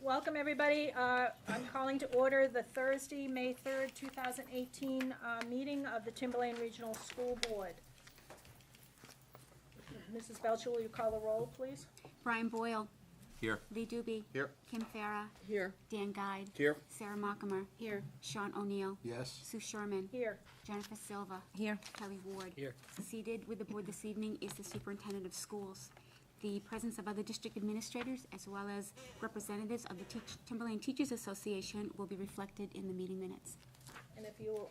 Welcome, everybody. I'm calling to order the Thursday, May 3rd, 2018 meeting of the Timberlane Regional School Board. Mrs. Belcher, will you call the roll, please? Brian Boyle. Here. Lee Doobie. Here. Kim Farah. Here. Dan Guide. Here. Sarah Mockamer. Here. Sean O'Neill. Yes. Sue Sherman. Here. Jennifer Silva. Here. Kelly Ward. Here. Seated with the board this evening is the superintendent of schools. The presence of other district administrators as well as representatives of the Timberlane Teachers Association will be reflected in the meeting minutes. And if you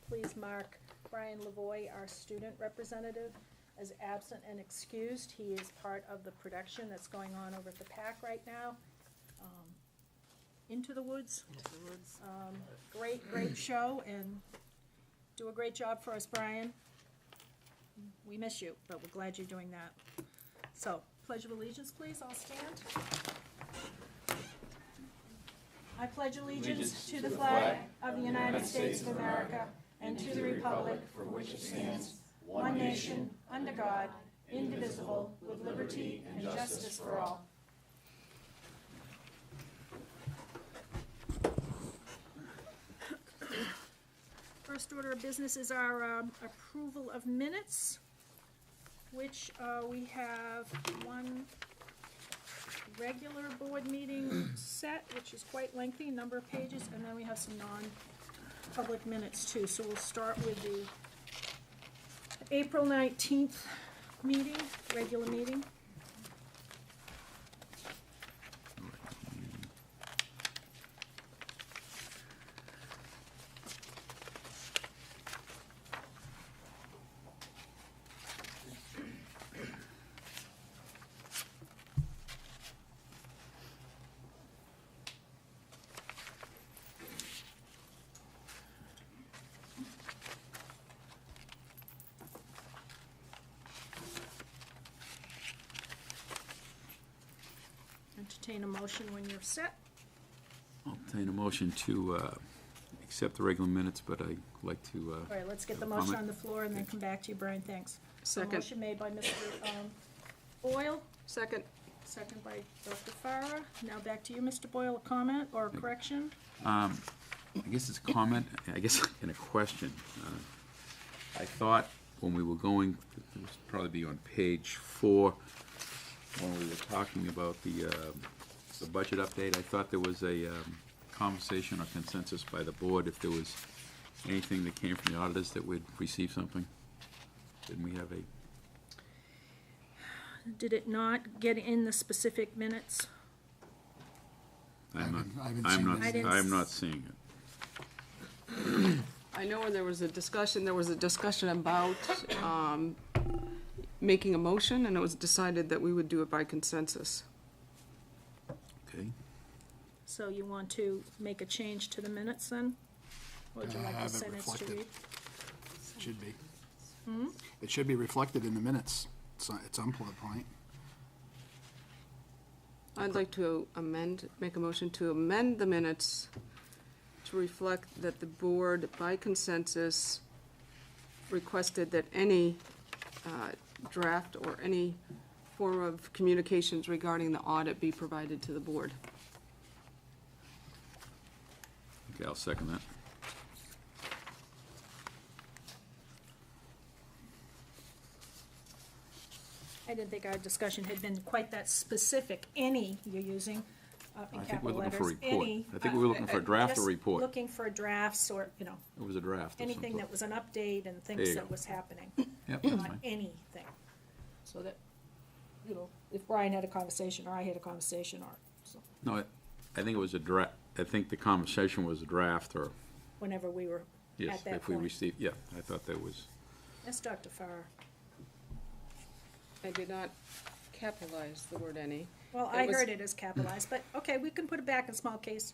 please mark Brian Lavoie, our student representative, as absent and excused. He is part of the production that's going on over at the PAC right now. Into the Woods. Great show, and do a great job for us, Brian. We miss you, but we're glad you're doing that. So, Pledge of Allegiance, please, all stand. I pledge allegiance to the flag of the United States of America and to the republic for which it stands, one nation, under God, indivisible, with liberty and justice for all. First order of business is our approval of minutes, which we have one regular board meeting set, which is quite lengthy, number of pages, and then we have some non-public minutes too. So we'll start with the April 19th meeting, regular meeting. Entertain a motion when you're set. I'll entertain a motion to accept the regular minutes, but I'd like to... All right, let's get the have a motion comment. on the floor and then come back to you, Brian, thanks. Second. So motion made by Mr. Boyle, Second. second by Dr. Farah. Now back to you, Mr. Boyle, a comment or a correction? I guess it's a comment, I guess, and a question. I thought when we were going, it was probably be on page 4, when we were talking about the budget update, I thought there was a conversation or consensus by the board if there was anything that came from the auditors that would receive something. Didn't we have a... Did it not get in the specific minutes? I haven't not seeing it. I know when there was a discussion about making a motion, and it was decided that we would do it by consensus. Okay. So you want to make a change to the minutes then? Or would you like the Have it sentence to reflected. read? It should be. It should be reflected in the minutes. It's on point. I'd like to make a motion to amend the minutes to reflect that the board, by consensus, requested that any draft or any form of communications regarding the audit be provided to the board. Okay, I'll second that. I didn't think our discussion had been quite that specific. Any, you're using in I think capital we're looking for a letters. report. Any. I think we were looking for a draft or just report. Looking for drafts or, It was a draft of some anything sort. that was an update and There things you that go. was happening. Yep, that's Not fine. anything. So that, if Brian had a conversation or I had a conversation or, so, No, I think it was a draft, I think the conversation was a draft or, whenever we were yes, at that if we point. received, yeah, I thought that was, Yes, Dr. Farrar. I did not capitalize the word any. Well, It I was- heard it as capitalized, but, okay, we can put it back in small case.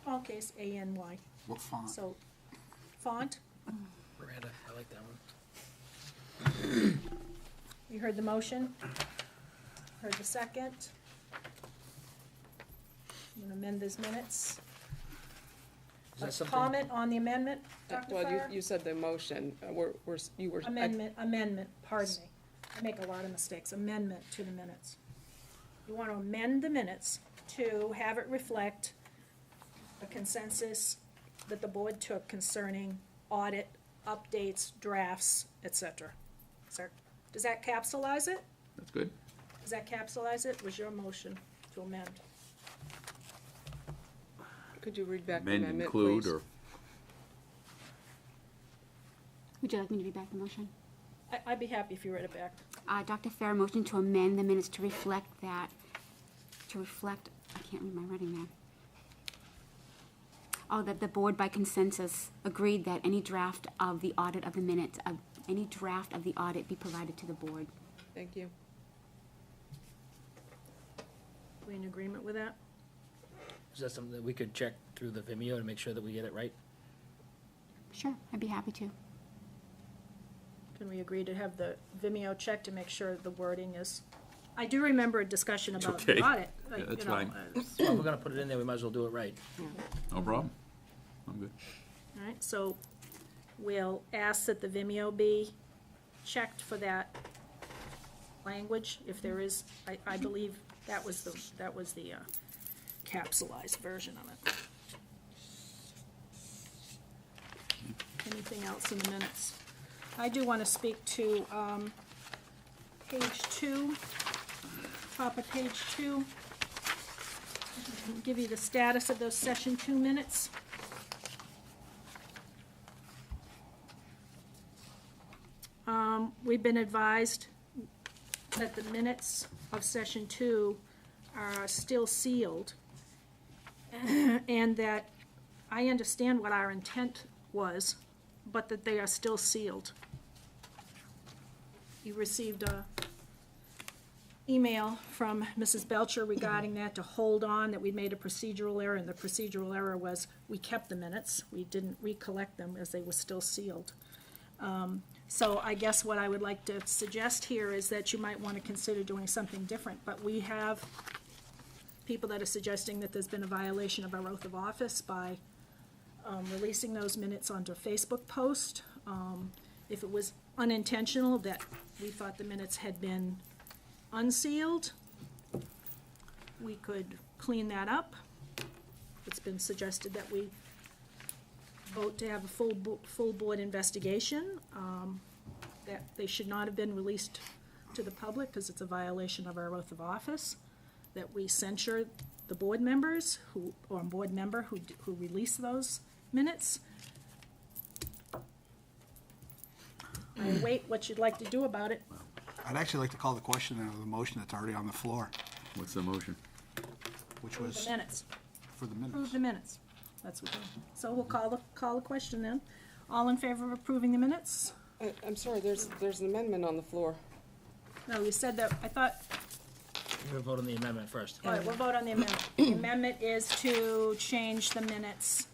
Small case, A-N-Y. What font? So, font, Miranda, I like that one. you heard the motion? Heard the second? I'm gonna amend these minutes. Is that A something? comment on the amendment, Dr. Well, Farrar? you said the motion, Amendment, pardon me. I make a lot of mistakes. Amendment to the minutes. you want to amend the minutes to have it reflect a consensus that the board took concerning audit, updates, drafts, et cetera. Does that capsulize it? That's good. Does that capsulize it? Was your motion to amend? Could you read back the Amend, amendment, include, please? or, Would you like me to read back the motion? I'd be happy if you read it back. Dr. Farah motioned to amend the minutes to reflect that, I can't read my writing now. Oh, that the board by consensus agreed that any draft of the audit of the minutes, any draft of the audit be provided to the board. Thank you. We in agreement with that? Is that something that we could check through the Vimeo to make sure that we get it right? Sure, I'd be happy to. Can we agree to have the Vimeo check to make sure the wording is? I do remember a discussion about the okay. audit. Yeah, that's you know, fine. Well, if we're gonna put it in there, we might as well do it right. no problem. I'm good. All right, so we'll ask that the Vimeo be checked for that language, if there is, I believe that was the capsulized version of it. Anything else in the minutes? I do want to speak to page 2, top of page 2. Give you the status of those session 2 minutes. We've been advised that the minutes of session 2 are still sealed, and that I understand what our intent was, but that they are still sealed. You received a email from Mrs. Belcher regarding that, to hold on, that we'd made a procedural error, and the procedural error was we kept the minutes. We didn't recollect them as they were still sealed. So I guess what I would like to suggest here is that you might want to consider doing something different. But we have people that are suggesting that there's been a violation of our oath of office by releasing those minutes onto a Facebook post. If it was unintentional, that we thought the minutes had been unsealed, we could clean that up. It's been suggested that we vote to have a full board investigation, that they should not have been released to the public because it's a violation of our oath of office, that we censure the board members or board member who released those minutes. I await what you'd like to do about it. I'd actually like to call the question out of the motion that's already on the floor, What's the motion? which Approve was the minutes. for the Approve minutes. the minutes. That's what, so we'll call the question then. All in favor of approving the minutes? I'm sorry, there's an amendment on the floor. No, you said that, I thought, We're gonna vote on the amendment first. all right, we'll vote on the amendment. The amendment is to change the minutes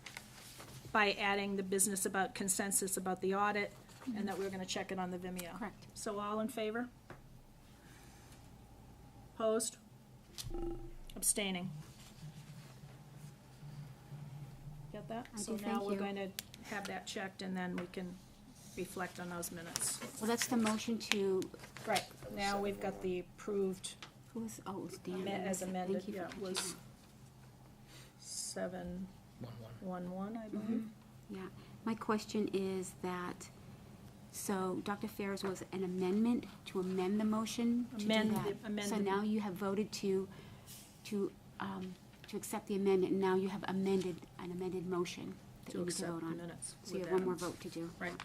by adding the business about consensus about the audit, and that we're gonna check it on the Vimeo. Correct. So all in favor? Opposed? Abstaining? Get that? I do, So now thank we're you. going to have that checked, and then we can reflect on those minutes. Well, that's the motion to, Right, now we've got the approved who was, oh, it was Dan. as amended, Thank you yeah, for it was catching 711, I believe. that. Yeah, my question is that, so Dr. Farah's was an amendment to amend the motion to do Amend the- that. amend So the- now you have voted to accept the amendment, and now you have an amended motion that To you need to accept vote the on. minutes So you with have one more that. vote to do. Right.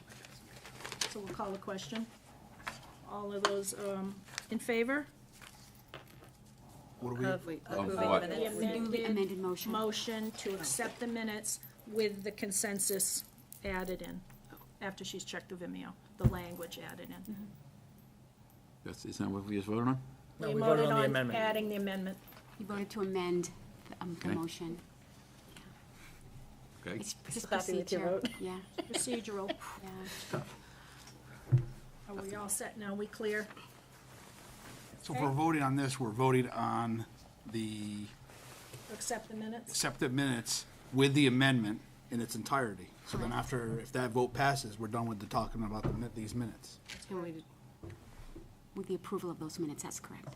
So we'll call the question. All of those in favor? What do we, Of what? The The amended motion. motion to accept the minutes with the consensus added in, after she's checked the Vimeo, the language added in. Isn't that what we just voted on? No, we voted on the amendment. Adding the amendment. You voted to amend the Okay. motion. Okay. It's just happy with your procedure. vote? Yeah, Procedural. yeah. Are we all set now? We clear? so if we're voting on this, we're voting on the Accept the minutes? accepted minutes with the amendment in its entirety. So then after, if that vote passes, we're done with the talking about these minutes. With the approval of those minutes, that's correct.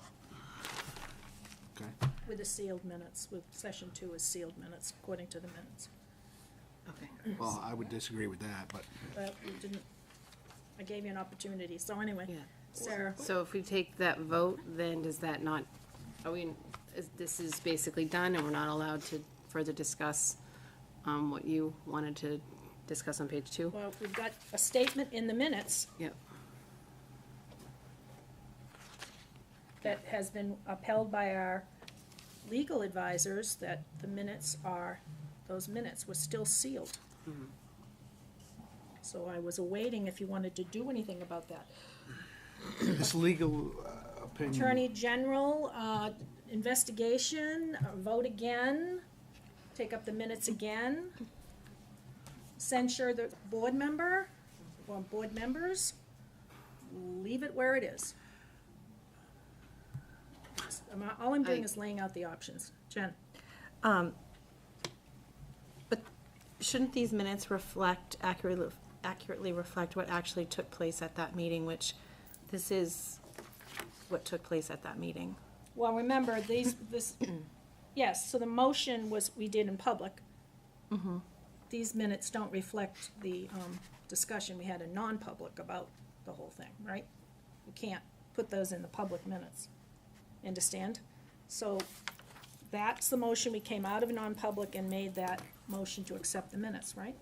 Okay. with the sealed minutes, with session 2 is sealed minutes, according to the minutes. Okay. Well, I would disagree with that, but But we didn't, I gave you an opportunity, so anyway, Yeah. Sarah, So if we take that vote, then does that not, this is basically done and we're not allowed to further discuss what you wanted to discuss on page 2? well, we've got a statement in the minutes Yep. that has been upheld by our legal advisors that the minutes are, those minutes were still sealed. So I was awaiting if you wanted to do anything about that. this legal opinion. Attorney General, investigation, vote again, take up the minutes again, censure the board member or board members, leave it where it is. All I'm doing is laying out the options. Jen? But shouldn't these minutes accurately reflect what actually took place at that meeting, which this is what took place at that meeting? Well, remember, yes, so the motion was, we did in public. These minutes don't reflect the discussion we had in non-public about the whole thing, right? We can't put those in the public minutes. Understand? So that's the motion, we came out of non-public and made that motion to accept the minutes, right?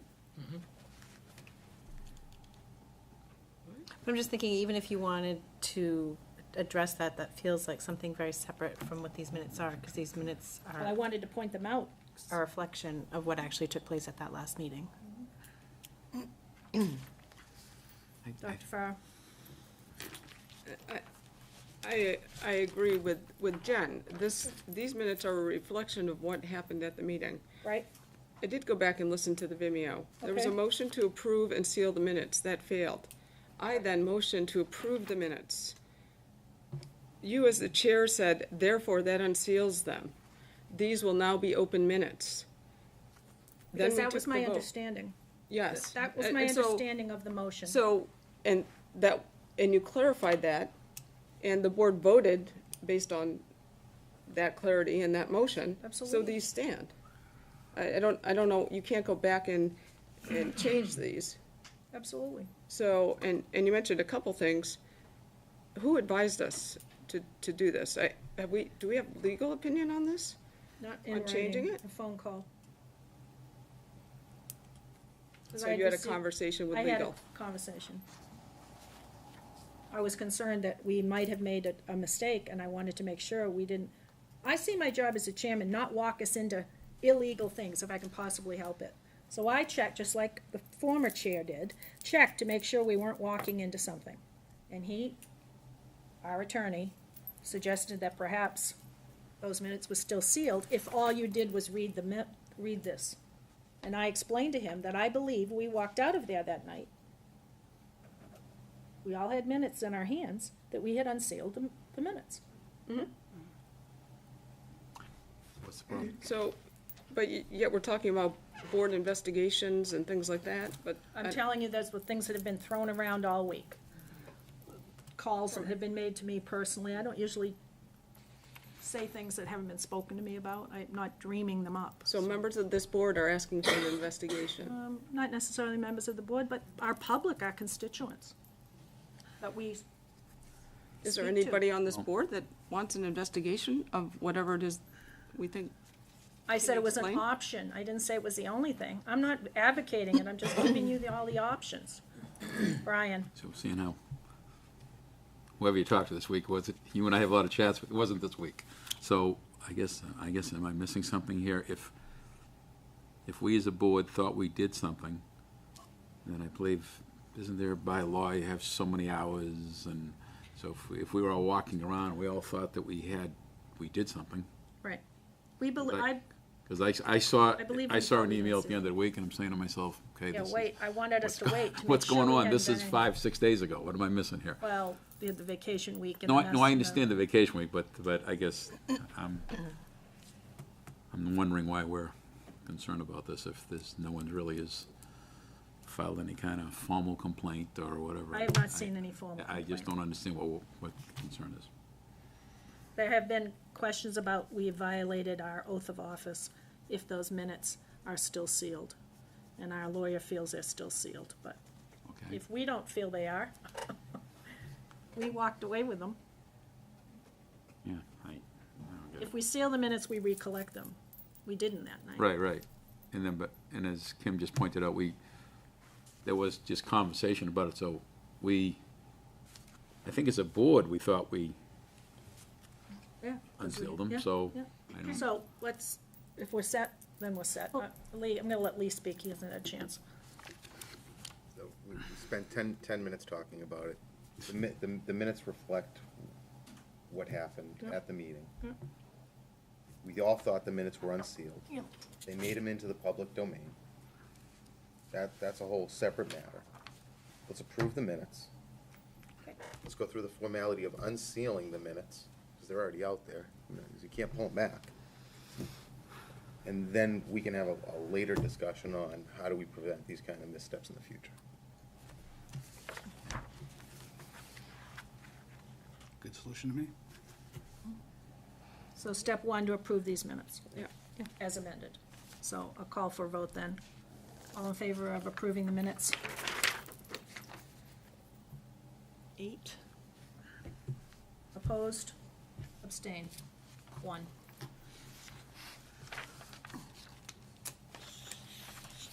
But I'm just thinking, even if you wanted to address that, that feels like something very separate from what these minutes are, because these minutes But I wanted to point them out. are a reflection of what actually took place at that last meeting. Dr. Farr? I agree with Jen. These minutes are a reflection of what happened at the meeting. Right? I did go back and listen to the Vimeo. There was a Okay. motion to approve and seal the minutes. That failed. I then motioned to approve the minutes. You, as the chair, said, therefore, that unseals them. These will now be open minutes. Then Because we that took was the my vote. understanding. Yes. That was my And so- understanding of the motion. So, and you clarified that, and the board voted based on that clarity and that motion. So Absolutely. these stand. I don't know, you can't go back and change these. Absolutely. So, and you mentioned a couple things. Who advised us to do this? Do we have legal opinion on this? Not in On changing writing, it? a phone call. 'Cause So I you had a received- conversation with I had legal? a conversation. I was concerned that we might have made a mistake, and I wanted to make sure we didn't. I see my job as a chairman, not walk us into illegal things if I can possibly help it. So I checked, just like the former chair did, checked to make sure we weren't walking into something. And he, our attorney, suggested that perhaps those minutes were still sealed if all you did was read this. And I explained to him that I believe we walked out of there that night. We all had minutes in our hands that we had unsealed the minutes. What's the problem? So, but yet we're talking about board investigations and things like that, but. I'm telling you, those were things that have been thrown around all week. Calls that have been made to me personally. I don't usually say things that haven't been spoken to me about. I'm not dreaming them up. So members of this board are asking for an investigation. Not necessarily members of the board, but our public, our constituents, that we Is there speak to. anybody on this board that wants an investigation of whatever it is we think? I said it was an Explain. option. I didn't say it was the only thing. I'm not advocating it. I'm just giving you all the options. Brian? So seeing how, whoever you talked to this week, was it, you and I have a lot of chats, but it wasn't this week. So I guess, am I missing something here? If we as a board thought we did something, then I believe, isn't there by law, you have so many hours, and so if we were all walking around, we all thought that we did something. Right. We believe, Because I saw I believe an we email at did. the end of the week, and I'm saying to myself, okay, yeah, this wait, I wanted us to wait to make what's sure going we on? hadn't This is done 5-6 days ago. What am I missing here? Well, we had the vacation week and No, the I understand the vacation week, but I guess I'm wondering why we're concerned about this, if no one really has filed any kind of formal complaint or whatever. I have not seen any formal I just complaint. don't understand what the concern is. there have been questions about we violated our oath of office if those minutes are still sealed. And our lawyer feels they're still sealed, but Okay. if we don't feel they are, we walked away with them. Yeah, I don't get it. If we seal the minutes, we recollect them. We didn't that night. Right, right. And then, and as Kim just pointed out, there was just conversation about it, so I think as a board, we thought we Yeah. 'cause we- unsealed them, yeah, so yeah. I don't. So let's, if we're set, then we're set. Lee, I'm gonna let Lee speak, he hasn't had a chance. So we spent 10 minutes talking about it. The minutes reflect what happened Yep. at the meeting. Yep. We all thought the minutes were unsealed. Yep. They made them into the public domain. That's a whole separate matter. Let's approve the minutes. Okay. Let's go through the formality of unsealing the minutes, because they're already out there. You can't pull them back. And then we can have a later discussion on how do we prevent these kind of missteps in the future. Good solution to me. So step one, to approve these minutes. Yeah. As amended. So a call for a vote then. All in favor of approving the minutes? 8. Opposed? Abstained? 1.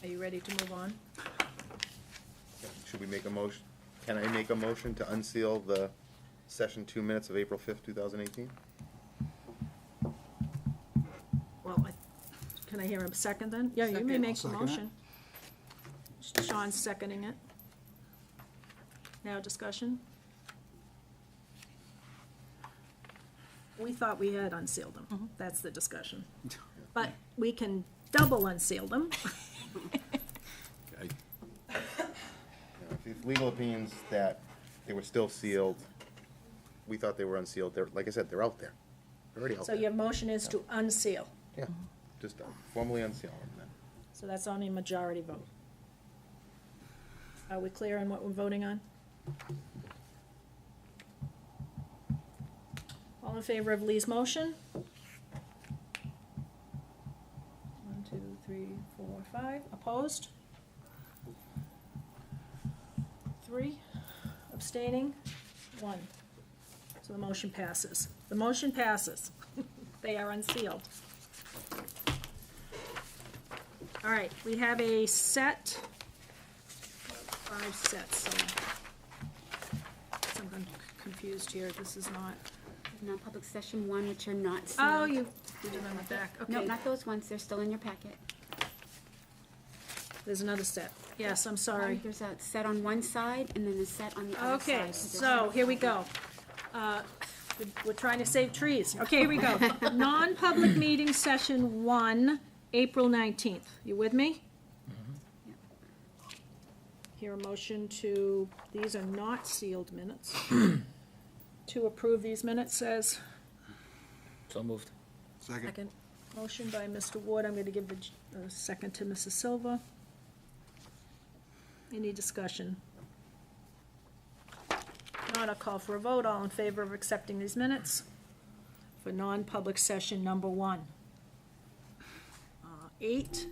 Are you ready to move on? Should we make a motion? Can I make a motion to unseal the session 2 minutes of April 5th, 2018? Well, can I hear a second then? Yeah, you may Second. make I'll the second it. motion. Sean's seconding it. Now discussion? We thought we had unsealed them. That's the discussion. But we can double unseal them. Okay. If legal opinions that they were still sealed, we thought they were unsealed, they're, like I said, they're out there. They're already out So there. your motion is to unseal. Yeah, just formally unseal them then. So that's only a majority vote. Are we clear on what we're voting on? All in favor of Lee's motion? 1, 2, 3, 4, 5. Opposed? 3. Abstaining? 1. So the motion passes. The motion passes. They are unsealed. All right, we have a set, 5 sets, so I'm confused here. This is not, Non-public session 1, which are not sealed. oh, you did it on the back. No, Okay, not those ones, they're still in your packet. there's another set. Yes, I'm sorry. There's a set on one side and then a set on the other side. Okay, so here we go. We're trying to save trees. Okay, here we go. Non-public meeting session 1, April 19th. You with me? Hear a motion to, these are not sealed minutes. To approve these minutes says, So moved. Second. motion by Mr. Ward. I'm going to give the second to Mrs. Silva. Any discussion? Not, I'll call for a vote. All in favor of accepting these minutes for non-public session number 1. 8.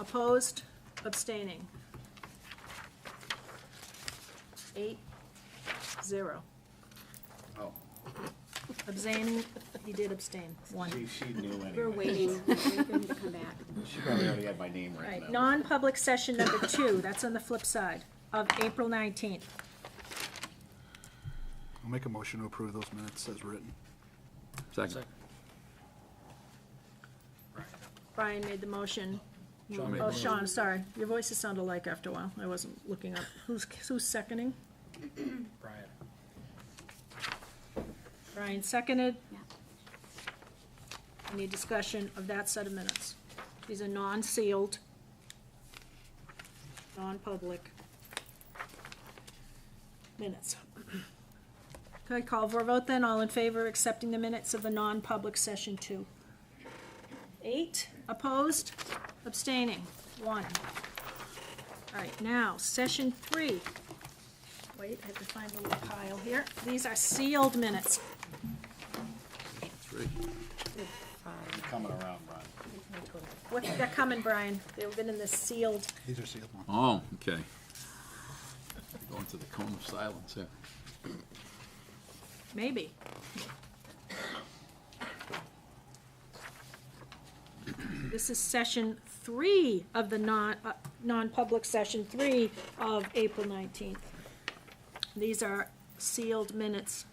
Opposed? Abstaining? 8, 0. Oh, Abstaining, he did abstain, 1. she knew We're anyway. waiting, we're waiting for him to come back. She probably already had my name All written right, down. non-public session number 2, that's on the flip side, of April 19th. I'll make a motion to approve those minutes as written. Second. Brian made the motion. Sean made Oh, the Sean, sorry, your voices sound alike after a while, I wasn't looking up. Who's seconding? Brian. Brian seconded. Yeah. Any discussion of that set of minutes? These are non-sealed, non-public minutes. Okay, call for a vote then. All in favor of accepting the minutes of the non-public session 2? 8, opposed, abstaining, 1. All right, now, session 3. Wait, I have to find a little pile here. These are sealed minutes. 3. Coming around, Brian. They're coming, Brian. They've been in this sealed. These are sealed ones. Oh, okay. Going to the cone of silence here. Maybe. This is session 3 of the non-public session 3 of April 19th. These are sealed minutes.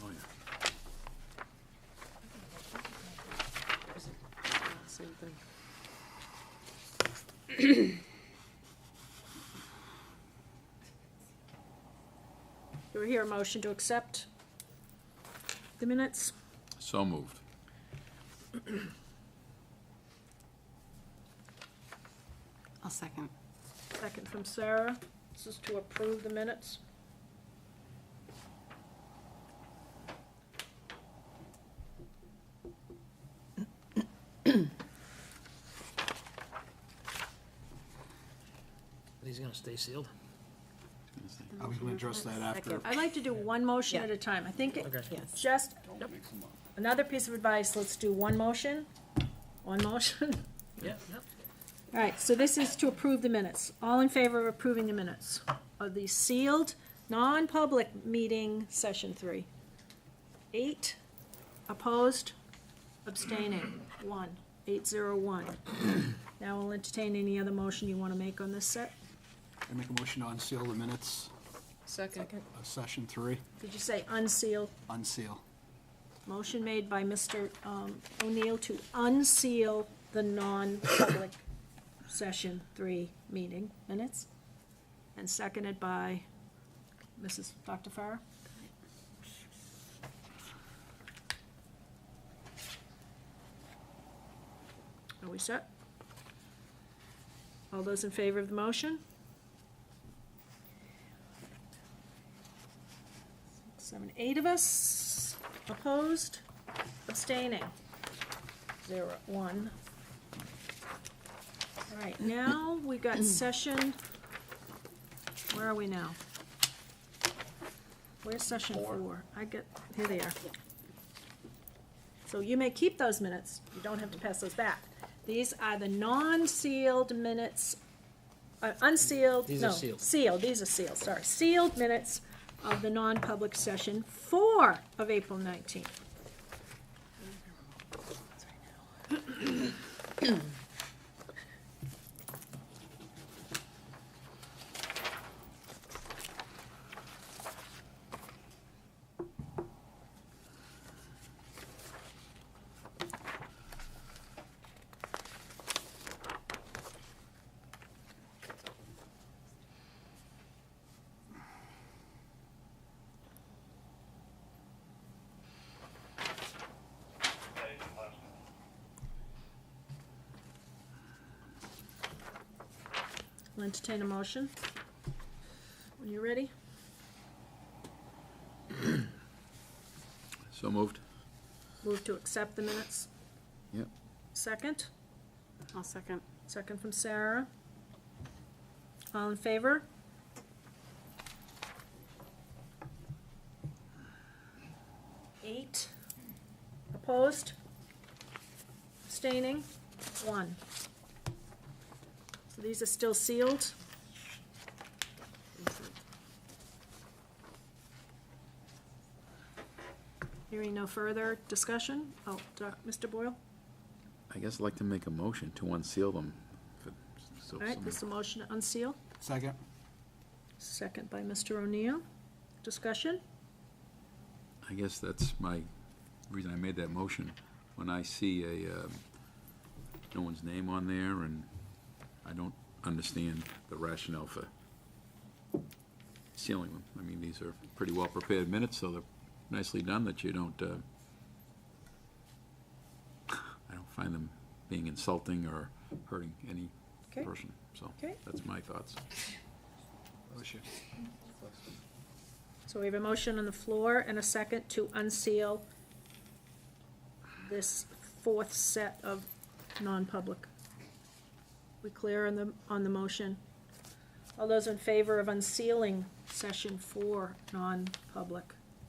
Oh, yeah. Same thing. Do we hear a motion to accept the minutes? So moved. I'll second. Second from Sarah. This is to approve the minutes. Are these gonna stay sealed? Are we gonna address that after? I'd like to do one motion at a time. I think Okay. just, another piece of advice, let's do one motion. One motion. Yep, yep. All right, so this is to approve the minutes. All in favor of approving the minutes of the sealed, non-public meeting, session 3? 8, opposed, abstaining, 1, 801. Now we'll entertain any other motion you want to make on this set. I make a motion to unseal the minutes Second. of session 3. Did you say unseal? Unseal. Motion made by Mr. O'Neill to unseal the non-public session 3 meeting minutes, and seconded by Mrs. Dr. Farrar. Are we set? All those in favor of the motion? 7, 8 of us. Opposed? Abstaining? 0, 1. All right, now we got session, where are we now? Where's session 4? Here they are. So you may keep those minutes, you don't have to pass those back. These are the non-sealed minutes, unsealed, These no, are sealed. sealed, these are sealed, sorry. Sealed minutes of the non-public session 4 of April 19th. I'll entertain a motion. When you're ready. So moved. Move to accept the minutes. Yep. Second. I'll second. Second from Sarah. All in favor? Eight. Opposed? Abstaining? 1. So these are still sealed. Hearing no further discussion? Oh, Mr. Boyle? I guess I'd like to make a motion to unseal them. All right, this is a motion to unseal. Second. Second by Mr. O'Neill. Discussion? I guess that's my reason I made that motion. When I see no one's name on there, and I don't understand the rationale for sealing them. I mean, these are pretty well-prepared minutes, so they're nicely done, that you don't, I don't find them being insulting or hurting any Okay. person. So Okay. that's my thoughts. So we have a motion on the floor and a second to unseal this 4th set of non-public. We clear on the motion? All those in favor of unsealing session 4 non-public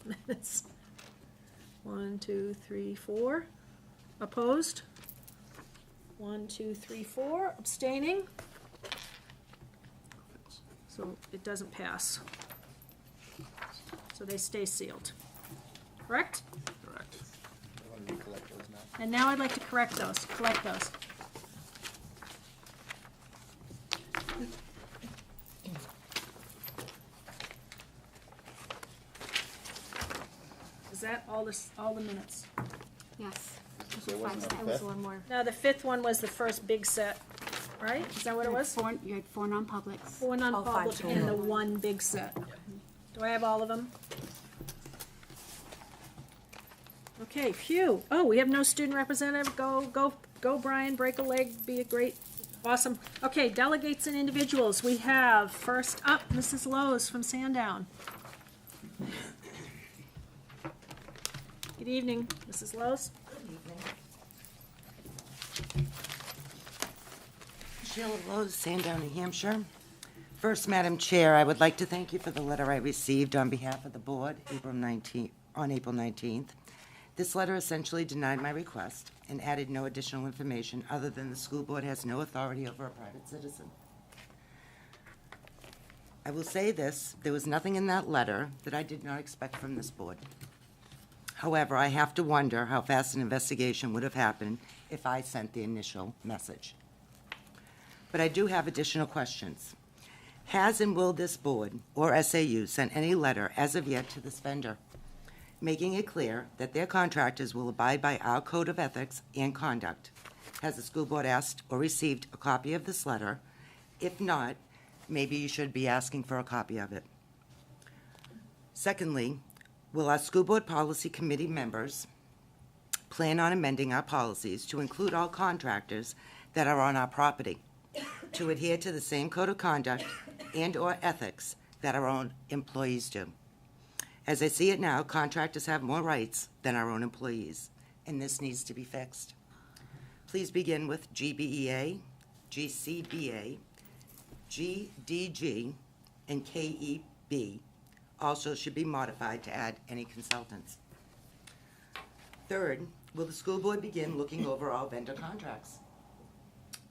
minutes? 1, 2, 3, 4. Opposed? 1, 2, 3, 4. Abstaining? So it doesn't pass. So they stay sealed. Correct? Correct. I want to recollect those now. And now I'd like to collect those. Is that all the minutes? Yes. So it wasn't There on was fifth? one more. No, the 5th one was the first big set, right? Is that what it was? You had 4 non-publics. 4 non-public total. and the 1 big set. Do I have all of them? Okay, phew. Oh, we have no student representative. Go, Brian, break a leg, be a great, awesome. Okay, delegates and individuals. We have, first up, Mrs. Lowe's from Sandown. Good evening, Mrs. Lowe's. Sheila Rose, Sandown, New Hampshire. First, Madam Chair, I would like to thank you for the letter I received on behalf of the board on April 19th. This letter essentially denied my request and added no additional information other than the school board has no authority over a private citizen. I will say this, there was nothing in that letter that I did not expect from this board. However, I have to wonder how fast an investigation would have happened if I sent the initial message. But I do have additional questions. Has and will this board or SAU send any letter as of yet to this vendor, making it clear that their contractors will abide by our code of ethics and conduct? Has the school board asked or received a copy of this letter? If not, maybe you should be asking for a copy of it. Secondly, will our school board policy committee members plan on amending our policies to include all contractors that are on our property to adhere to the same code of conduct and/or ethics that our own employees do? As I see it now, contractors have more rights than our own employees, and this needs to be fixed. Please begin with GBEA, GCBA, GDG, and KEB. Also should be modified to add any consultants. Third, will the school board begin looking over all vendor contracts,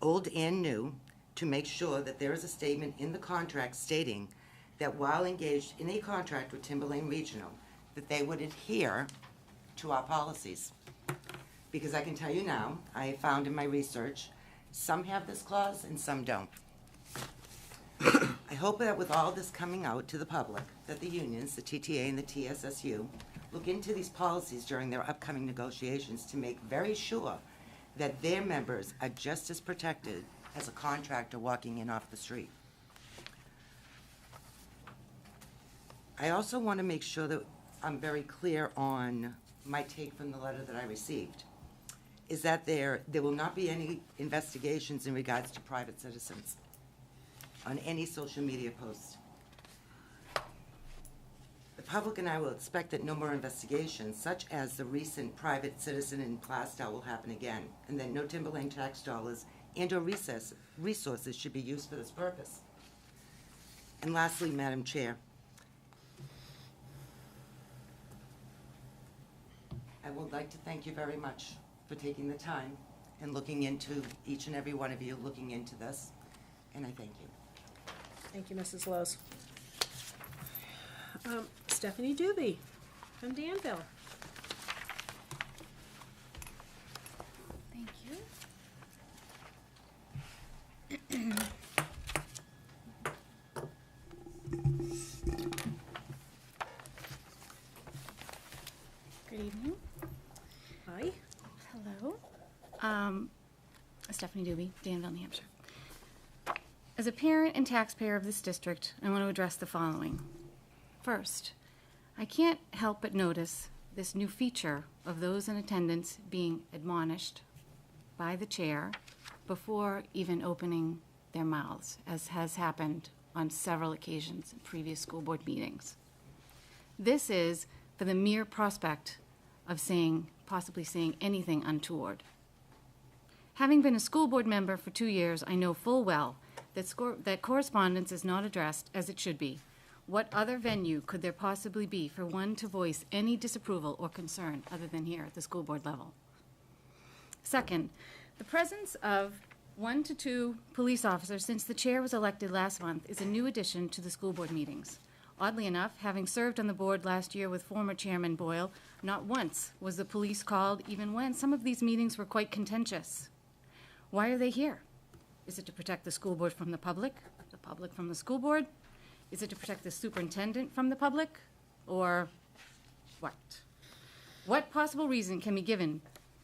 old and new, to make sure that there is a statement in the contract stating that while engaged in a contract with Timberlane Regional, that they would adhere to our policies? Because I can tell you now, I have found in my research, some have this clause and some don't. I hope that with all this coming out to the public, that the unions, the TTA and the TSSU, look into these policies during their upcoming negotiations to make very sure that their members are just as protected as a contractor walking in off the street. I also want to make sure that I'm very clear on my take from the letter that I received, is that there will not be any investigations in regards to private citizens on any social media posts. The public and I will expect that no more investigations, such as the recent private citizen in Plastow, will happen again, and that no Timberlane tax dollars and/or resources should be used for this purpose. And lastly, Madam Chair, I would like to thank you very much for taking the time and looking into, each and every one of you looking into this, and I thank you. Thank you, Mrs. Lowe's. Stephanie Doobie from Danville. Thank you. Good evening. Hi. Hello. Stephanie Doobie, Danville, New Hampshire. As a parent and taxpayer of this district, I want to address the following. First, I can't help but notice this new feature of those in attendance being admonished by the chair before even opening their mouths, as has happened on several occasions in previous school board meetings. This is for the mere prospect of possibly saying anything untoward. Having been a school board member for 2 years, I know full well that correspondence is not addressed as it should be. What other venue could there possibly be for one to voice any disapproval or concern other than here at the school board level? Second, the presence of 1 to 2 police officers since the chair was elected last month is a new addition to the school board meetings. Oddly enough, having served on the board last year with former Chairman Boyle, not once was the police called, even when some of these meetings were quite contentious. Why are they here? Is it to protect the school board from the public from the school board? Is it to protect the superintendent from the public? Or what? What possible reason can be given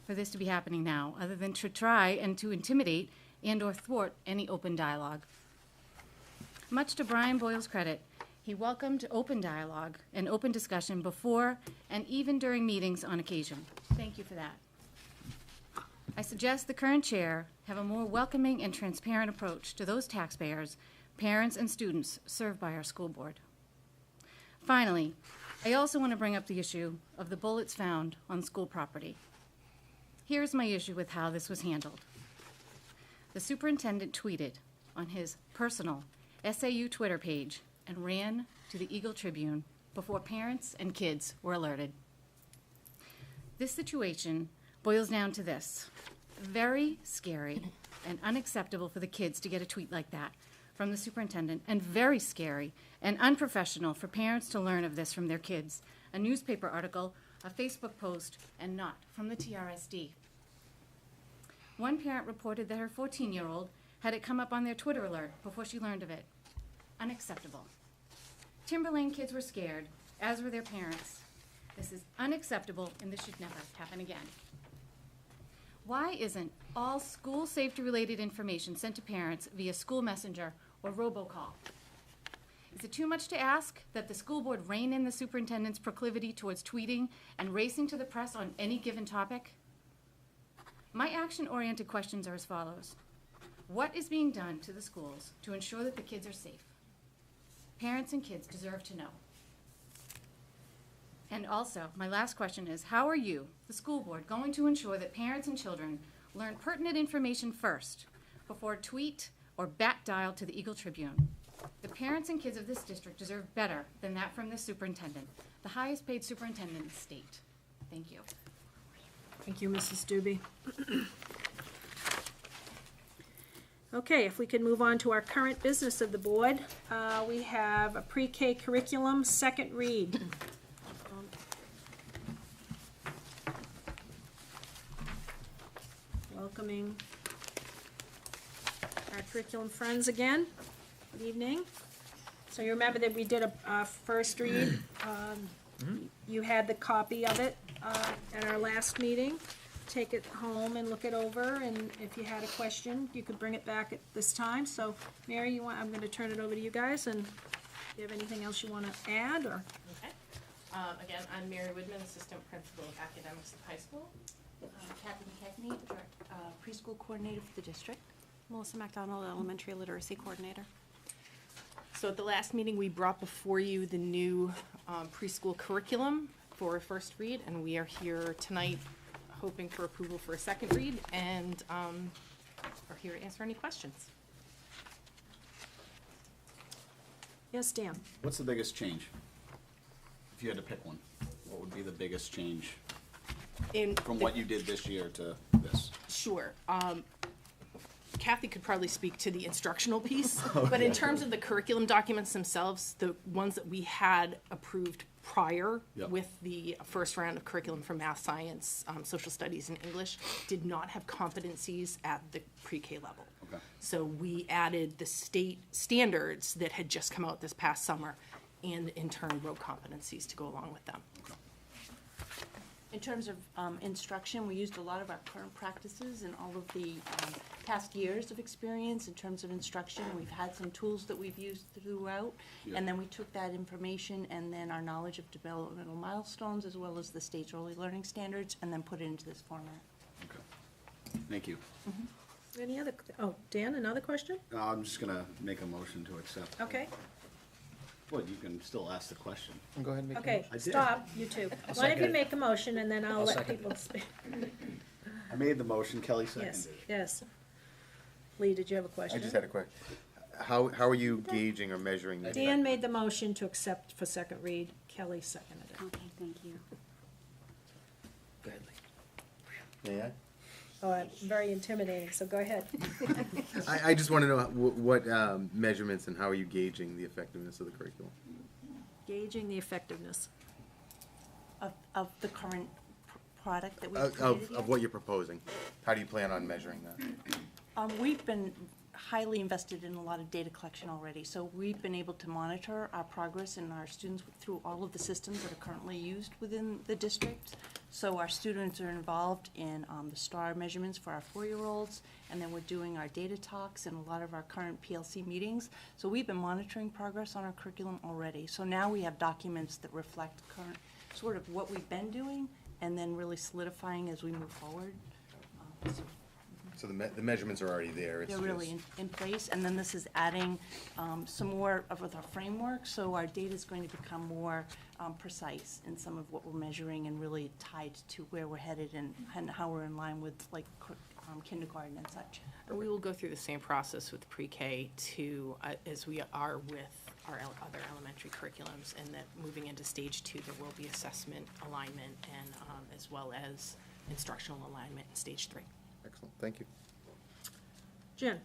for this to be happening now, other than to try and to intimidate and/or thwart any open dialogue? Much to Brian Boyle's credit, he welcomed open dialogue and open discussion before and even during meetings on occasion. Thank you for that. I suggest the current chair have a more welcoming and transparent approach to those taxpayers, parents, and students served by our school board. Finally, I also want to bring up the issue of the bullets found on school property. Here's my issue with how this was handled. The superintendent tweeted on his personal SAU Twitter page and ran to the Eagle Tribune before parents and kids were alerted. This situation boils down to this: very scary and unacceptable for the kids to get a tweet like that from the superintendent, and very scary and unprofessional for parents to learn of this from their kids, a newspaper article, a Facebook post, and not from the TRSD. One parent reported that her 14-year-old had it come up on their Twitter alert before she learned of it. Unacceptable. Timberlane kids were scared, as were their parents. This is unacceptable, and this should never happen again. Why isn't all school safety-related information sent to parents via school messenger or robocall? Is it too much to ask that the school board rein in the superintendent's proclivity towards tweeting and racing to the press on any given topic? My action-oriented questions are as follows. What is being done to the schools to ensure that the kids are safe? Parents and kids deserve to know. And also, my last question is, how are you, the school board, going to ensure that parents and children learn pertinent information first before tweet or bat dial to the Eagle Tribune? The parents and kids of this district deserve better than that from the superintendent, the highest paid superintendent in the state. Thank you. Thank you, Mrs. Doobie. Okay, if we could move on to our current business of the board. We have a pre-K curriculum, second read. Welcoming our curriculum friends again. Good evening. So you remember that we did a first read. You had the copy of it at our last meeting. Take it home and look it over, and if you had a question, you could bring it back at this time. So, Mary, I'm going to turn it over to you guys, and if you have anything else you want to add, or? Okay. Again, I'm Mary Woodman, Assistant Principal of Academics at the high school. Kathy McKechnie, Preschool Coordinator for the district. Melissa McDonald, Elementary Literacy Coordinator. So at the last meeting, we brought before you the new preschool curriculum for a first read, and we are here tonight hoping for approval for a second read, and are here to answer any questions. Yes, Dan? What's the biggest change? If you had to pick one, what would be the biggest change from what you did this year to this? Sure. Kathy could probably speak to the instructional piece, but in terms of the curriculum documents themselves, the ones that we had approved prior with the first round of curriculum for math, science, social studies, and English did not have competencies at the pre-K level. Okay. So we added the state standards that had just come out this past summer, and in turn wrote competencies to go along with them. In terms of instruction, we used a lot of our current practices and all of the past years of experience in terms of instruction. We've had some tools that we've used throughout, and then we took that information and then our knowledge of developmental milestones as well as the state's early learning standards, and then put it into this format. Okay. Thank you. Any other, Dan, another question? I'm just gonna make a motion to accept. Okay, Well, you can still ask the question. Go ahead and make okay, I did. stop, you two. One of second you it. make a motion, and then I'll I'll let second people speak. I made the motion, Kelly seconded. Yes, yes. Lee, did you have a I question? just had a question. How are you gauging or measuring the? Dan made the motion to accept for second read, Kelly seconded it. Okay, thank you. May I? Oh, very intimidating, so go ahead. I just want to know what measurements and how are you gauging the effectiveness of the curriculum? Gauging the effectiveness. Of the current product that we've created here. Of what you're proposing. How do you plan on measuring that? We've been highly invested in a lot of data collection already, so we've been able to monitor our progress and our students through all of the systems that are currently used within the district. So our students are involved in the STAR measurements for our 4-year-olds, and then we're doing our data talks and a lot of our current PLC meetings. So we've been monitoring progress on our curriculum already. So now we have documents that reflect current, sort of what we've been doing, and then really solidifying as we move forward. So the measurements are already there. It's They're really in place, and then this is adding some more of our framework, so our data is going to become more precise in some of what we're measuring and really tied to where we're headed and how we're in line with like kindergarten and such. We will go through the same process with pre-K to, as we are with our other elementary curriculums, and that moving into stage 2, there will be assessment, alignment, and as well as instructional alignment in stage 3. Excellent, thank you. Jen?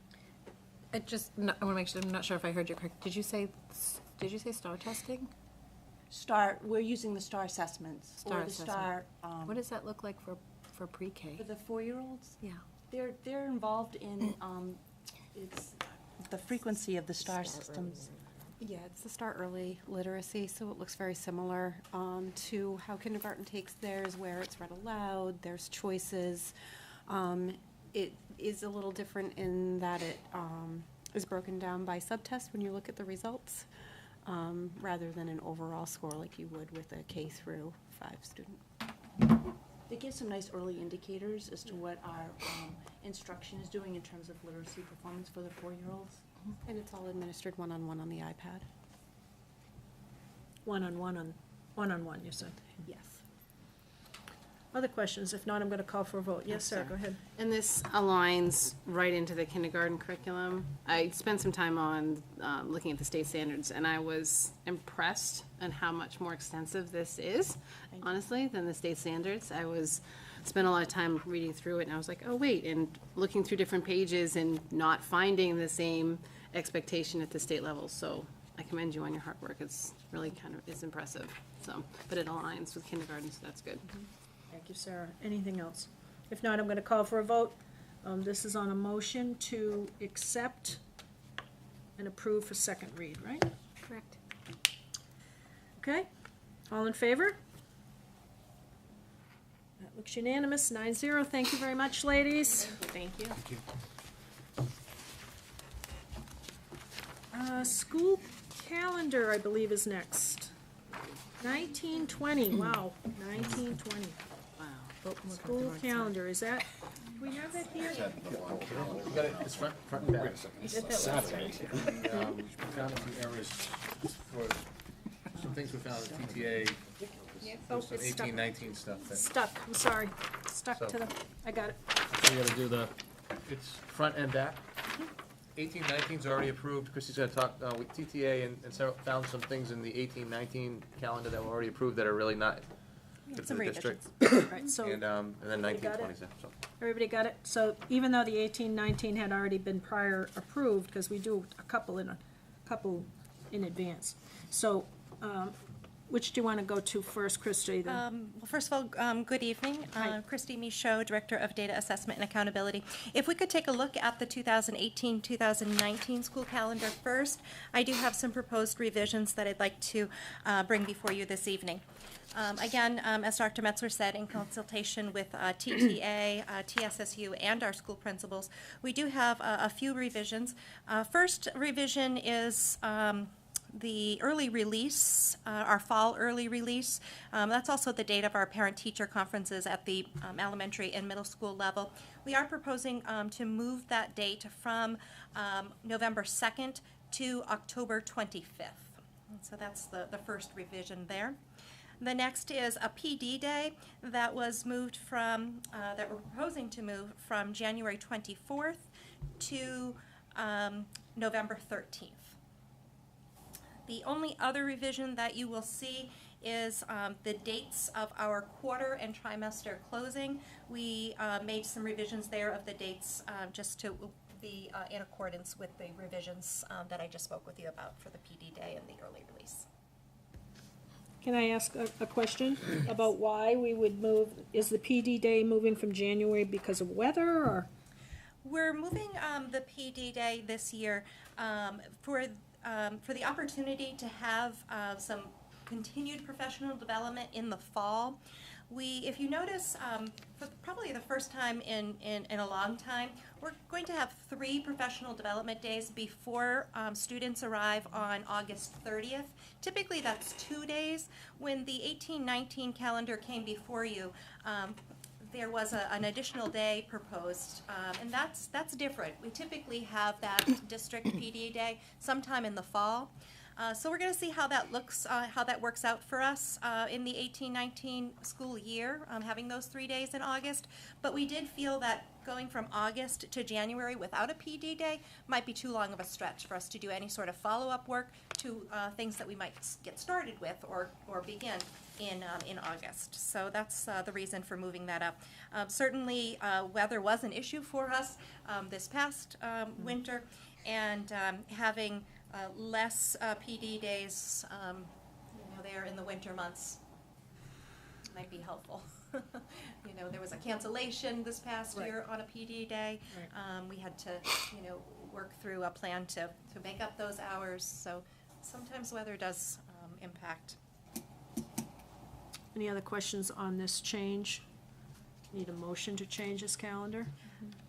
I want to make sure, I'm not sure if I heard you correct. Did you say STAR testing? STAR, we're using the STAR assessments. STAR or the assessment. STAR, What does that look like for pre-K? for the 4-year-olds? Yeah. They're involved in, it's the frequency of the STAR systems. Yeah, it's the STAR Early Literacy, so it looks very similar to how kindergarten takes theirs, where it's read aloud, there's choices. It is a little different in that it is broken down by subtest when you look at the results, rather than an overall score like you would with a K through 5 student. They give some nice early indicators as to what our instruction is doing in terms of literacy performance for the 4-year-olds. And it's all administered one-on-one on the iPad. One-on-one, you said. Yes. Other questions? If not, I'm going to call for a vote. Yes, Sarah, go ahead. And this aligns right into the kindergarten curriculum. I spent some time on looking at the state standards, and I was impressed at how much more extensive this is, honestly, than the state standards. Spent a lot of time reading through it, and I was like, oh, wait, and looking through different pages and not finding the same expectation at the state level. So I commend you on your hard work. It's really it's impressive. So, but it aligns with kindergarten, so that's good. Thank you, Sarah. Anything else? If not, I'm going to call for a vote. This is on a motion to accept and approve for second read, right? Correct. Okay? All in favor? That looks unanimous, 9-0. Thank you very much, ladies. Thank you. School calendar, I believe, is next. 1920, wow, 1920. Wow. School calendar, is that, do we have that here? We got it, it's front and back. Saturday. We found a few errors for some things we found in TTA, Oh, some it's stuck. 18-19 stuff that, Stuck, I'm sorry. Stuck to the, I got it. we gotta do it's front and back. 18-19's already approved. Chrissy's gonna talk with TTA and found some things in the 18-19 calendar that were already approved that are really not good for the district. Right, so, And then We got 19-20, it. so. everybody got it? So even though the 18-19 had already been prior approved, because we do a couple in advance. So, which do you want to go to first, Christy? Well, first of all, good evening. Christy Michaud, Director of Data Assessment and Accountability. If we could take a look at the 2018-2019 school calendar first, I do have some proposed revisions that I'd like to bring before you this evening. Again, as Dr. Metzler said, in consultation with TTA, TSSU, and our school principals, we do have a few revisions. First revision is the early release, our fall early release. That's also the date of our parent-teacher conferences at the elementary and middle school level. We are proposing to move that date from November 2nd to October 25th. And so that's the first revision there. The next is a PD day that was moved from, that we're proposing to move from January 24th to November 13th. The only other revision that you will see is the dates of our quarter and trimester closing. We made some revisions there of the dates just to be in accordance with the revisions that I just spoke with you about for the PD day and the early release. Can I ask a question about why we would move, is the PD day moving from January because of weather, or? We're moving the PD day this year for the opportunity to have some continued professional development in the fall. If you notice, for probably the first time in a long time, we're going to have 3 professional development days before students arrive on August 30th. Typically that's 2 days. When the 18-19 calendar came before you, there was an additional day proposed, and that's different. We typically have that district PD day sometime in the fall. So we're going to see how that looks, how that works out for us in the 18-19 school year, having those 3 days in August. But we did feel that going from August to January without a PD day might be too long of a stretch for us to do any sort of follow-up work to things that we might get started with or begin in August. So that's the reason for moving that up. Certainly, weather was an issue for us this past winter, and having less PD days, there in the winter months might be helpful. There was a cancellation this past year on a PD day. We had to, work through a plan to make up those hours. So sometimes weather does impact. Any other questions on this change? Need a motion to change this calendar?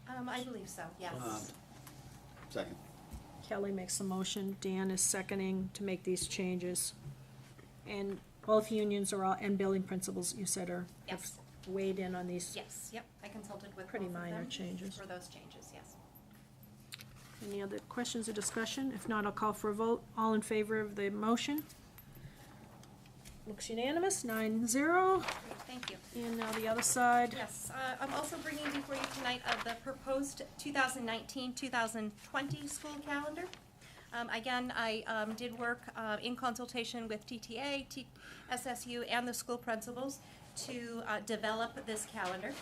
I believe so, yes. Second. Kelly makes a motion, Dan is seconding to make these changes. And both unions and building principals, you said, have Yes. weighed in on these. Yes, yep, I consulted with Pretty both of minor them changes. for those changes, yes. Any other questions or discussion? If not, I'll call for a vote. All in favor of the motion? Looks unanimous, 9-0. Thank you. And now the other side. Yes, I'm also bringing before you tonight the proposed 2019-2020 school calendar. Again, I did work in consultation with TTA, SSU, and the school principals to develop this calendar.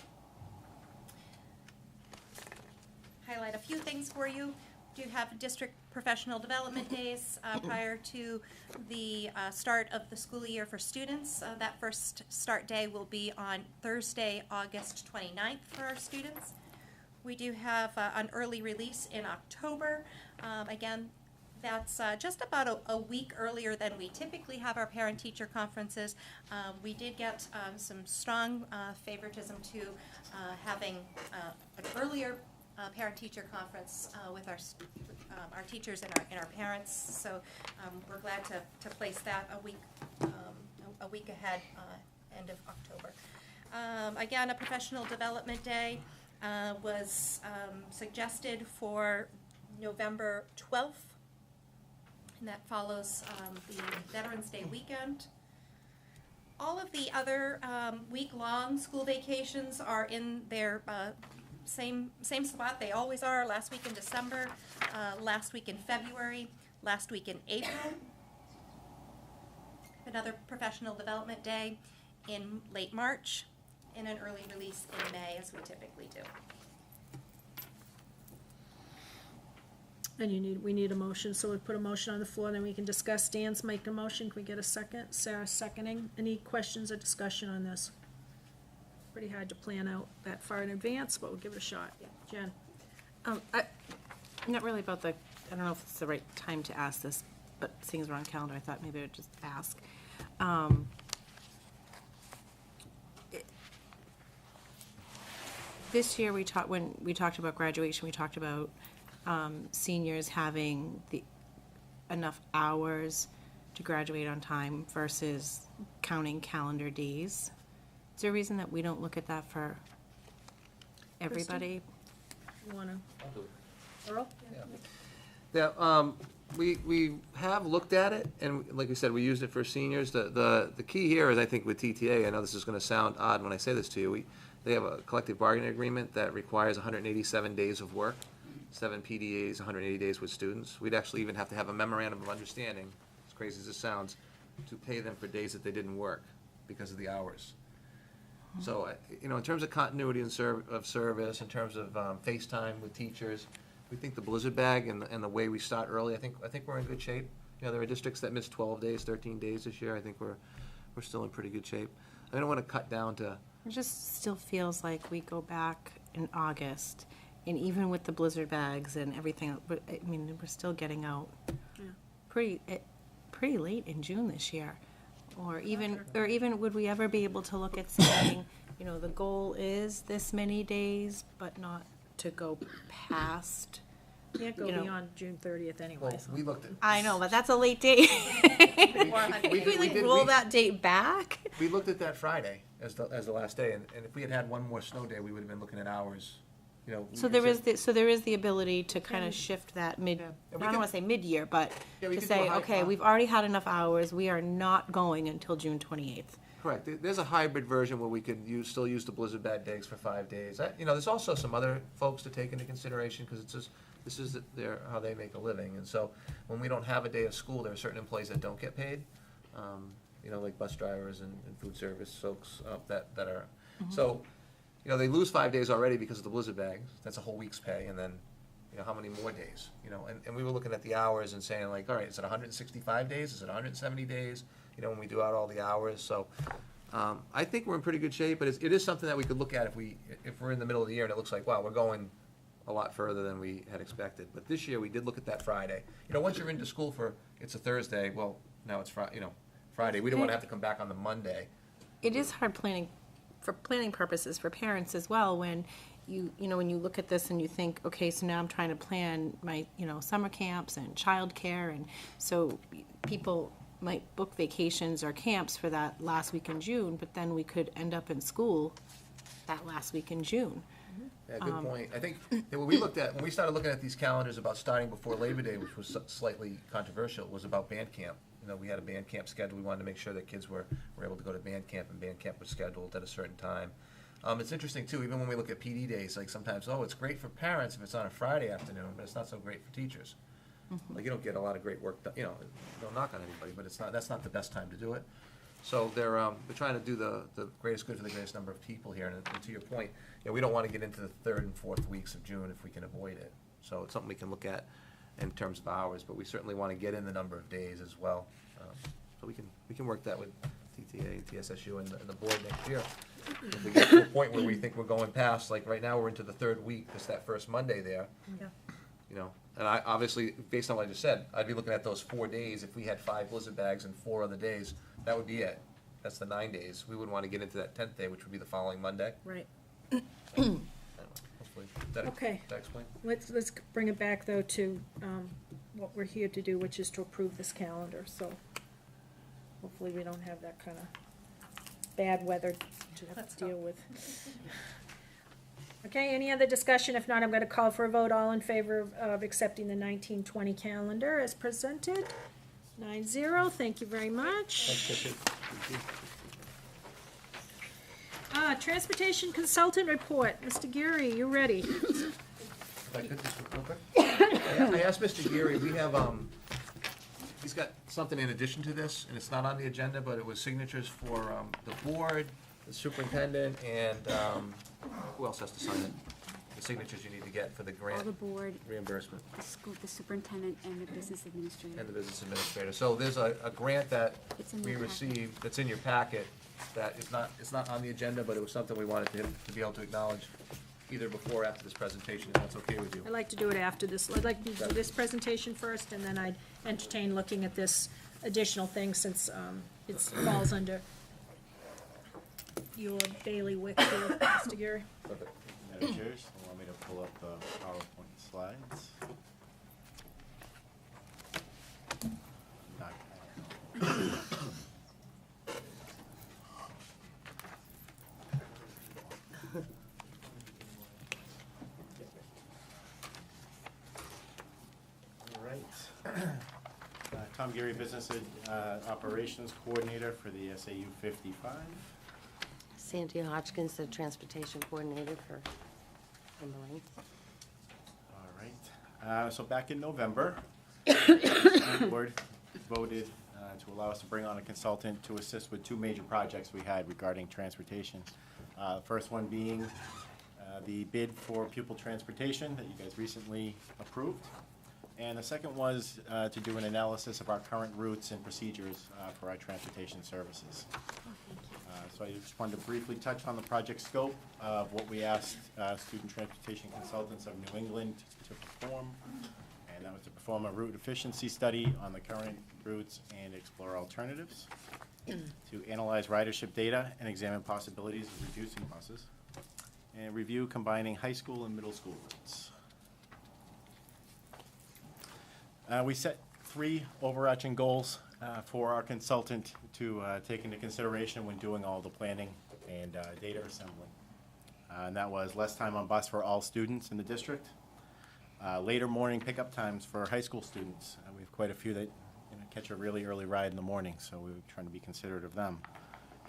Highlight a few things for you. Do have district professional development days prior to the start of the school year for students. That first start day will be on Thursday, August 29th for our students. We do have an early release in October. Again, that's just about a week earlier than we typically have our parent-teacher conferences. We did get some strong favoritism to having an earlier parent-teacher conference with our teachers and our parents. So we're glad to place that a week ahead, end of October. Again, a professional development day was suggested for November 12th, and that follows the Veterans Day weekend. All of the other week-long school vacations are in their same spot they always are. Last week in December, last week in February, last week in April. Another professional development day in late March, and an early release in May, as we typically do. And we need a motion, so we put a motion on the floor, then we can discuss. Dan's making a motion, can we get a second? Sarah seconding. Any questions or discussion on this? Pretty hard to plan out that far in advance, but we'll give it a shot. Jen? Not really about I don't know if it's the right time to ask this, but seeing as we're on calendar, I thought maybe I'd just ask. This year, when we talked about graduation, we talked about seniors having enough hours to graduate on time versus counting calendar days. Is there a reason that we don't look at that for everybody? You wanna? Earl? Yeah, we have looked at it, and like we said, we used it for seniors. The key here is, I think, with TTA, I know this is gonna sound odd when I say this to you, they have a collective bargaining agreement that requires 187 days of work. 7 PDAs, 180 days with students. We'd actually even have to have a memorandum of understanding, as crazy as it sounds, to pay them for days that they didn't work because of the hours. So, you know, in terms of continuity and of service, in terms of FaceTime with teachers, we think the blizzard bag and the way we start early, I think we're in good shape. You know, there are districts that missed 12 days, 13 days this year. I think we're still in pretty good shape. I don't want to cut down to. It just still feels like we go back in August, and even with the blizzard bags and everything, I mean, we're still getting out pretty late in June this year. Or even would we ever be able to look at saying, you know, the goal is this many days, but not to go past? Can't go You know. beyond June 30th anyway, Well, so. we looked at. I know, but that's a late date. Can we like roll that date back? We looked at that Friday as the last day, and if we had had one more snow day, we would have been looking at hours. You know. So there is the ability to kind of shift that mid, Yeah. I don't want to say mid-year, but Yeah, we to could do a say, high- okay, we've already had enough hours, we are not going until June 28th. Correct. There's a hybrid version where we could still use the blizzard bag days for 5 days. You know, there's also some other folks to take into consideration, because this is how they make a living. And so when we don't have a day of school, there are certain employees that don't get paid, you know, like bus drivers and food service folks that are. So, you know, they lose 5 days already because of the blizzard bags. That's a whole week's pay. And then, you know, how many more days? You know, and we were looking at the hours and saying, like, all right, is it 165 days? Is it 170 days? You know, when we do out all the hours. So I think we're in pretty good shape, but it is something that we could look at if we're in the middle of the year and it looks like, wow, we're going a lot further than we had expected. But this year, we did look at that Friday. You know, once you're into school it's a Thursday, well, now it's Friday. We don't want to have to come back on the Monday. It is hard planning, for planning purposes, for parents as well, when you know, when you look at this and you think, okay, so now I'm trying to plan my, you know, summer camps and childcare, and so people might book vacations or camps for that last week in June, but then we could end up in school that last week in June. Yeah, good point. I think that when we started looking at these calendars about starting before Labor Day, which was slightly controversial, was about band camp. You know, we had a band camp schedule. We wanted to make sure that kids were able to go to band camp, and band camp was scheduled at a certain time. It's interesting, too, even when we look at PD days, like sometimes, it's great for parents if it's on a Friday afternoon, but it's not so great for teachers. Like, you don't get a lot of great work done, you know, don't knock on anybody, but that's not the best time to do it. So they're trying to do the greatest good for the greatest number of people here, and to your point, you know, we don't want to get into the 3rd and 4th weeks of June if we can avoid it. So it's something we can look at in terms of hours, but we certainly want to get in the number of days as well. So we can work that with TTA and TSSU and the board next year. If we get to a point where we think we're going past, like right now, we're into the 3rd week, just that first Monday there. Yeah. You know, and I obviously, based on what I just said, I'd be looking at those 4 days. If we had 5 blizzard bags and 4 other days, that would be it. That's the 9 days. We wouldn't want to get into that 10th day, which would be the following Monday. Right. Hopefully, that explain. Let's bring it back, though, to what we're here to do, which is to approve this calendar, so hopefully we don't have that kind of bad weather to have to deal with. Okay, any other discussion? If not, I'm gonna call for a vote. All in favor of accepting the 1920 calendar as presented? 9-0, thank you very much. Transportation consultant report. Mr. Geary, you ready? If I could just real quick. I asked Mr. Geary, we have, he's got something in addition to this, and it's not on the agenda, but it was signatures for the board, the superintendent, and who else has to sign it? The signatures you need to get for the grant. All the board, Reimbursement. the school, the superintendent, and the business administrator. And the business administrator. So there's a grant that It's in we your packet. received, that's in your packet, that it's not on the agenda, but it was something we wanted to be able to acknowledge either before or after this presentation, if that's okay with you. I'd like to do it after this. I'd like to do this presentation first, and then I'd entertain looking at this additional thing, since it falls under your bailiwick here, Mr. Geary. Perfect. Madam Chair, allow me to pull up the PowerPoint slides. All right. Tom Geary, Business Operations Coordinator for the SAU 55. Sandy Hodgkins, the Transportation Coordinator for Timberlane. All right. So back in November, the board voted to allow us to bring on a consultant to assist with two major projects we had regarding transportation. First one being the bid for pupil transportation that you guys recently approved. And the second was to do an analysis of our current routes and procedures for our transportation services. So I just wanted to briefly touch on the project scope of what we asked student transportation consultants of New England to perform. And that was to perform a route efficiency study on the current routes and explore alternatives, to analyze ridership data and examine possibilities of reducing buses, and review combining high school and middle school routes. We set three overarching goals for our consultant to take into consideration when doing all the planning and data assembly. And that was less time on bus for all students in the district, later morning pickup times for high school students. We have quite a few that catch a really early ride in the morning, so we were trying to be considerate of them.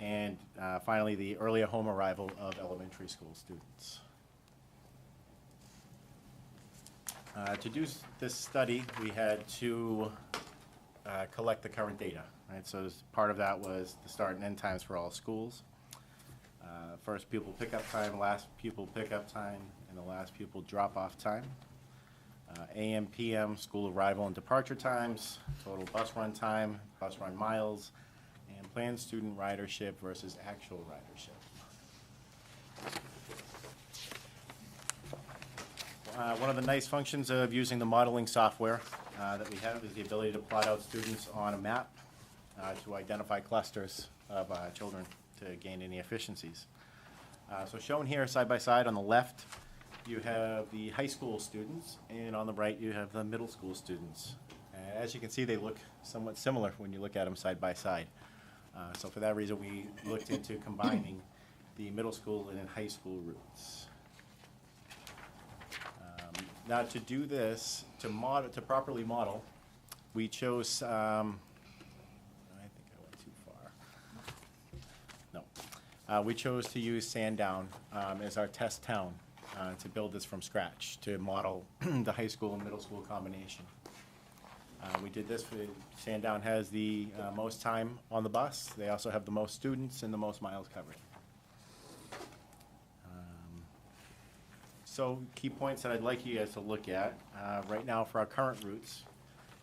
And finally, the earlier home arrival of elementary school students. To do this study, we had to collect the current data, right? So part of that was the start and end times for all schools. First pupil pickup time, last pupil pickup time, and the last pupil drop-off time. AM, PM, school arrival and departure times, total bus run time, bus run miles, and planned student ridership versus actual ridership. One of the nice functions of using the modeling software that we have is the ability to plot out students on a map to identify clusters of children to gain any efficiencies. So shown here side by side on the left, you have the high school students, and on the right you have the middle school students. As you can see, they look somewhat similar when you look at them side by side. So for that reason, we looked into combining the middle school and high school routes. Now to do this, to properly model, we chose, I think I went too far. No. We chose to use Sandown as our test town to build this from scratch, to model the high school and middle school combination. We did this for, Sandown has the most time on the bus. They also have the most students and the most miles covered. So key points that I'd like you guys to look at right now for our current routes.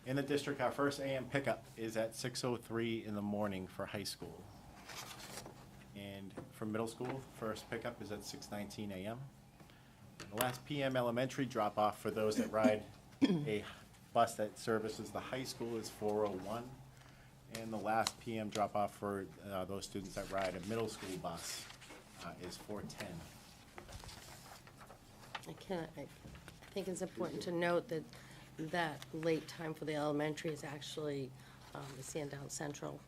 In the district, our first AM pickup is at 6:03 in the morning for high school. And for middle school, first pickup is at 6:19 a.m. The last PM elementary drop-off for those that ride a bus that services the high school is 4:01. And the last PM drop-off for those students that ride a middle school bus is 4:10. I think it's important to note that that late time for the elementary is actually the Sandown Central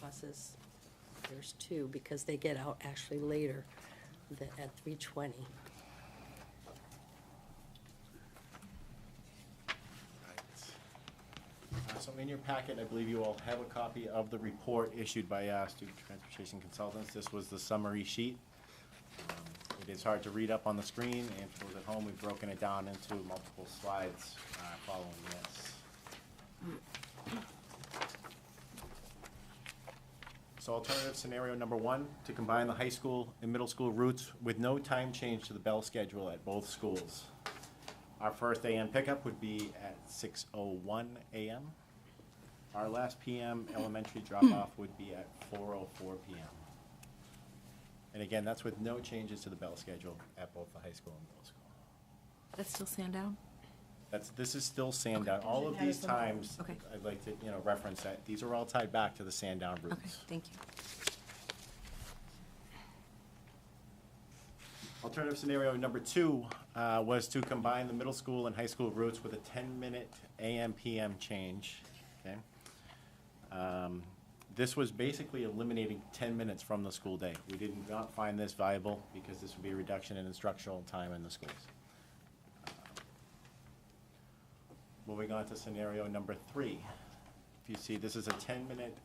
buses. There's two, because they get out actually later at 3:20. So in your packet, I believe you all have a copy of the report issued by student transportation consultants. This was the summary sheet. It is hard to read up on the screen, and for those at home, we've broken it down into multiple slides following this. So alternative scenario number one, to combine the high school and middle school routes with no time change to the bell schedule at both schools. Our first AM pickup would be at 6:01 a.m. Our last PM elementary drop-off would be at 4:04 p.m. And again, that's with no changes to the bell schedule at both the high school and middle school. That's still Sandown? This is still Sandown. All of these times, Okay. I'd like to, reference that. These are all tied back to the Sandown routes. Okay, thank you. Alternative scenario number two was to combine the middle school and high school routes with a 10-minute AM/PM change. Okay. This was basically eliminating 10 minutes from the school day. We did not find this viable because this would be a reduction in instructional time in the schools. Moving on to scenario number three. If you see, this is a 10-minute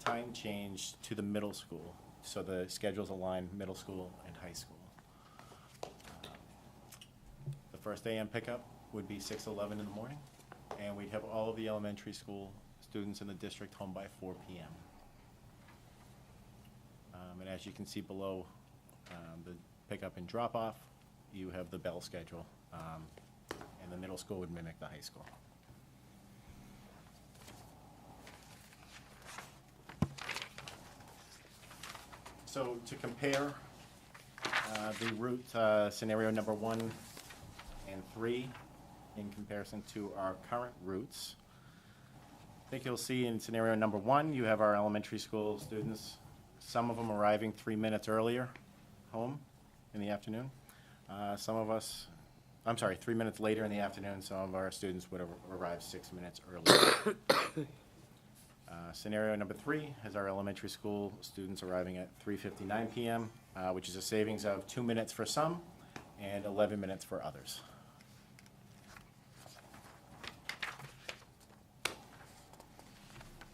time change to the middle school. So the schedules align middle school and high school. The first AM pickup would be 6:11 in the morning, and we'd have all of the elementary school students in the district home by 4 p.m. And as you can see below, the pickup and drop-off, you have the bell schedule, and the middle school would mimic the high school. So to compare the route scenario number 1 and 3 in comparison to our current routes, I think you'll see in scenario number 1, you have our elementary school students, some of them arriving 3 minutes earlier home in the afternoon. 3 minutes later in the afternoon, some of our students would have arrived 6 minutes earlier. Scenario number 3 has our elementary school students arriving at 3:59 p.m., which is a savings of 2 minutes for some and 11 minutes for others.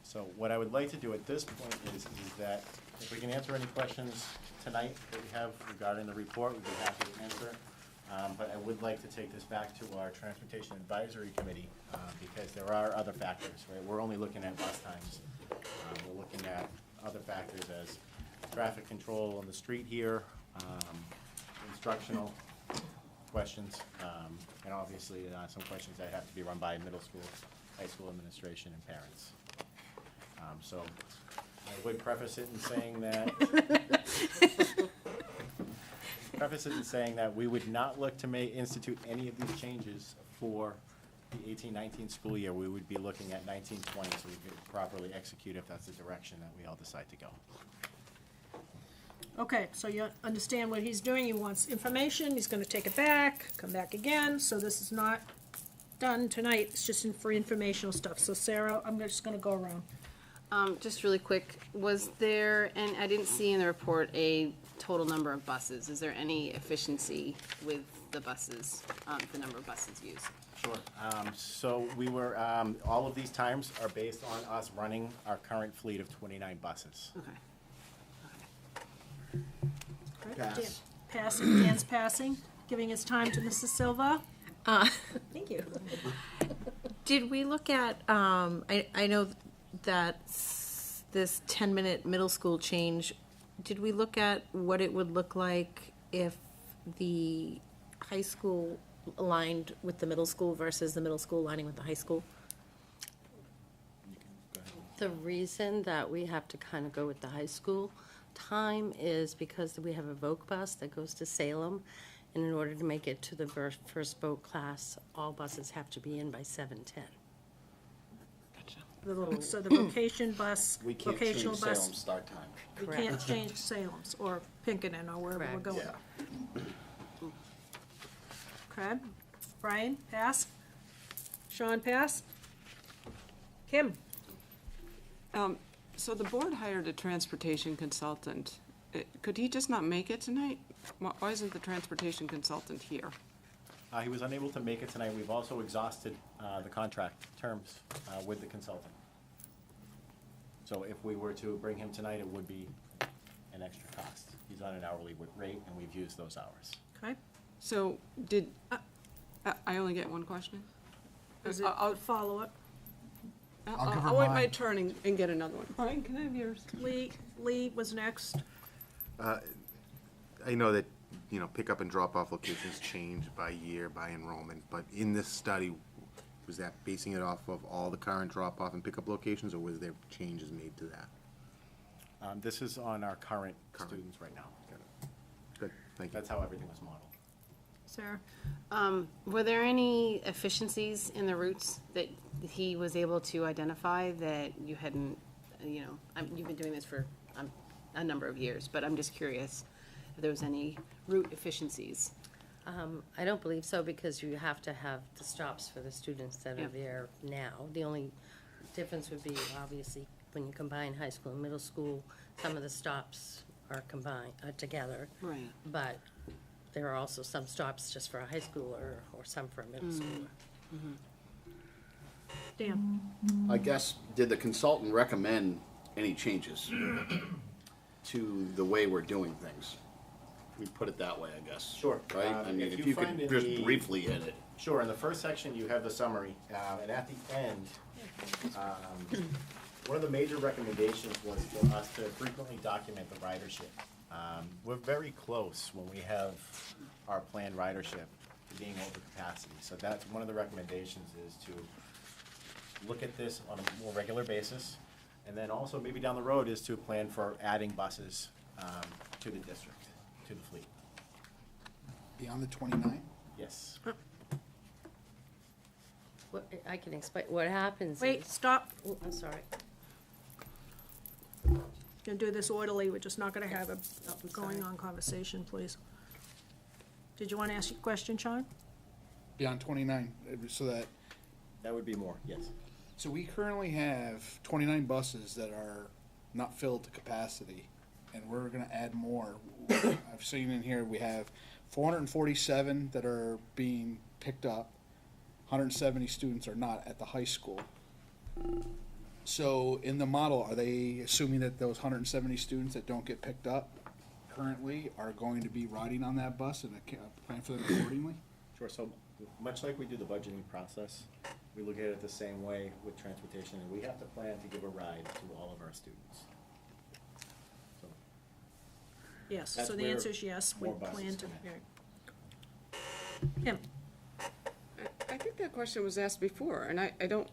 So what I would like to do at this point is that if we can answer any questions tonight that we have regarding the report, we'd be happy to answer. But I would like to take this back to our Transportation Advisory Committee because there are other factors, right? We're only looking at bus times. We're looking at other factors as traffic control on the street here, instructional questions, and obviously some questions that have to be run by middle school, high school administration, and parents. So I would preface it in saying that we would not look to institute any of these changes for the 18-19 school year. We would be looking at 19-20, so we could properly execute if that's the direction that we all decide to go. Okay, so you understand what he's doing. He wants information, he's gonna take it back, come back again, so this is not done tonight, it's just for informational stuff. So Sarah, I'm just gonna go around. Just really quick, was there, and I didn't see in the report a total number of buses. Is there any efficiency with the buses, the number of buses used? Sure. So we were, all of these times are based on us running our current fleet of 29 buses. Okay. Pass. Passing, Dan's passing, giving his time to Mrs. Silva. Thank you. Did we look at, I know that this 10-minute middle school change, did we look at what it would look like if the high school aligned with the middle school versus the middle school aligning with the high school? The reason that we have to kind of go with the high school time is because we have a Voc bus that goes to Salem, and in order to make it to the first boat class, all buses have to be in by 7:10. So the vocation bus, We can't vocational change bus. Salem's start time. We can't change Salem's or Pinkerton or wherever we're going. Okay, Brian, pass. Sean, pass. Kim? So the board hired a transportation consultant. Could he just not make it tonight? Why isn't the transportation consultant here? He was unable to make it tonight. We've also exhausted the contract terms with the consultant. So if we were to bring him tonight, it would be an extra cost. He's on an hourly rate, and we've used those hours. Okay. So I only get one question? Is it a follow-up? I'll wait my turn and get another one. Brian, can I have yours? Lee was next. I know that, pickup and drop-off locations change by year, by enrollment, but in this study, was that basing it off of all the current drop-off and pickup locations, or was there changes made to that? This is on our current students right now. Good, thank you. That's how everything was modeled. Sarah? Were there any efficiencies in the routes that he was able to identify that you hadn't, you've been doing this for a number of years, but I'm just curious if there was any route efficiencies. I don't believe so, because you have to have the stops for the students that are there now. The only difference would be, obviously, when you combine high school and middle school, some of the stops are combined, together. Right. But there are also some stops just for a high schooler or some for a middle schooler. Dan? I guess, did the consultant recommend any changes to the way we're doing things? We put it that way, I guess. Sure. Right? I mean, if if you you could find in just the- briefly hit it. Sure, in the first section, you have the summary, and at the end, one of the major recommendations was for us to frequently document the ridership. We're very close when we have our planned ridership to being over capacity, so that's one of the recommendations is to look at this on a more regular basis, and then also maybe down the road is to plan for adding buses to the district, to the fleet. Beyond the 29? Yes. What, I can explain, what happens Wait, is- stop. Oh, I'm sorry. Gonna do this orderly, we're just not gonna have a I'm going sorry. on conversation, please. Did you wanna ask your question, Sean? Beyond 29, so that, That would be more, yes. so we currently have 29 buses that are not filled to capacity, and we're gonna add more. I've seen in here, we have 447 that are being picked up, 170 students are not at the high school. So in the model, are they assuming that those 170 students that don't get picked up currently are going to be riding on that bus and plan for them accordingly? Sure, so much like we do the budgeting process, we look at it the same way with transportation, and we have to plan to give a ride to all of our students. So Yes, That's so the where answer is yes, we more buses plan to. come Kim? I think that question was asked before, and I don't,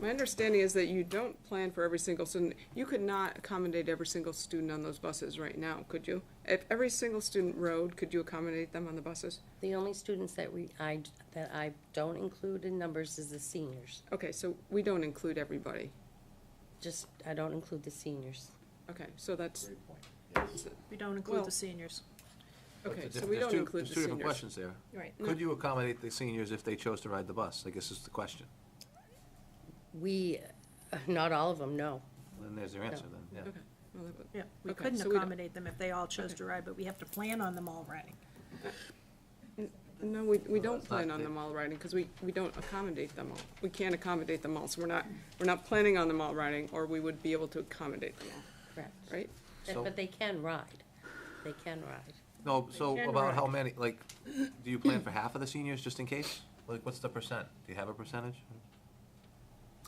my understanding is that you don't plan for every single student. You could not accommodate every single student on those buses right now, could you? If every single student rode, could you accommodate them on the buses? The only students that I don't include in numbers is the seniors. Okay, so we don't include everybody. Just, I don't include the seniors. Okay, so that's, great point. Yes. We don't include Well- the seniors. okay, It's so diff- we there's don't two- include the There's two different seniors. questions there. Right. Could you accommodate the seniors if they chose to ride the bus? I guess is the question. We, not all of them, no. Then there's your answer then, yeah. Okay. Well, that would- Yeah, we Okay, couldn't so we don't- accommodate them if they all chose to ride, but we have to plan on them all riding. No, we don't that's not plan on the- them all riding, because we don't accommodate them all. We can't accommodate them all, so we're not planning on them all riding, or we would be able to accommodate them all, Correct. right? So- But they can ride. They can ride. No, so can about how ride. many, like, do you plan for half of the seniors just in case? Like, what's the percent? Do you have a percentage?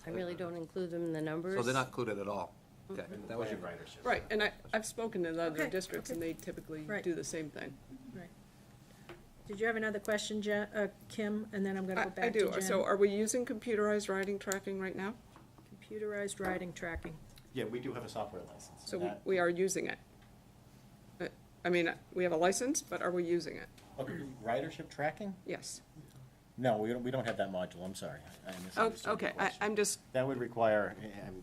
I really don't include them in the numbers. So they're not included at all? Okay, that was your, Planned ridership. Right, and I've spoken to the other Okay, districts, and okay. they typically Right. do the same thing. Right. Did you have another question, Kim? And then I'm gonna go I back to do, Jen. so are we using computerized riding tracking right now? Computerized riding tracking. Yeah, we do have a software license. So and that- we are using it. I mean, we have a license, but are we using it? Okay, ridership tracking? Yes. No, we don't have that module, I'm sorry. I Oh, misunderstood the okay, question. I'm just, That would require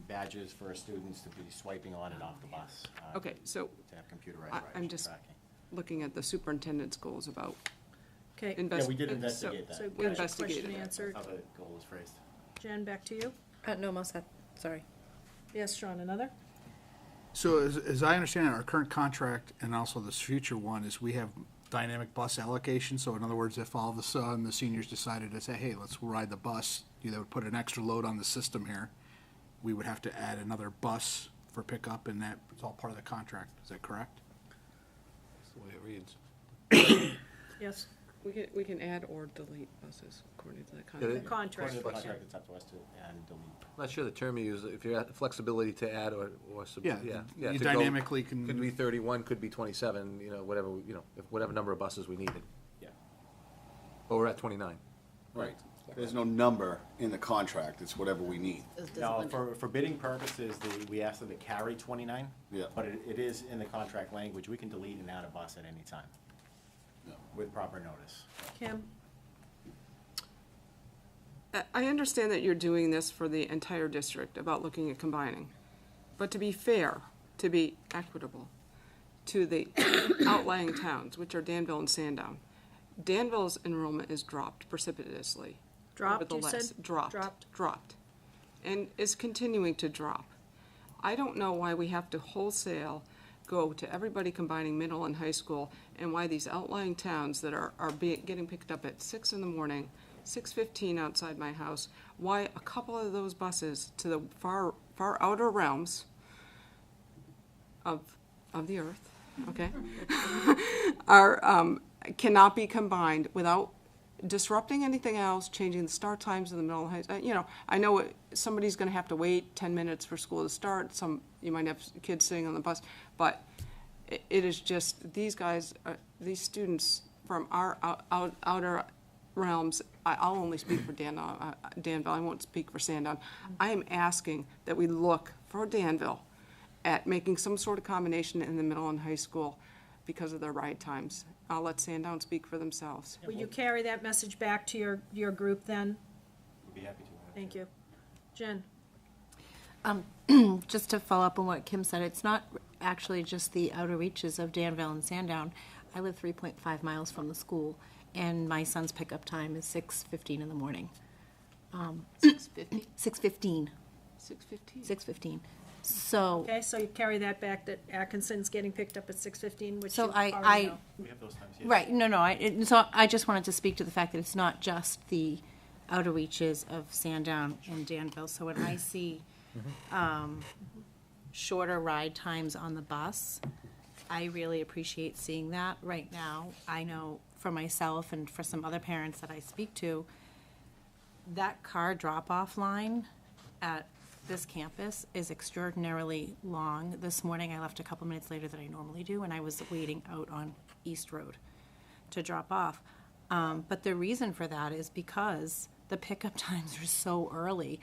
badges for students to be swiping on and off the bus. okay, so To have computerized I'm ridership just tracking. looking at the superintendent's goals about Okay, Yeah, we did so- investigate so that. question investigated it. answered. That's how the goal was phrased. Jen, back to you. No, I'm all set, sorry. Yes, Sean, another? So as I understand it, our current contract and also this future one is we have dynamic bus allocation. So in other words, if all of a sudden the seniors decided to say, hey, let's ride the bus, they would put an extra load on the system here. We would have to add another bus for pickup, and that it's all part of the contract. Is that correct? that's the way it reads. Yes, we can add or delete buses according to the Yeah, contract. the contract. According to the contract, it's up to us to add and delete. I'm not sure the term you use, if you have flexibility to add or Yeah, yeah. you to go- dynamically can- Could be 31, could be 27, whatever, if whatever number of buses we needed. Yeah. But we're at 29. Right. There's no number in the contract, it's whatever we need. Now, for bidding purposes, we asked them to carry 29. Yeah. But it is in the contract language, we can delete and add a bus at any time. Yeah. With proper notice. Kim? I understand that you're doing this for the entire district about looking at combining. But to be fair, to be equitable to the outlying towns, which are Danville and Sandown, Danville's enrollment is dropped precipitously. Dropped, you said? Nevertheless, dropped. Dropped. Dropped. And is continuing to drop. I don't know why we have to wholesale go to everybody combining middle and high school, and why these outlying towns that are getting picked up at 6 in the morning, 6:15 outside my house, why a couple of those buses to the far outer realms of the earth, okay, are, cannot be combined without disrupting anything else, changing the start times in the middle of high, you know, I know somebody's gonna have to wait 10 minutes for school to start, you might have kids sitting on the bus, but it is just, these guys, these students from our outer realms, I'll only speak for Danville, I won't speak for Sandown. I am asking that we look for Danville at making some sort of combination in the middle and high school because of their ride times. I'll let Sandown speak for themselves. Will you carry that message back to your group then? We'd be happy to. Thank you. Jen? Just to follow up on what Kim said, it's not actually just the outer reaches of Danville and Sandown. I live 3.5 miles from the school, and my son's pickup time is 6:15 in the morning. 6:50? 6:15. 6:15? 6:15. So. Okay, so you carry that back, that Atkinson's getting picked up at 6:15, which So you I already know. We have those times, yes. Right, no, so I just wanted to speak to the fact that it's not just the outer reaches of Sandown and Danville. So when I see shorter ride times on the bus, I really appreciate seeing that. Right now, I know for myself and for some other parents that I speak to, that car drop-off line at this campus is extraordinarily long. This morning, I left a couple minutes later than I normally do, and I was waiting out on East Road to drop off. But the reason for that is because the pickup times are so early.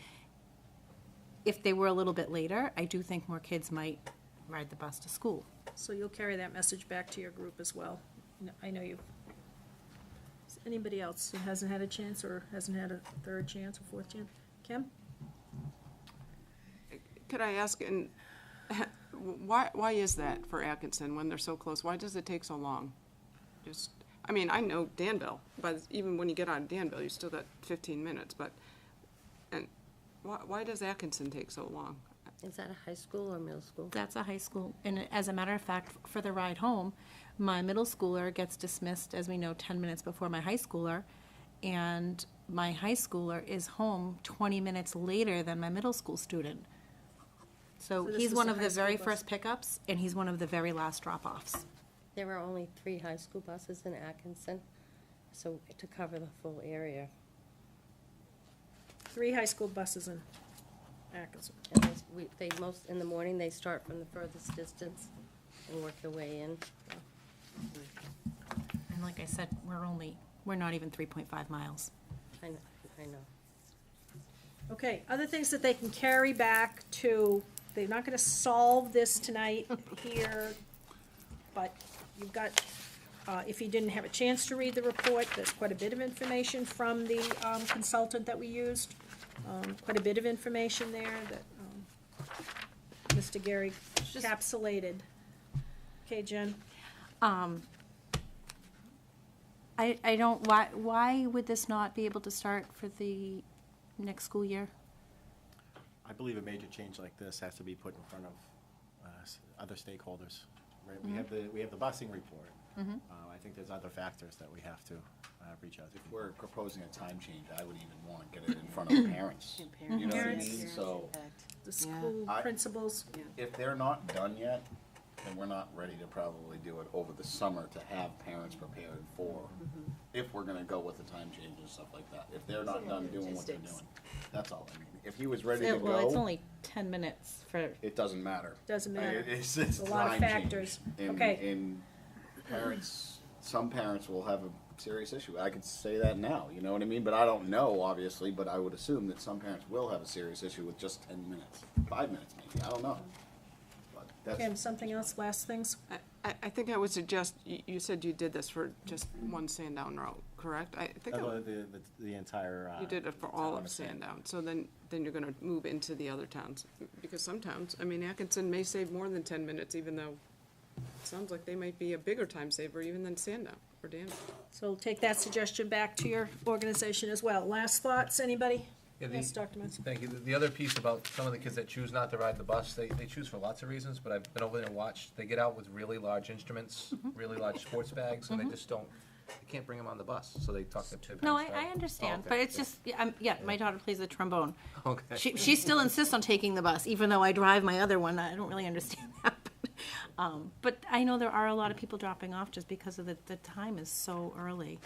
If they were a little bit later, I do think more kids might ride the bus to school. So you'll carry that message back to your group as well. I know you. Is anybody else who hasn't had a chance or hasn't had a third chance or fourth chance? Kim? Could I ask, and why is that for Atkinson when they're so close? Why does it take so long? Just, I mean, I know Danville, but even when you get out of Danville, you still got 15 minutes, but, and why does Atkinson take so long? Is that a high school or middle school? That's a high school. And as a matter of fact, for the ride home, my middle schooler gets dismissed, as we know, 10 minutes before my high schooler. And my high schooler is home 20 minutes later than my middle school student. So this he's was one the of high the school very bus. first pickups, and he's one of the very last drop-offs. There are only 3 high school buses in Atkinson, so to cover the full area. 3 high school buses in Atkinson. And they most, in the morning, they start from the furthest distance and work their way in. And like I said, we're not even 3.5 miles. I know. Okay, other things that they can carry back to, they're not gonna solve this tonight here, but you've got, if you didn't have a chance to read the report, there's quite a bit of information from the consultant that we used. Quite a bit of information there that Mr. Gary encapsulated. Okay, Jen? I don't, why would this not be able to start for the next school year? I believe a major change like this has to be put in front of other stakeholders. Right? We have the busing report. I think there's other factors that we have to reach out to. If we're proposing a time change, I would even want to get it in front of the parents. You know what I mean? So, The school principals? if they're not done yet, then we're not ready to probably do it over the summer to have parents prepared for, if we're gonna go with the time change and stuff like that. If they're not done doing what they're doing, that's all I mean. If he was ready to Well, it's go, only 10 minutes for, it doesn't matter. Doesn't matter. It's There's a lot of time change. factors. And- Okay. And parents, some parents will have a serious issue. I could say that now, you know what I mean? But I don't know, obviously, but I would assume that some parents will have a serious issue with just 10 minutes, 5 minutes maybe, I don't know. But that's. Kim, something else, last things? I think I would suggest, you said you did this for just one Sandown route, correct? I think The entire. you did it for all town of Sandown, so then you're gonna move into the other towns. Because some towns, I mean, Atkinson may save more than 10 minutes, even though it sounds like they might be a bigger time saver even than Sandown or Danville. So take that suggestion back to your organization as well. Last thoughts, anybody? Yeah, Yes, Dr. Munson. Thank you. The other piece about some of the kids that choose not to ride the bus, they choose for lots of reasons, but I've been over there and watched. They get out with really large instruments, really large sports bags, and they just don't, they can't bring them on the bus, so they talk to parents. no, I understand, but it's just, my daughter plays the trombone. Okay. She still insists on taking the bus, even though I drive my other one. I don't really understand that. But I know there are a lot of people dropping off just because of the time is so early.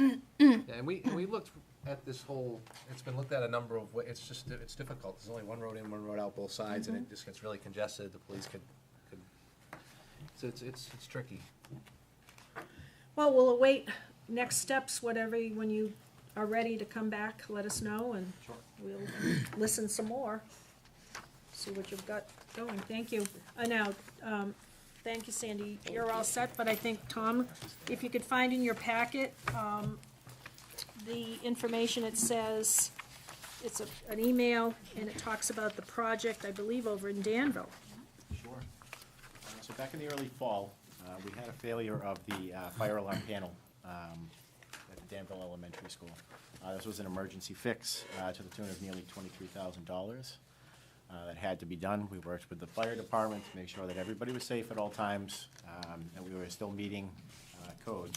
Yeah, and we looked at this whole, it's been looked at a number of ways, it's difficult, there's only one road in, one road out, both sides, and it just gets really congested, the police could, so it's tricky. Well, we'll await next steps, whatever, when you are ready to come back, let us know, and we'll listen some more. See what you've got going, thank you. Now, thank you, Sandy, you're all set, but I think, Tom, if you could find in your packet, the information, it says, it's an email, and it talks about the project, I believe, over in Danville. Sure. So back in the early fall, we had a failure of the fire alarm panel at Danville Elementary School. This was an emergency fix to the tune of nearly $23,000. That had to be done. We worked with the fire department to make sure that everybody was safe at all times, and we were still meeting code.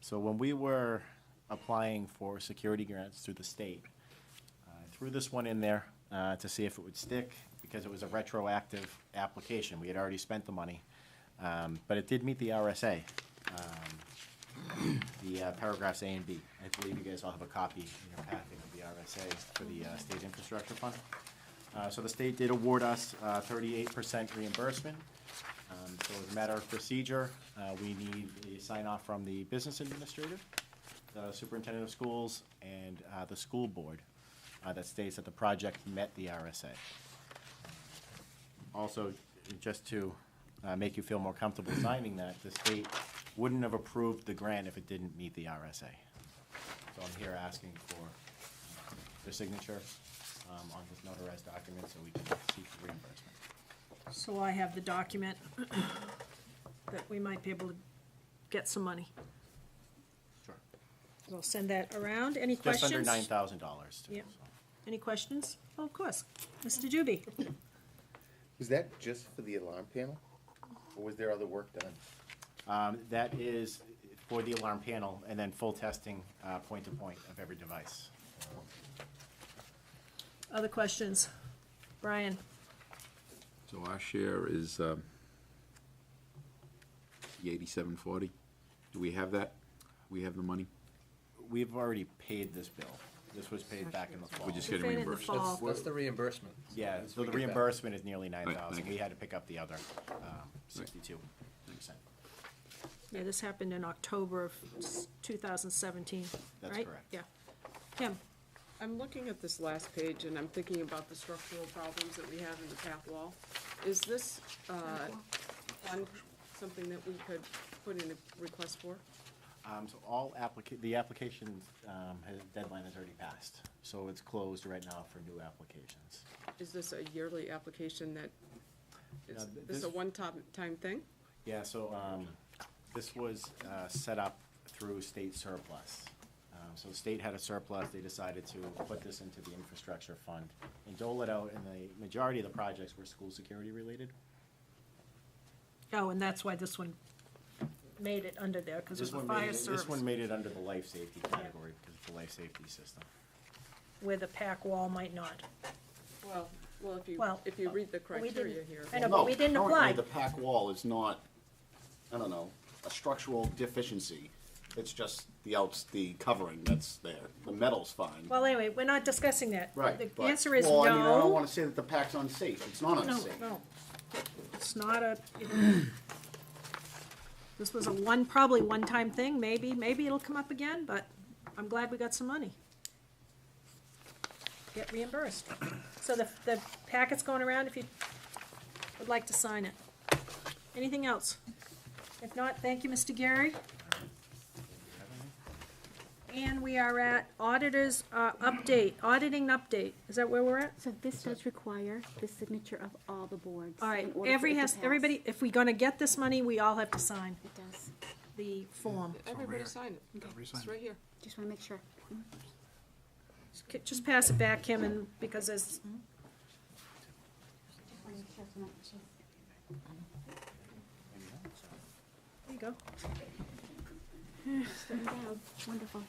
So when we were applying for security grants through the state, I threw this one in there to see if it would stick, because it was a retroactive application. We had already spent the money, but it did meet the RSA, the paragraphs A and B. I believe you guys all have a copy in your packet of the RSA for the State Infrastructure Fund. So the state did award us 38% reimbursement. So as a matter of procedure, we need a sign-off from the business administrator, the superintendent of schools, and the school board that states that the project met the RSA. Also, just to make you feel more comfortable signing that, the state wouldn't have approved the grant if it didn't meet the RSA. So I'm here asking for their signature on this notarized document so we can seek the reimbursement. So I have the document that we might be able to get some money. Sure. We'll send that around. Any Just questions? under $9,000 too. Yeah. Any questions? Oh, of course. Mr. Doobie? Was that just for the alarm panel, or was there other work done? That is for the alarm panel, and then full testing, point to point of every device. Other questions? Brian? So our share is the 8740. Do we have that? We have the money? We've already paid this bill. This was paid back in the fall. We're just getting reimbursed. That's the reimbursement. Yeah, That's so we the get that. reimbursement is nearly Right, 9,000. thank We you. had to pick up the other 62%. Yeah, this happened in October of 2017, right? That's correct. Yeah. Kim? I'm looking at this last page, and I'm thinking about the structural problems that we have in the path wall. Is this fund something that we could put in a request for? So all the application deadline has already passed, so it's closed right now for new applications. Is this a yearly application that, is this this- a one-time thing? Yeah, so this was set up through state surplus. So the state had a surplus, they decided to put this into the infrastructure fund and dole it out, and the majority of the projects were school security related. Oh, and that's why this one made it under there, because This of the one fire made it, service. this one made it under the life safety category because it's the life safety system. Where the pack wall might not. Well, Well, if you read the we didn't- criteria here. I know, but we didn't apply. Currently, the pack wall is not, I don't know, a structural deficiency. It's just the covering that's there. The metal's fine. Well, anyway, we're not discussing that. Right. The but- answer is well, I mean, I don't no. wanna say that the pack's unsafe. It's not No, unsafe. no. It's not a, this was probably one-time thing, maybe it'll come up again, but I'm glad we got some money. Get reimbursed. So the packet's going around if you would like to sign it. Anything else? If not, thank you, Mr. Gary. And we are at auditors, auditing update. Is that where we're at? So this does require the signature of all the boards. All right, in order for it to pass. everybody, if we're gonna get this money, we all have to sign It does. the form. Everybody sign it. It's right here. Just want to make sure. Just pass it back, Kim, and, because there's, there you go. Wonderful.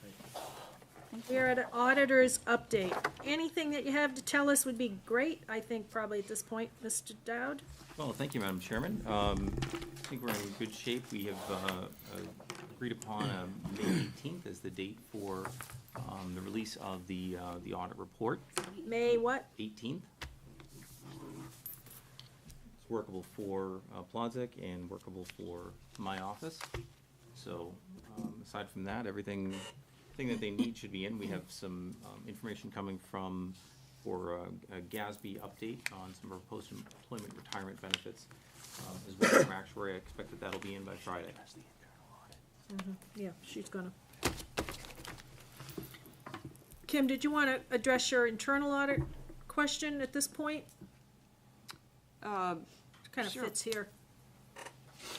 We're at an auditor's update. Anything that you have to tell us would be great, I think, probably at this point, Mr. Dowd. Well, thank you, Madam Chairman. I think we're in good shape. We have agreed upon May 18th as the date for the release of the audit report. May what? 18th. It's workable for Plodzik and workable for my office. So aside from that, everything that they need should be in. We have some information coming for a GASB update on some of our post-employment retirement benefits, as well as from actuary. I expect that that'll be in by Friday. Yeah, she's gonna. Kim, did you want to address your internal audit question at this point? Kind of Sure. fits here.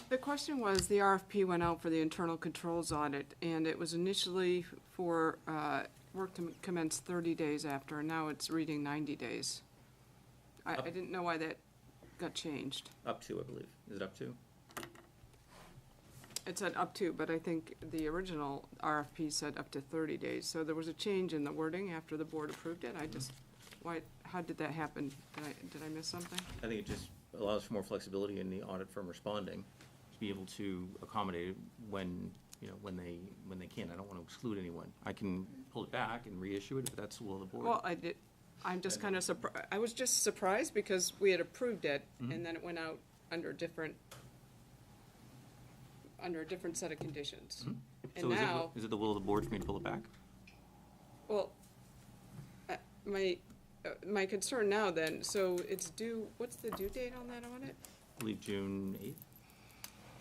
The question was, the RFP went out for the internal controls audit, and it was initially for work to commence 30 days after, and now it's reading 90 days. I didn't know why that got changed. Up to, I believe. Is it up to? It said up to, but I think the original RFP said up to 30 days. So there was a change in the wording after the board approved it. How did that happen? Did I miss something? I think it just allows for more flexibility in the audit firm responding to be able to accommodate it when they can. I don't want to exclude anyone. I can pull it back and reissue it if that's the will of the board. Well, I'm just kind of surprised. I was just surprised because we had approved it, and then it went out under a different set of conditions. And So now, is it the will of the board for me to pull it back? well, my concern now then, so it's due, what's the due date on that audit? I believe June 8th.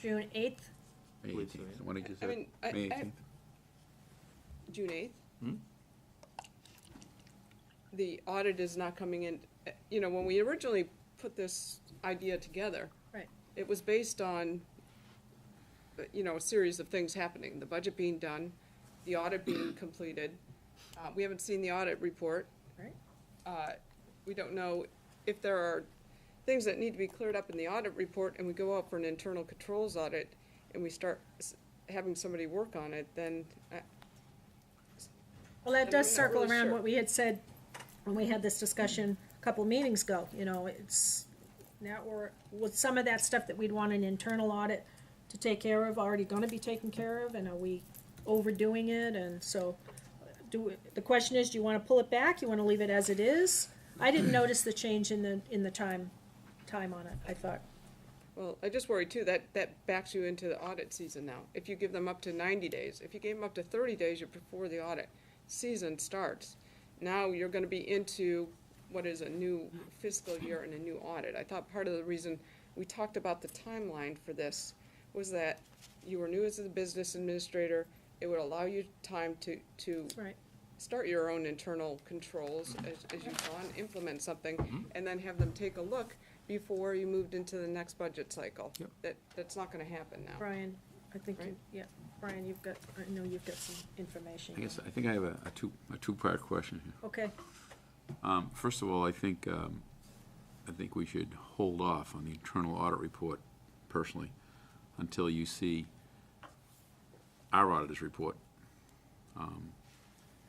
June 8th? May believe so, 18th, yeah. what did you I say? mean, May 18th? June 8th? Hmm? The audit is not coming in, when we originally put this idea together. Right. It was based on, a series of things happening, the budget being done, the audit being completed. We haven't seen the audit report. Right. We don't know if there are things that need to be cleared up in the audit report, and we go out for an internal controls audit, and we start having somebody work on it, then, Well, that And does we're not circle really around sure. what we had said when we had this discussion a couple meetings ago. It's now we're, with some of that stuff that we'd want an internal audit to take care of, already gonna be taken care of, and are we overdoing it? And so, the question is, do you wanna pull it back? You wanna leave it as it is? I didn't notice the change in the time on it, I thought. well, I just worry too, that backs you into the audit season now. If you give them up to 90 days, if you gave them up to 30 days before the audit season starts, now you're gonna be into what is a new fiscal year and a new audit. I thought part of the reason we talked about the timeline for this was that you were new as a business administrator. It would allow you time to Right. start your own internal controls as you go on, implement something, and then have them take a look before you moved into the next budget cycle. Yep. That's not gonna happen now. Brian, I think Right. Brian, I know you've got some information. I think I have a two-part question here. Okay, First of all, I think we should hold off on the internal audit report personally until you see our auditor's report.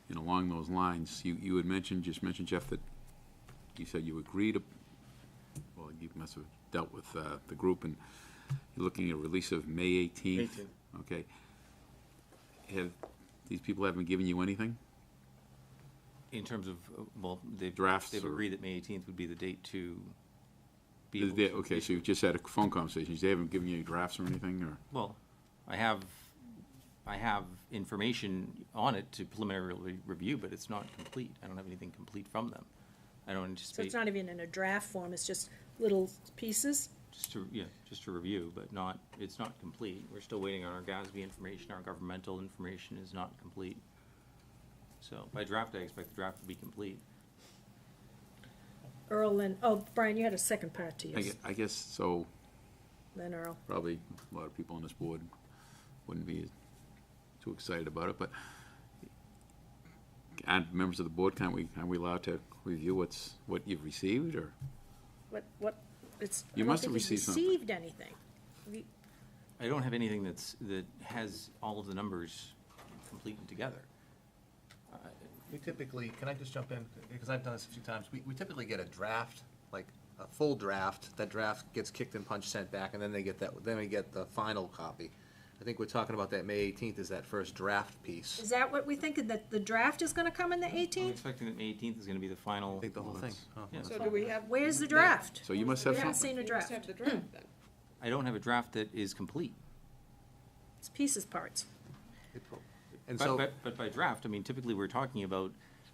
And along those lines, you had just mentioned, Jeff, that you said you agreed to, well, you must have dealt with the group, and you're looking at a release of May 18th. 18th. Okay. Have these people haven't given you anything? In terms of, they've Drafts They've or- agreed that May 18th would be the date to be able to. Okay, so you've just had a phone conversation. They haven't given you any drafts or anything, or? Well, I have information on it to preliminarily review, but it's not complete. I don't have anything complete from them. I don't so anticipate. it's not even in a draft form, it's just little pieces? Just to review, but it's not complete. We're still waiting on our GASB information. Our governmental information is not complete. So by draft, I expect the draft to be complete. Earl and, Brian, you had a second part to yours. I guess so. Then Earl. Probably a lot of people on this board wouldn't be too excited about it, but and members of the board, are we allowed to review what you've received, or? What, it's, I You don't must have think he's received something. received anything. I don't have anything that has all of the numbers completed together. We typically, can I just jump in? Because I've done this a few times. We typically get a draft, like a full draft. That draft gets kicked and punched, sent back, and then we get the final copy. I think we're talking about that May 18th is that first draft piece. Is that what we think, that the draft is gonna come in the I'm 18th? expecting that May 18th is gonna be the final. I think the whole thing. Oh. Yeah, So do we have? Where's the draft? So you must have We haven't something. seen a We must draft. have the draft then. I don't have a draft that is complete. It's pieces, parts. And But, so, but by draft, I mean, typically we're talking about,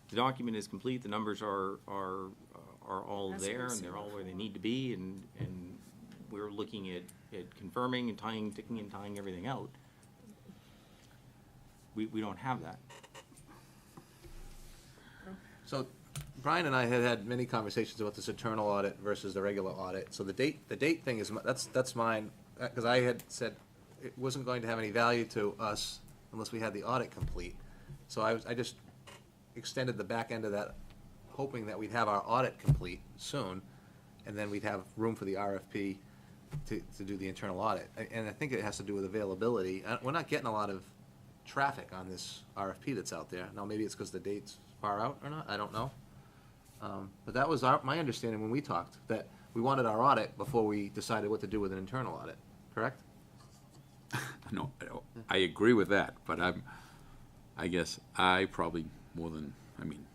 the document is complete, the numbers are all That's what there, we're and seeing. they're all where they need to be, and we're looking at confirming and ticking and tying everything out. We don't have that. so Brian and I had many conversations about this internal audit versus the regular audit. So the date thing is, that's mine, because I had said it wasn't going to have any value to us unless we had the audit complete. So I just extended the back end of that, hoping that we'd have our audit complete soon, and then we'd have room for the RFP to do the internal audit. And I think it has to do with availability. We're not getting a lot of traffic on this RFP that's out there. Now, maybe it's because the date's far out or not, I don't know. But that was my understanding when we talked, that we wanted our audit before we decided what to do with an internal audit, correct? No, I agree with that, but I guess I probably more than, I mean,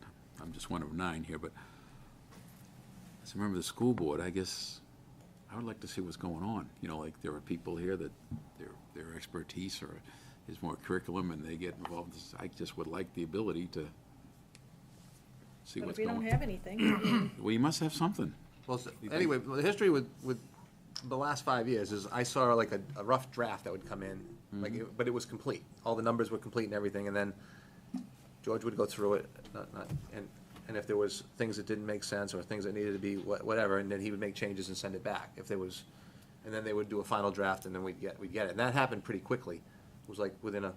I'm just one of 9 here, but as a member of the school board, I guess I would like to see what's going on. You know, like there are people here that their expertise or is more curriculum and they get involved. I just would like the ability to see But what's if we going on. don't have anything, Well, you must have something. Well, anyway, the history with the last 5 years is I saw like a rough draft that would come in, but it was complete. All the numbers were complete and everything, and then George would go through it, and if there was things that didn't make sense or things that needed to be whatever, and then he would make changes and send it back. If there was, and then they would do a final draft, and then we'd get it. And that happened pretty quickly. It was like within a,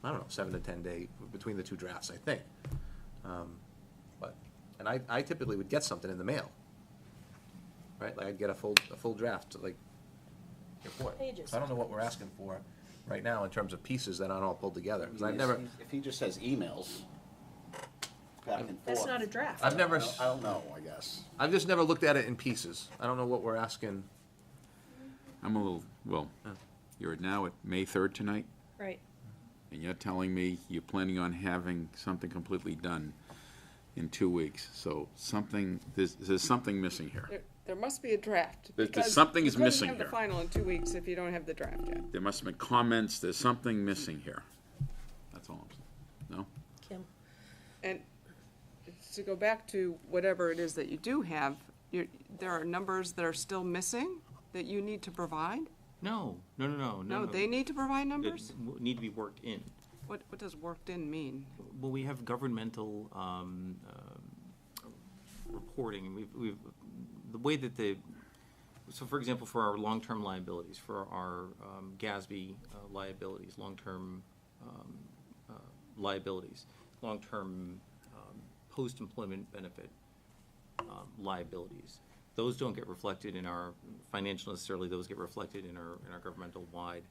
I don't know, 7 to 10 day between the 2 drafts, I think. And I typically would get something in the mail, right? Like I'd get a full draft, like report. Pages. So I don't know what we're asking for right now in terms of pieces that aren't all pulled together. 'Cause I've never, If he just says emails back and forth. that's not a draft. I've never, I don't know, I guess. I've just never looked at it in pieces. I don't know what we're asking. I'm a little, well, you're now at May 3rd tonight, Right. and you're telling me you're planning on having something completely done in 2 weeks. So there's something missing here. There must be a draft. There's because something is you couldn't missing have the here. final in 2 weeks if you don't have the draft yet. There must have been comments, there's something missing here. That's all I'm saying. No? Kim? And to go back to whatever it is that you do have, there are numbers that are still missing that you need to provide? No. No, they need to provide numbers? That need to be worked in. What does worked in mean? Well, we have governmental reporting, and we've the way that so for example, for our long-term liabilities, for our GASB liabilities, long-term liabilities, long-term post-employment benefit liabilities, those don't get reflected in our financial necessarily, those get reflected in our governmental-wide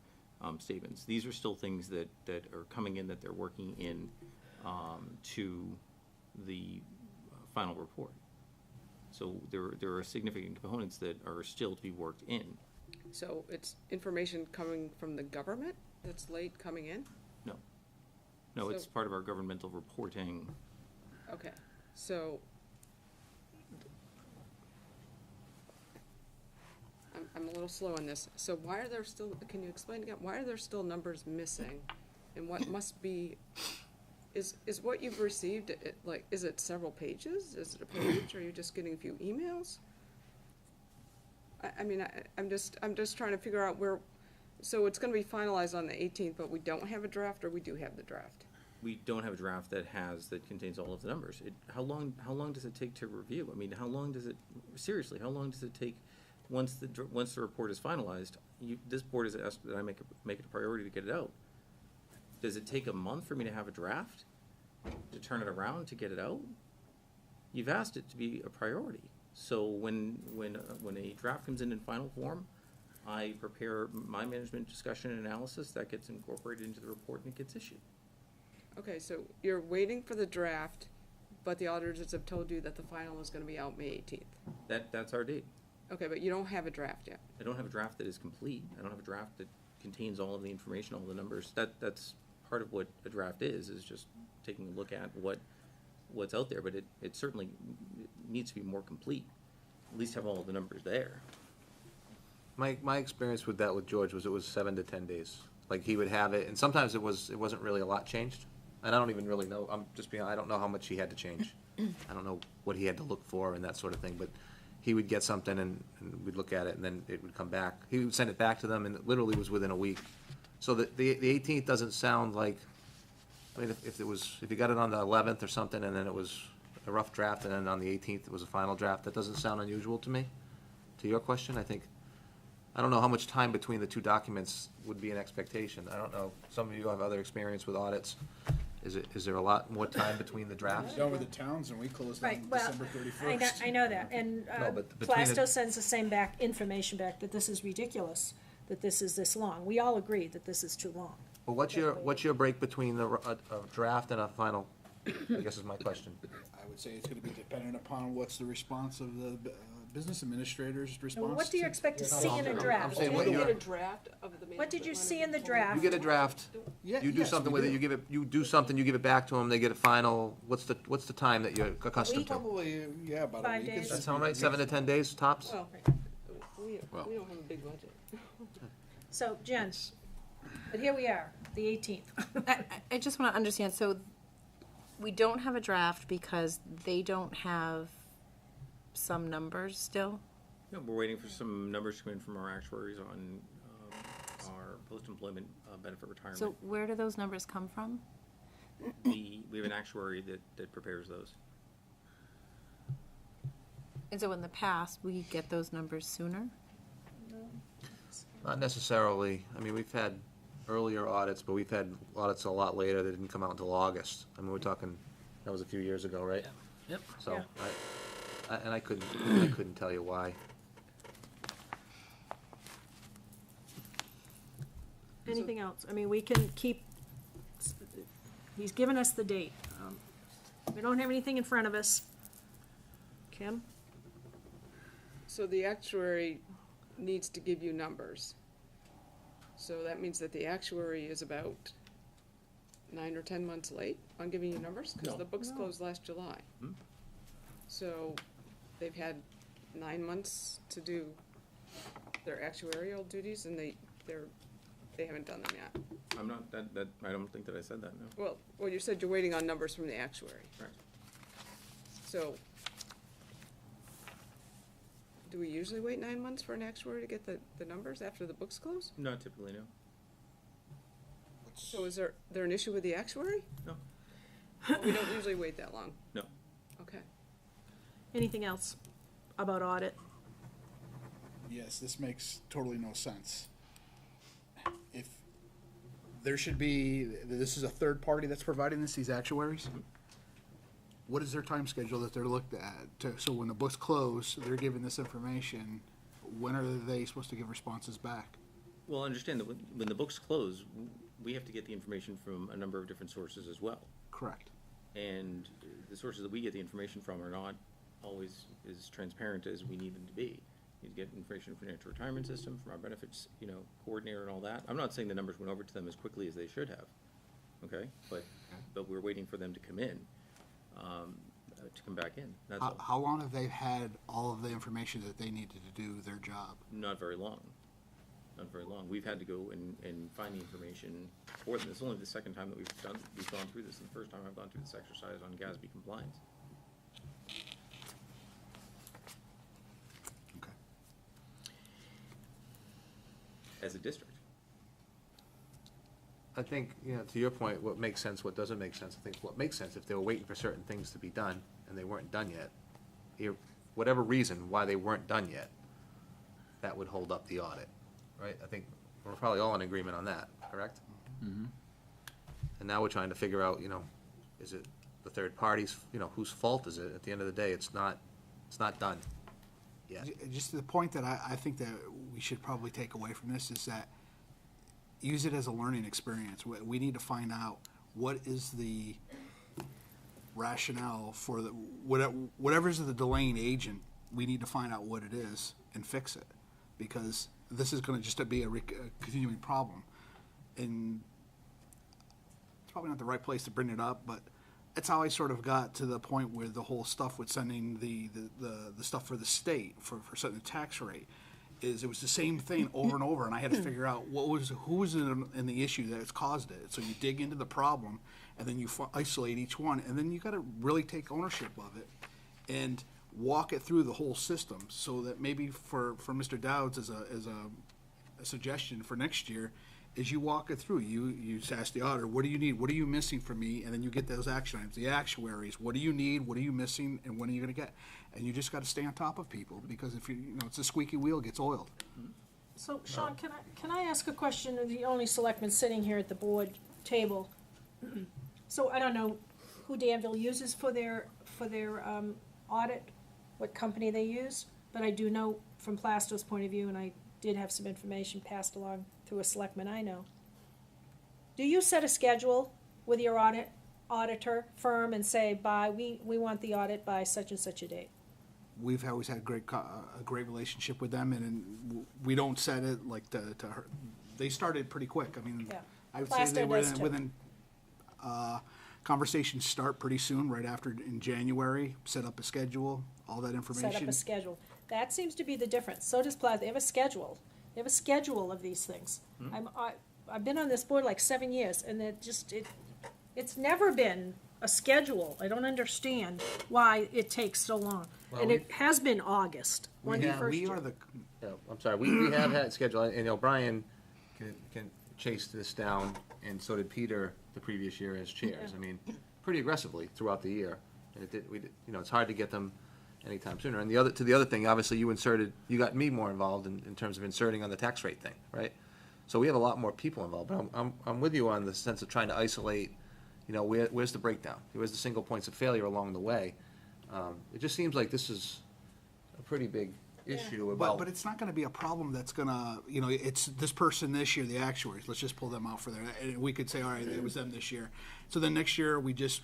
statements. These are still things that are coming in, that they're working in to the final report. So there are significant components that are still to be worked in. So it's information coming from the government that's late coming in? No, it's So- part of our governmental reporting. Okay, so I'm a little slow on this. So why are there still, can you explain again, why are there still numbers missing? And what must be, is what you've received, is it several pages? Is it a page? Are you just getting a few emails? I'm just trying to figure out where, so it's gonna be finalized on the 18th, but we don't have a draft, or we do have the draft? We don't have a draft that contains all of the numbers. How long does it take to review? I mean, how long does it take, once the report is finalized, this board has asked that I make it a priority to get it out. Does it take a month for me to have a draft, to turn it around, to get it out? You've asked it to be a priority. So when a draft comes in final form, I prepare my management discussion and analysis, that gets incorporated into the report and it gets issued. Okay, so you're waiting for the draft, but the auditors have told you that the final is gonna be out May 18th. That's our date. Okay, but you don't have a draft yet. I don't have a draft that is complete. I don't have a draft that contains all of the information, all the numbers. That's part of what a draft is just taking a look at what's out there, but it certainly needs to be more complete, at least have all of the numbers there. My experience with that with George was it was 7 to 10 days. Like, he would have it, and sometimes it wasn't really a lot changed. And I don't even really know, I don't know how much he had to change. I don't know what he had to look for and that sort of thing, but he would get something and we'd look at it and then it would come back. He would send it back to them and it literally was within a week. So the 18th doesn't sound like, I mean, if you got it on the 11th or something and then it was a rough draft and then on the 18th it was a final draft, that doesn't sound unusual to me. To your question, I don't know how much time between the two documents would be an expectation. I don't know. Some of you have other experience with audits. Is there a lot more time between the drafts? Done with the towns, and we closed Right, on well, December 31st. I know that, and No, but between Plasto the- sends the same information back, that this is ridiculous, that this is this long. We all agree that this is too long. Well, what's your break between a draft and a final, I guess is my question. I would say it's gonna be dependent upon what's the response of the business administrator's Now, response. what do you expect to see in a I'm draft? saying Do what you you're- get a draft of the management What did you letter see in the before? draft? You get a draft, Yeah, you do yes, something we with it, do. you do something, you give it back to them, they get a final, what's the time that you're accustomed to? Probably, yeah, about a 5 week. days. That sound right, 7 to 10 days tops? Well, we Well. don't have a big budget. So, Jen, but here we are, the 18th. I just want to understand, so we don't have a draft because they don't have some numbers still? Yeah, we're waiting for some numbers to come in from our actuaries on our post-employment benefit retirement. So where do those numbers come from? We have an actuary that prepares those. And so in the past, we get those numbers sooner? Not necessarily. I mean, we've had earlier audits, but we've had audits a lot later that didn't come out until August. I mean, we're talking, that was a few years ago, right? Yep. So, Yeah. I couldn't tell you why. Anything else? I mean, we can keep, he's given us the date. We don't have anything in front of us. Kim? So the actuary needs to give you numbers. So that means that the actuary is about 9 or 10 months late on giving you numbers? Because No. the books closed last July. Hmm. So they've had 9 months to do their actuarial duties and they haven't done them yet. I'm not, I don't think that I said that, no. Well, you said you're waiting on numbers from the actuary. Right. So, do we usually wait 9 months for an actuary to get the numbers after the books close? Not typically, no. So is there an issue with the actuary? No. We don't usually wait that long? No. Okay. Anything else about audit? Yes, this makes totally no sense. If there should be, this is a third party that's providing this, these actuaries? What is their time schedule that they're looked at? So when the books close, they're giving this information, when are they supposed to give responses back? Well, understand that when the books close, we have to get the information from a number of different sources as well. Correct. And the sources that we get the information from are not always as transparent as we need them to be. You get information from the financial retirement system, from our benefits, coordinator and all that. I'm not saying the numbers went over to them as quickly as they should have, okay? But we're waiting for them to come in, to come back in, that's all. How long have they had all of the information that they needed to do their job? Not very long. Not very long. We've had to go and find the information for them. It's only the second time that we've gone through this, and the first time I've gone through this exercise on GASB compliance. Okay. As a district. I think, to your point, what makes sense, what doesn't make sense, I think what makes sense, if they were waiting for certain things to be done and they weren't done yet, whatever reason why they weren't done yet, that would hold up the audit, right? I think we're probably all in agreement on that, correct? Mm-hmm. And now we're trying to figure out, is it the third parties, whose fault is it? At the end of the day, it's not done yet. Just the point that I think that we should probably take away from this is that use it as a learning experience. We need to find out what is the rationale for whatever's the delaying agent. We need to find out what it is and fix it, because this is gonna just be a continuing problem. And it's probably not the right place to bring it up, but it's how I sort of got to the point where the whole stuff with sending the stuff for the state, for setting the tax rate, is it was the same thing over and over, and I had to figure out who was in the issue that's caused it. So you dig into the problem, and then you isolate each one, and then you got to really take ownership of it and walk it through the whole system, so that maybe for Mr. Dowds as a suggestion for next year, is you walk it through. You ask the auditor, what do you need? What are you missing from me? And then you get those action items. The actuaries, what do you need? What are you missing? And when are you going to get? And you just got to stay on top of people, because if you know, it's a squeaky wheel gets oiled. So, Sean, can I ask a question of the only selectman sitting here at the board table? So I don't know who Danville uses for their audit, what company they use, but I do know from Plasto's point of view, and I did have some information passed along through a selectman I know. Do you set a schedule with your auditor firm and say, we want the audit by such and such a date? We've always had a great relationship with them, and we don't set it like to her. They started pretty quick. I mean, Yeah. I would say Plasto they were does too. within conversations start pretty soon, right after in January. Set up a schedule, all that information. Set up a schedule. That seems to be the difference. So does Plasto. They have a schedule. They have a schedule of these things. I've been on this board like 7 years, and it's never been a schedule. I don't understand why it takes so long. Well, And it has been August, when you first. We are the, Yeah, I'm sorry, we have had schedule, and O'Brien can chase this down, and so did Peter the previous year as chairs. Yeah. I mean, pretty aggressively throughout the year, and it's hard to get them anytime sooner. And the other thing, obviously, you got me more involved in terms of inserting on the tax rate thing, right? So we have a lot more people involved, but I'm with you on the sense of trying to isolate, where's the breakdown? Where's the single points of failure along the way? It just seems like this is a pretty big issue about. but it's not gonna be a problem that's gonna, it's this person this year, the actuaries, let's just pull them out for there. And we could say, all right, it was them this year. So then next year, we just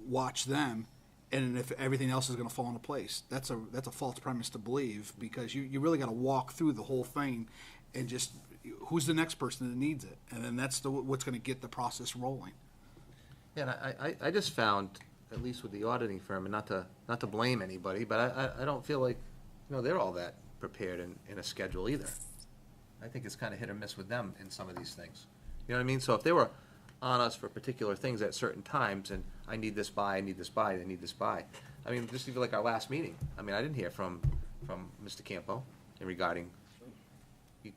watch them, and if everything else is gonna fall into place. That's a false premise to believe, because you really gotta walk through the whole thing and just, who's the next person that needs it? And then that's what's gonna get the process rolling. Yeah, and I just found, at least with the auditing firm, and not to blame anybody, but I don't feel like, they're all that prepared in a schedule either. I think it's kind of hit or miss with them in some of these things. You know what I mean? So if they were on us for particular things at certain times, and I need this by, I need this by, I need this by. I mean, just even like our last meeting. I mean, I didn't hear from Mr. Campo regarding, they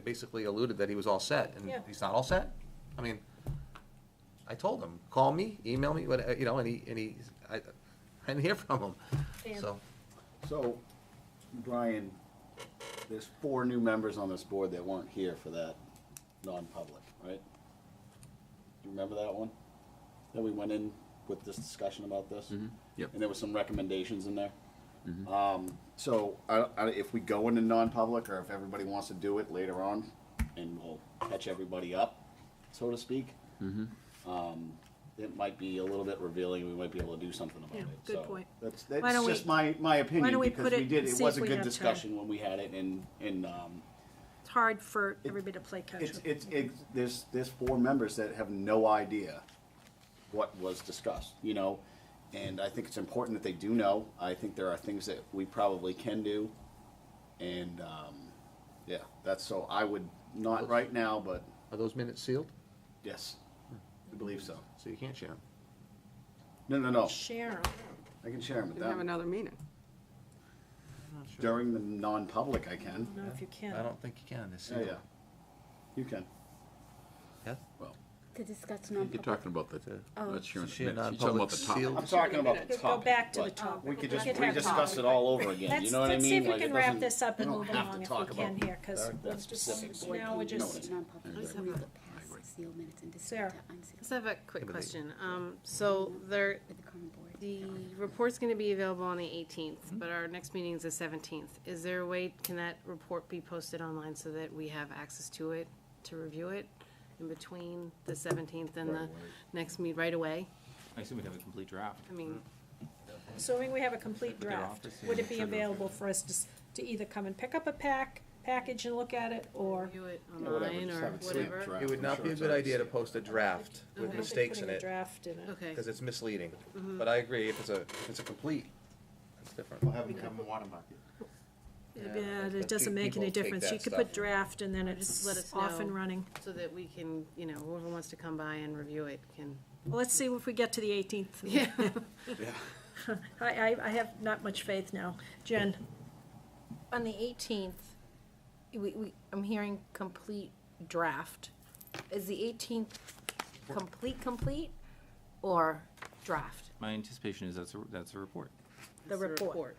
basically alluded that he was all set, and Yeah. he's not all set? I mean, I told him, call me, email me, I didn't hear from him, Dan. So, Brian, there's 4 new members on this board that weren't here for that non-public, right? You remember that one? That we went in with this discussion about this? Yep. And there was some recommendations in there? So, if we go into non-public, or if everybody wants to do it later on, and we'll catch everybody up, so to speak, it might be a little bit revealing, we might be able to do something about Yeah, it. good So point. That's Why don't just we- my why opinion, don't we because put we it did, and it see was if a we good have time? discussion when we had it, and It's hard for everybody to play catch up. there's 4 members that have no idea what was discussed, and I think it's important that they do know. I think there are things that we probably can do, and, so I would, not right now, but Are those minutes sealed? yes, I believe so. So you can't share them. No, Share 'em. I can share them with And have them. another meeting. During the non-public, I can. I don't know if you can. I don't think you can, it's Yeah, sealed. yeah. You can. Yeah? Well, To discuss You're non-public. talking about the, Oh. that's your, Share you're talking about non-public the top. sealed. I'm talking about the Go topic. back to the but topic. We could We just could have rediscuss topic. it all over again, you know what I mean? Let's see if we Like, can it wrap doesn't- this up and we don't move have to along if talk we can about here, because that let's just, specific now we're just, Non-public. Let's We have will a- pass sealed minutes and Sarah. distribute to unsealed. Just have a quick Yeah, but they- question. So there, With the common board. the report's gonna be available on the 18th, but our next meeting is the 17th. Is there a way, can that report be posted online so that we have access to it, to review it in between the 17th and the next meet right away? I assume we'd have a complete draft. I mean, assuming we have a complete Their draft, office, yeah, would it make be sure they're- available for us to either come and pick up a pack package and look at it, or? Review it whatever, online just or have it saved whatever. draft. It would I'm not sure be a it's good already idea to saved. post a draft with Okay. mistakes in Putting a it, draft in it. Okay. because it's misleading. Mhm. But I agree, if it's a complete, it's different. We'll have them watermark it. Yeah, but it doesn't make people any take difference. that You could stuff. put draft and then Just let it's us off and know. running. So that we can, you know, whoever wants to come by and review it can. Well, let's see if we get to the 18th. Yeah. I have not much faith now. Jen? On the 18th, I'm hearing complete draft. Is the 18th complete, or draft? My anticipation is that's a report. The report.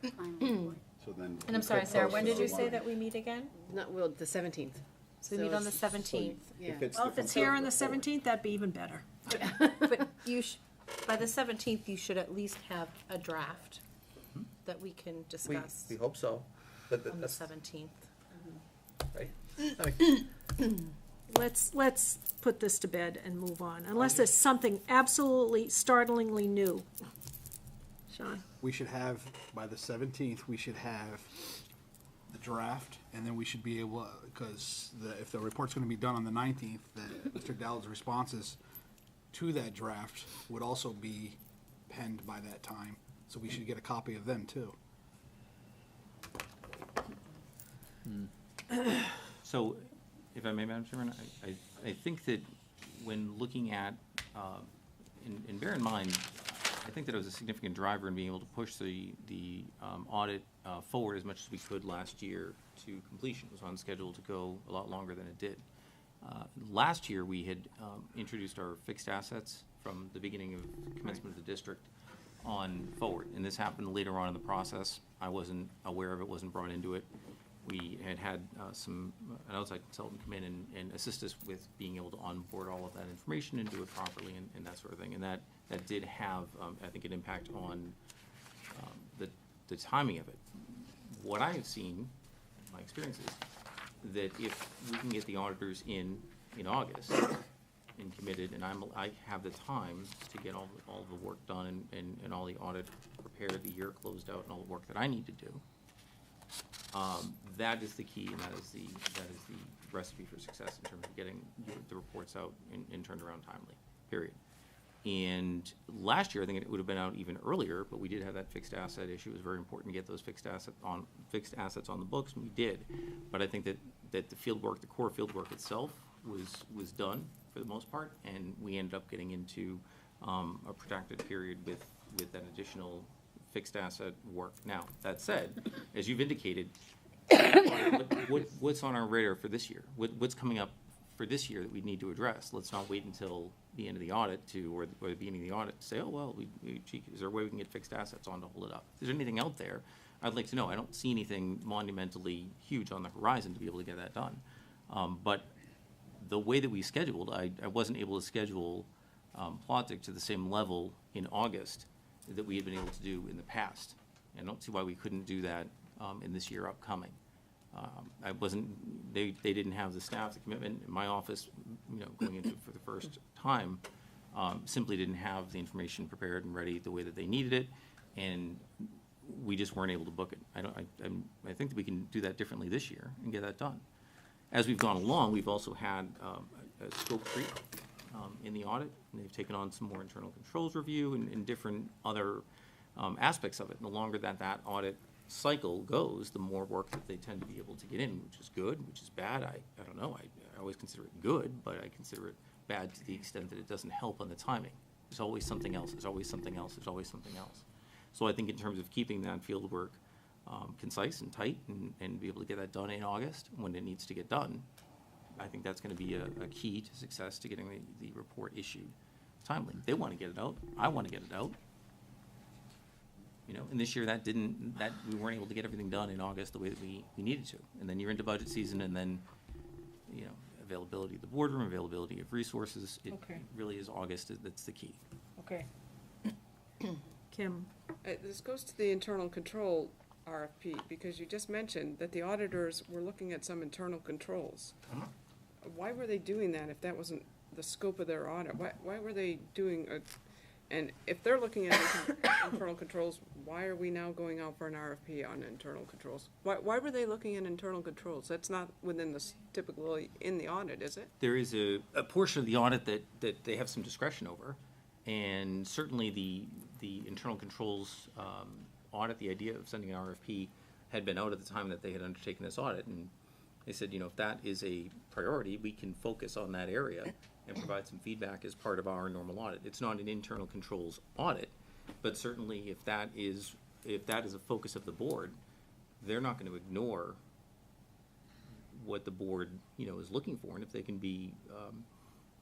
So then. And I'm sorry, Sarah, when did you say that we meet again? Not, well, the 17th. So we meet on the 17th. Yeah. Well, if it's here on the 17th, that'd be even better. But by the 17th, you should at least have a draft that we can discuss We hope so, but on the that's, 17th. right. Let's put this to bed and move on, unless there's something absolutely startlingly new. Sean? We should have, by the 17th, we should have the draft, and then we should be able, because if the report's gonna be done on the 19th, that Mr. Dowd's responses to that draft would also be penned by that time, so we should get a copy of them too. So, if I may, Madam Chairman, I think that when looking at, and bear in mind, I think that it was a significant driver in being able to push the audit forward as much as we could last year to completion. It was on schedule to go a lot longer than it did. Last year, we had introduced our fixed assets from the beginning of commencement of the district on forward, and this happened later on in the process. I wasn't aware of it, wasn't brought into it. We had an outside consultant come in and assist us with being able to onboard all of that information and do it properly and that sort of thing. And that did have, I think, an impact on the timing of it. What I have seen, my experience is that if we can get the auditors in August and committed, and I have the time to get all the work done and all the audit prepared, the year closed out, and all the work that I need to do. That is the key, and that is the recipe for success in terms of getting the reports out and turned around timely, period. And last year, I think it would have been out even earlier, but we did have that fixed asset issue. It was very important to get those fixed assets on the books, and we did. But I think that the field work, the core field work itself was done for the most part, and we ended up getting into a protracted period with that additional fixed asset work. Now, that said, as you've indicated, what's on our radar for this year? What's coming up for this year that we need to address? Let's not wait until the end of the audit or the beginning of the audit to say, oh, well, gee, is there a way we can get fixed assets on to hold it up? If there's anything out there, I'd like to know. I don't see anything monumentally huge on the horizon to be able to get that done. But the way that we scheduled, I wasn't able to schedule Plotzik to the same level in August that we had been able to do in the past. I don't see why we couldn't do that in this year upcoming. They didn't have the staff, the commitment. In my office, going into it for the first time, simply didn't have the information prepared and ready the way that they needed it, and we just weren't able to book it. I think that we can do that differently this year and get that done. As we've gone along, we've also had a scope creep in the audit, and they've taken on some more internal controls review and different other aspects of it. And the longer that audit cycle goes, the more work that they tend to be able to get in, which is good, which is bad. I don't know. I always consider it good, but I consider it bad to the extent that it doesn't help on the timing. There's always something else. There's always something else. There's always something else. So I think in terms of keeping that field work concise and tight and be able to get that done in August when it needs to get done, I think that's going to be a key to success to getting the report issued timely. They want to get it out. I want to get it out. And this year we weren't able to get everything done in August the way that we needed to. And then you're into budget season, and then, availability of the boardroom, availability of resources. It really is August that's the key. Okay. Kim? This goes to the internal control RFP, because you just mentioned that the auditors were looking at some internal controls. Why were they doing that if that wasn't the scope of their audit? Why were they doing And if they're looking at internal controls, why are we now going out for an RFP on internal controls? Why were they looking at internal controls? That's not within the, typically in the audit, is it? There is a portion of the audit that they have some discretion over, and certainly the internal controls audit, the idea of sending an RFP had been out at the time that they had undertaken this audit, and they said, if that is a priority, we can focus on that area and provide some feedback as part of our normal audit. It's not an internal controls audit, but certainly if that is a focus of the board, they're not going to ignore what the board, is looking for, and if they can be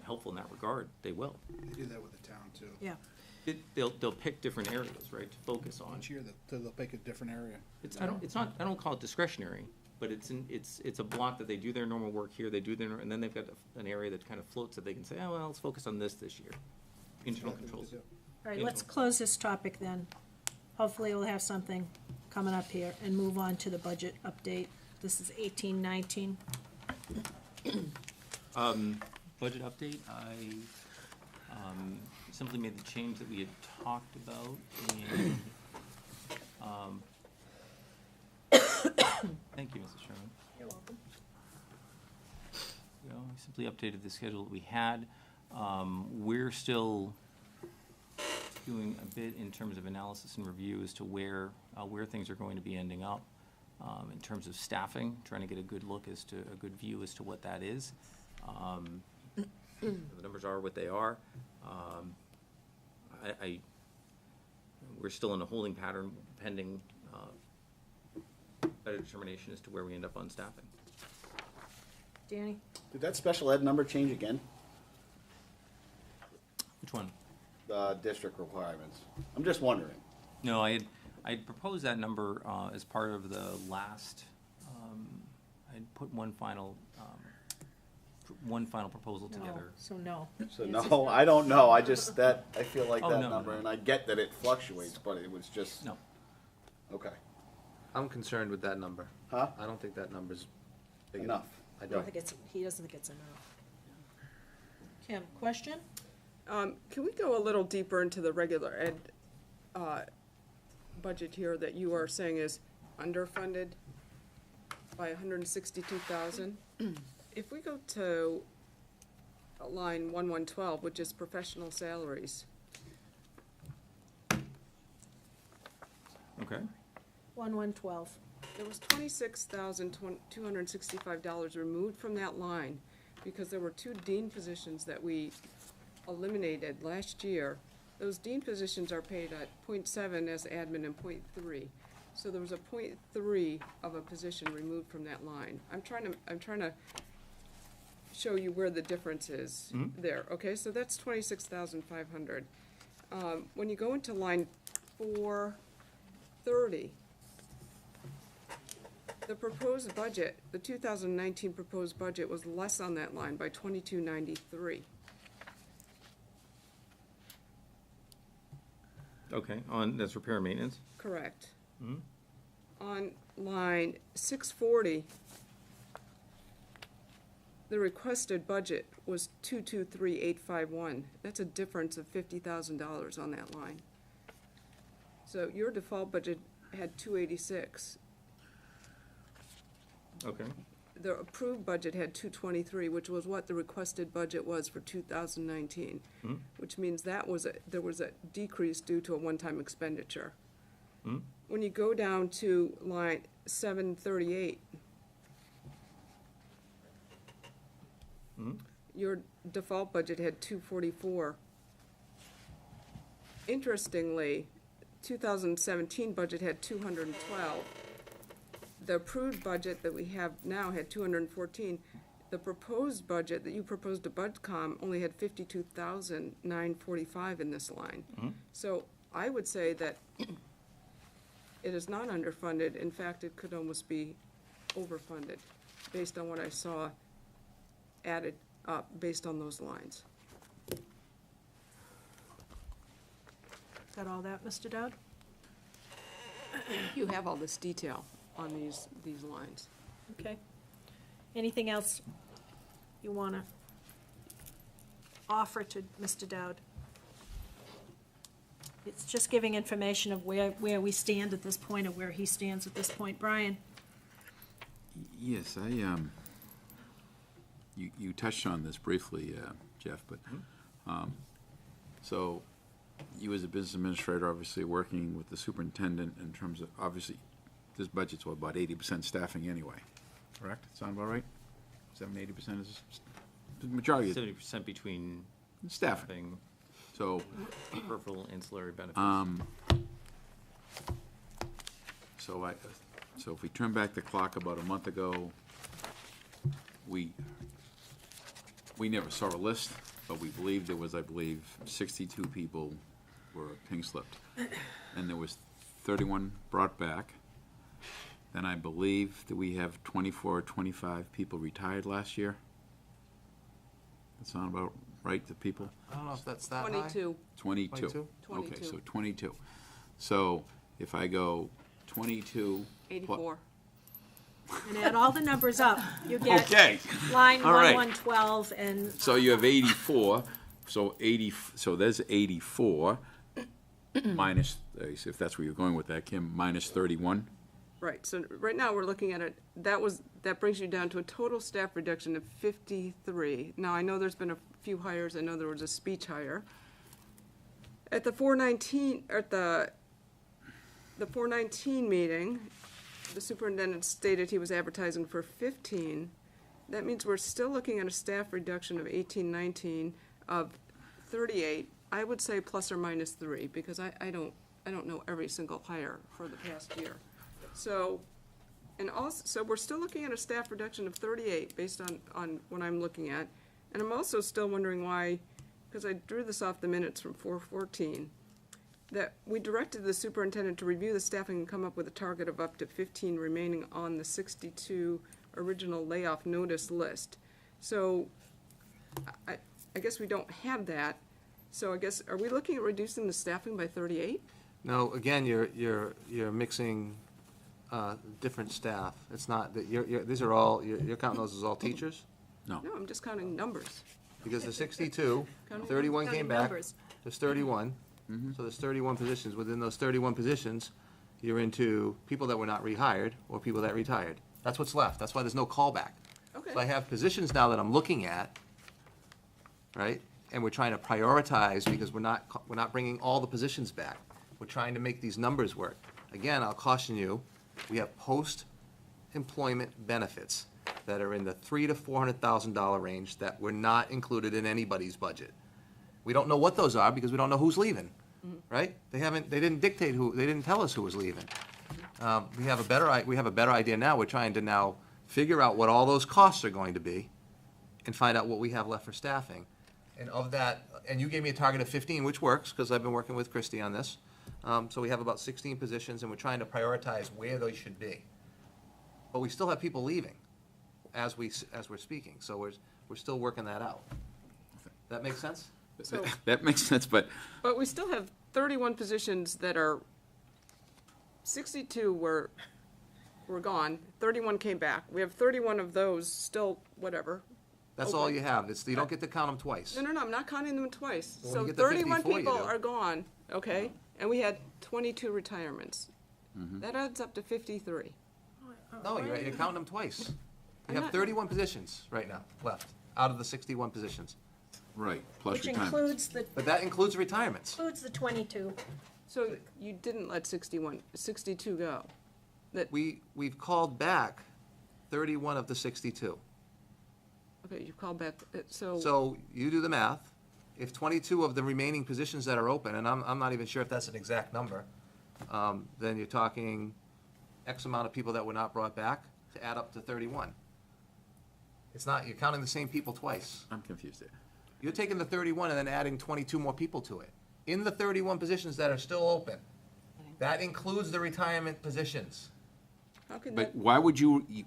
helpful in that regard, they will. They do that with the town too. Yeah. They'll pick different areas, right, to focus on. Each year they'll pick a different area. I don't call it discretionary, but it's a block that they do their normal work here, and then they've got an area that kind of floats that they can say, oh, well, let's focus on this year. Internal controls. All right, let's close this topic then. Hopefully we'll have something coming up here and move on to the budget update. This is 18-19. Budget update, I simply made the change that we had talked about, and thank you, Mrs. Sherman. You're welcome. I simply updated the schedule that we had. We're still doing a bit in terms of analysis and review as to where things are going to be ending up in terms of staffing, trying to get a good look as to a good view as to what that is. The numbers are what they are. We're still in a holding pattern pending better determination as to where we end up on staffing. Danny? Did that special ed number change again? Which one? District requirements. I'm just wondering. No, I had proposed that number as part of the last. I'd put one final proposal together. So no. So no, I don't know. I feel like Oh, that no, number, no. and I get that it fluctuates, but it was just. No. Okay. I'm concerned with that number. Huh? I don't think that number's big Enough. I I don't. think he doesn't think it's enough. Kim, question? Can we go a little deeper into the regular ed budget here that you are saying is underfunded by $162,000? If we go to line 1112, which is professional salaries, Okay. 1112. there was $26,265 removed from that line because there were 2 dean positions that we eliminated last year. Those dean positions are paid at 0.7 as admin and 0.3. So there was a 0.3 of a position removed from that line. I'm trying to show you where the difference is there. Okay, so that's 26,500. When you go into line 430, the proposed budget, the 2019 proposed budget was less on that line by 2293. Okay, that's repair and maintenance? Correct. Mhm. On line 640, the requested budget was 223,851. That's a difference of $50,000 on that line. So your default budget had 286. Okay. The approved budget had 223, which was what the requested budget was for 2019, which means there was a decrease due to a one-time expenditure. When you go down to line 738, your default budget had 244. Interestingly, 2017 budget had 212. The approved budget that we have now had 214. The proposed budget that you proposed to BudCom only had 52,945 in this line. So I would say that it is not underfunded. In fact, it could almost be overfunded based on what I saw added up based on those lines. Got all that, Mr. Dowd? You have all this detail on these lines. Okay. Anything else you want to offer to Mr. Dowd? it's just giving information of where we stand at this point, or where he stands at this point. Brian? Yes, you touched on this briefly, Jeff, but, so, you as a business administrator, obviously working with the superintendent in terms of, obviously, this budget's about 80% staffing anyway, correct? Sound about right? 70-80% is the majority of 70% between staffing. So, peripheral ancillary benefits. So if we turn back the clock about a month ago, we never saw a list, but we believed there was, I believe, 62 people were pink slipped. And there was 31 brought back. Then I believe that we have 24 or 25 people retired last year. That sound about right to people? I don't know if that's that high. 22. 22? Okay, so 22. So if I go 22. 84. And add all the numbers up, you get Okay. line All right. 1112 and. So you have 84, so there's 84 minus, if that's where you're going with that, Kim, minus 31. Right, so right now we're looking at it, that brings you down to a total staff reduction of 53. Now, I know there's been a few hires, I know there was a speech hire. At the 419 meeting, the superintendent stated he was advertising for 15. That means we're still looking at a staff reduction of 18-19 of 38. I would say plus or minus 3, because I don't know every single hire for the past year. So, and also, so we're still looking at a staff reduction of 38 based on what I'm looking at. And I'm also still wondering why, because I drew this off the minutes from 414, that we directed the superintendent to review the staffing and come up with a target of up to 15 remaining on the 62 original layoff notice list. So I guess we don't have that. So I guess, are we looking at reducing the staffing by 38? No, again, you're mixing different staff. It's not that these are all, you're counting those as all teachers? No. No, I'm just counting numbers. Because the 62, Counting- 31 counting came back, numbers. there's 31. So there's 31 positions. Within those 31 positions, you're into people that were not rehired or people that retired. That's what's left. That's why there's no callback. Okay. So I have positions now that I'm looking at, right? And we're trying to prioritize because we're not bringing all the positions back. We're trying to make these numbers work. Again, I'll caution you, we have post-employment benefits that are in the $300,000 to $400,000 range that were not included in anybody's budget. We don't know what those are because we don't know who's leaving, right? They didn't dictate they didn't tell us who was leaving. We have a better idea now. We're trying to now figure out what all those costs are going to be and find out what we have left for staffing. And of that, and you gave me a target of 15, which works because I've been working with Christy on this. So we have about 16 positions and we're trying to prioritize where those should be. But we still have people leaving as we're speaking. So we're still working that out. That makes sense? So- That makes sense, but But we still have 31 positions that are, 62 were gone, 31 came back. We have 31 of those still, whatever. That's all you have. You don't get to count them twice. No, I'm not counting them twice. Well, when So you get to 31 54, you people do. are gone, okay? And we had 22 retirements. That adds up to 53. No, you're counting them twice. I'm You have not- 31 positions right now left, out of the 61 positions. right, plus Which retirement. includes the, But that includes retirements. 22. So you didn't let 62 go? We've called back 31 of the 62. Okay, you called back, so. So you do the math. If 22 of the remaining positions that are open, and I'm not even sure if that's an exact number, then you're talking X amount of people that were not brought back to add up to 31. It's not, you're counting the same people twice. I'm confused there. You're taking the 31 and then adding 22 more people to it. In the 31 positions that are still open, that includes the retirement positions. How can But that, why would you We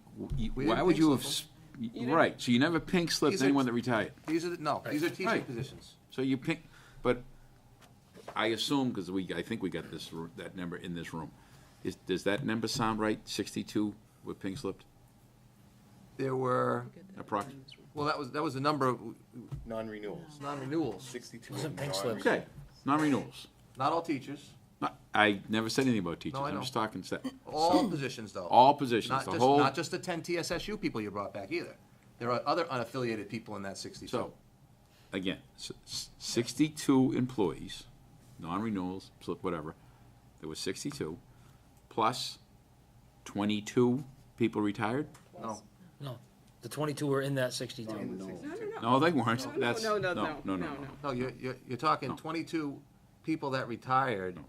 why didn't would pink you have, slip didn't- right, so you never pink slipped These are- anyone that retired? These are these are teaching Right. positions. So you pink, but I assume, because I think we got that number in this room. Does that number sound right, 62 were pink slipped? There were, Approximately. well, that was the number of Non-renewals. non-renewals. 62. Wasn't pink non-renewals. Okay, non-renewals. Not all teachers, I never said anything about teachers. No, I I'm know. just talking, all positions though. all positions, Not the just, whole. not just the 10 TSSU people you brought back either. There are other unaffiliated people in that 62. So, again, 62 employees, non-renewals, whatever, there was 62, plus 22 people retired? No. No, the 22 were in that 62. No, they weren't. That's, No, No, you're talking 22 people that retired.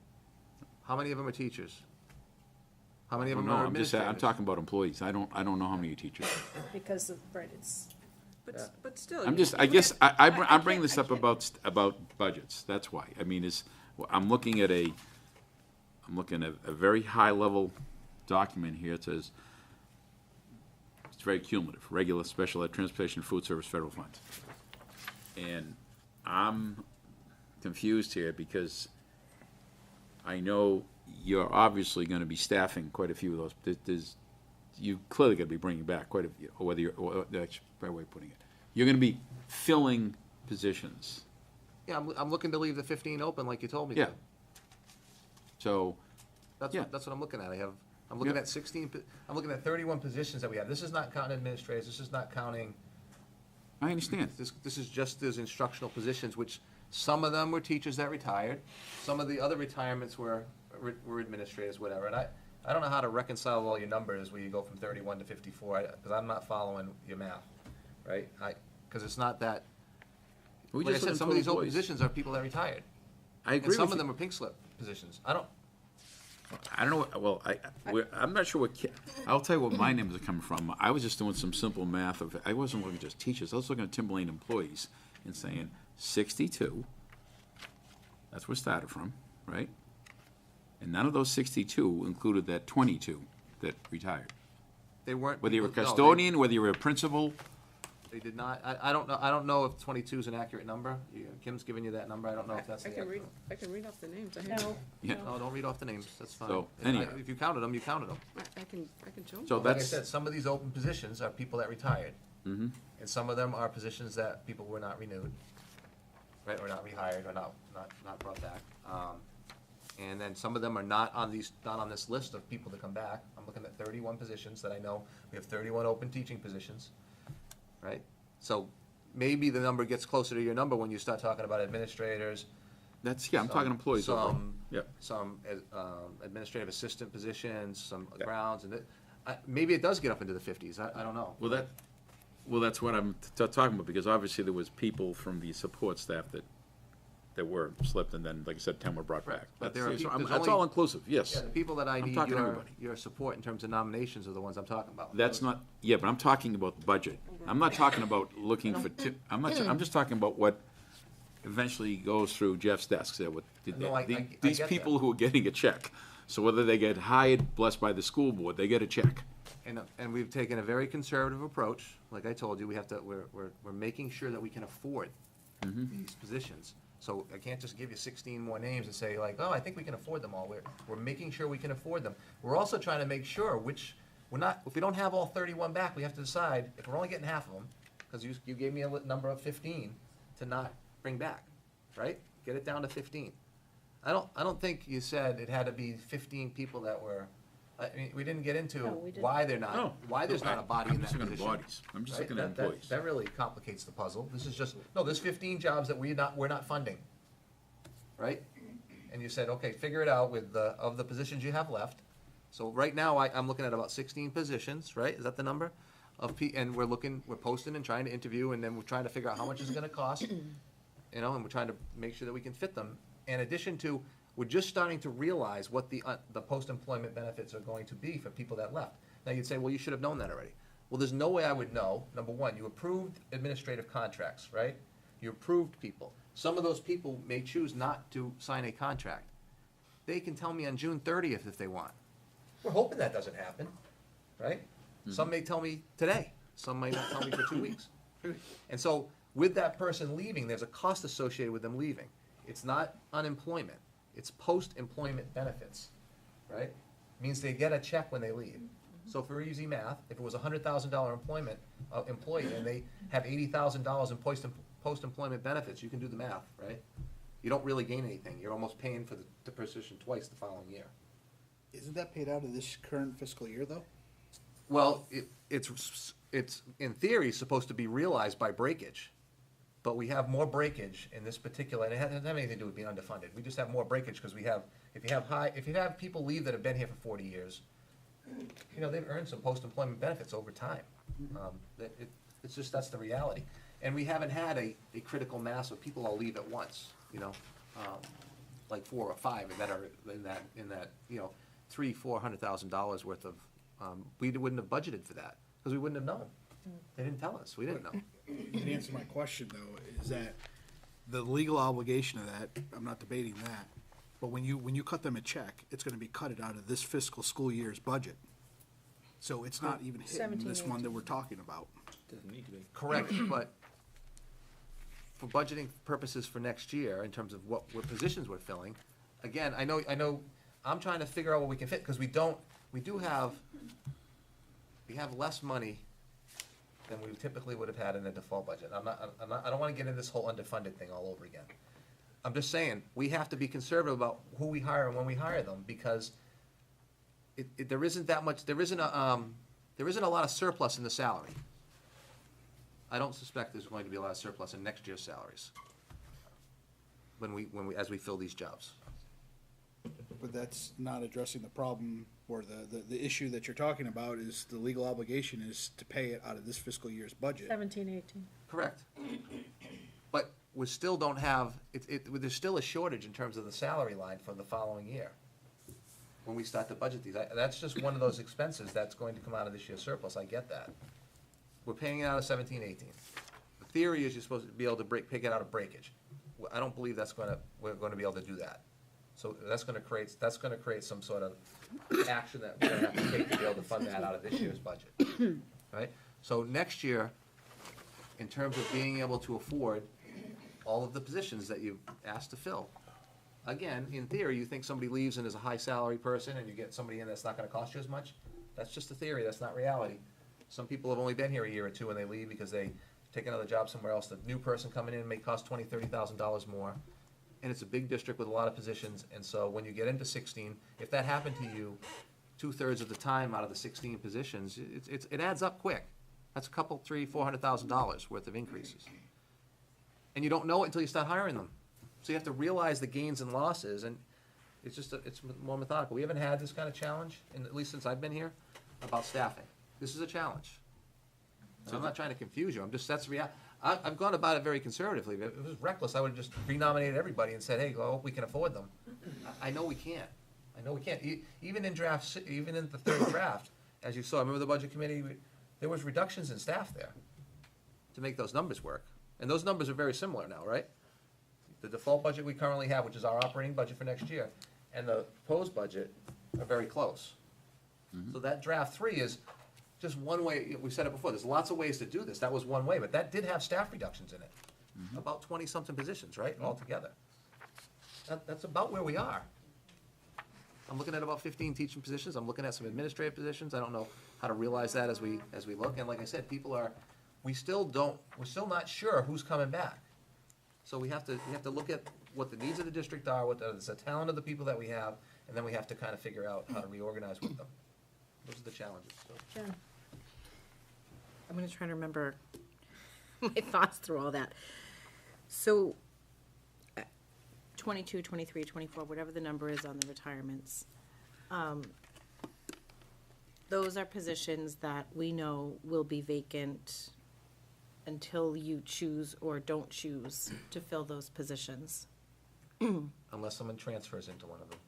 How many of them are teachers? How many of them No, are I'm administrators? talking about employees. I don't know how many are teachers. Because of, right, it's, But still. I'm you- just, you I look guess, at- I'm bringing this up about budgets, that's why. I mean, I'm looking at a very high-level document here. It says, it's very cumulative, regular, special ed, transportation, food service, federal funds. And I'm confused here because I know you're obviously gonna be staffing quite a few of those. You clearly gotta be bringing back quite a few, or whether you're, or that's a better way of putting it. You're gonna be filling positions. Yeah, I'm looking to leave the 15 open like you told me Yeah. to. So, That's yeah. what I'm looking at. I'm looking Yeah. at 16, I'm looking at 31 positions that we have. This is not counting administrators, this is not counting, I understand. this is just those instructional positions, which some of them were teachers that retired, some of the other retirements were administrators, whatever. And I don't know how to reconcile all your numbers where you go from 31 to 54, because I'm not following your math, right? Because it's not that, We like I just said, look some of for these open employees. positions are people that retired. I agree And some with of you. them are pink slip positions. I don't know, I'm not sure what, I'll tell you what my numbers are coming from. I was just doing some simple math of, I wasn't looking at just teachers, I was looking at Timberlane employees and saying 62, that's where it started from, right? And none of those 62 included that 22 that retired. They weren't. Whether you're a no, they- custodian, whether you're a principal, They did not, I don't know if 22 is an accurate number. Kim's giving you that number, I don't know if that's I the can accurate. read, I can read off the names. I have. yeah. No, don't read off the names, that's fine. So, If anyhow. if you counted them, you counted them. I can show them. So Like I that's, said, some of these open positions are people that retired. Mhm. And some of them are positions that people were not renewed, right, or not rehired, or not brought back. And then some of them are not on this list of people to come back. I'm looking at 31 positions that I know, we have 31 open teaching positions, right? So maybe the number gets closer to your number when you start talking about administrators. I'm talking employees overall. Some, Yep. some administrative assistant positions, some grounds, and maybe it does get up into the 50s, I don't know. Well, that's what I'm talking about, because obviously there was people from the support staff that were slipped, and then, like I said, 10 were brought back. But there are That's, peop- there's that's only- all inclusive, yes. Yeah, the people that I I'm need talking everybody. your support in terms of nominations are the ones I'm talking about. That's not, yeah, but I'm talking about the budget. I'm not talking about looking for, I'm just talking about what eventually goes through Jeff's desk. No, I These get people who are getting a check, so whether they get hired, blessed by the school board, they get a check. And we've taken a very conservative approach. Like I told you, we're making sure that we can afford these positions. So I can't just give you 16 more names and say like, oh, I think we can afford them all. We're making sure we can afford them. We're also trying to make sure if we don't have all 31 back, we have to decide if we're only getting half of them, because you gave me a number of 15 to not bring back, right? Get it down to 15. I don't think you said it had to be 15 people that were, I mean, we didn't get into why they're not, No. why there's not a body in I'm that just looking position. at bodies. I'm just right? looking at employees. That really complicates the puzzle. This is just, no, there's 15 jobs that we're not funding, right? And you said, okay, figure it out of the positions you have left. So right now, I'm looking at about 16 positions, right? Is that the number? And we're posting and trying to interview, and then we're trying to figure out how much it's gonna cost, and we're trying to make sure that we can fit them. In addition to, we're just starting to realize what the post-employment benefits are going to be for people that left. Now, you'd say, well, you should have known that already. Well, there's no way I would know. Number one, you approved administrative contracts, right? You approved people. Some of those people may choose not to sign a contract. They can tell me on June 30th if they want. We're hoping that doesn't happen, right? Some may tell me today. Some might not tell me for 2 weeks. And so with that person leaving, there's a cost associated with them leaving. It's not unemployment. It's post-employment benefits, right? Means they get a check when they leave. So for easy math, if it was a $100,000 employee and they have $80,000 in post-employment benefits, you can do the math, right? you don't really gain anything. You're almost paying for the position twice the following year. Isn't that paid out of this current fiscal year, though? Well, it's in theory supposed to be realized by breakage, but we have more breakage in this particular, and it doesn't have anything to do with being underfunded. We just have more breakage because we have, if you have people leave that have been here for 40 years, you know, they've earned some post-employment benefits over time. It's just, that's the reality. And we haven't had a critical mass of people all leave at once, you know, like 4 or 5 that are in that, you know, $300,000-400,000 worth of, we wouldn't have budgeted for that, because we wouldn't have known. They didn't tell us, we didn't know. To answer my question, though, is that the legal obligation of that, I'm not debating that, but when you cut them a check, it's gonna be cutted out of this fiscal school year's budget. So it's not even hitting this one that we're talking about. Doesn't need to be. Correct, but for budgeting purposes for next year, in terms of what positions we're filling, again, I know, I'm trying to figure out what we can fit, because we have less money than we typically would have had in a default budget. I don't wanna get into this whole underfunded thing all over again. I'm just saying, we have to be conservative about who we hire and when we hire them, because there isn't a lot of surplus in the salary. I don't suspect there's going to be a lot of surplus in next year's salaries as we fill these jobs. But that's not addressing the problem, or the issue that you're talking about is the legal obligation is to pay it out of this fiscal year's budget. 17-18. Correct. But we still don't have, there's still a shortage in terms of the salary line for the following year. When we start to budget these, that's just one of those expenses that's going to come out of this year's surplus, I get that. We're paying it out of 17-18. The theory is you're supposed to be able to pick it out of breakage. I don't believe we're gonna be able to do that. So that's gonna create some sort of action that we're gonna have to take to be able to fund that out of this year's budget, right? So next year, in terms of being able to afford all of the positions that you've asked to fill, again, in theory, you think somebody leaves and is a high salary person and you get somebody in that's not gonna cost you as much? That's just a theory, that's not reality. Some people have only been here a year or two and they leave because they take another job somewhere else. The new person coming in may cost $20,000, $30,000 more. And it's a big district with a lot of positions, and so when you get into 16, if that happened to you 2/3 of the time out of the 16 positions, it adds up quick. That's a couple, $300,000-400,000 worth of increases. And you don't know it until you start hiring them. So you have to realize the gains and losses, and it's just, it's more methodical. We haven't had this kind of challenge, at least since I've been here, about staffing. This is a challenge. So I'm not trying to confuse you, that's reality. I've gone about it very conservatively. If it was reckless, I would have just renominated everybody and said, hey, well, we can afford them. I know we can't. Even in the third draft, as you saw, remember the budget committee, there was reductions in staff there to make those numbers work. And those numbers are very similar now, right? The default budget we currently have, which is our operating budget for next year, and the proposed budget are very close. So that draft 3 is just one way. We said it before, there's lots of ways to do this. That was one way, but that did have staff reductions in it. About 20-something positions, right, altogether. That's about where we are. I'm looking at about 15 teaching positions. I'm looking at some administrative positions. I don't know how to realize that as we look. And like I said, we're still not sure who's coming back. So we have to look at what the needs of the district are, what the talent of the people that we have, and then we have to kind of figure out how to reorganize with them. Those are the challenges. So. Jen. I'm gonna try to remember my thoughts through all that. So, 22, 23, 24, whatever the number is on the retirements, those are positions that we know will be vacant until you choose or don't choose to fill those positions. Unless someone transfers into one of them.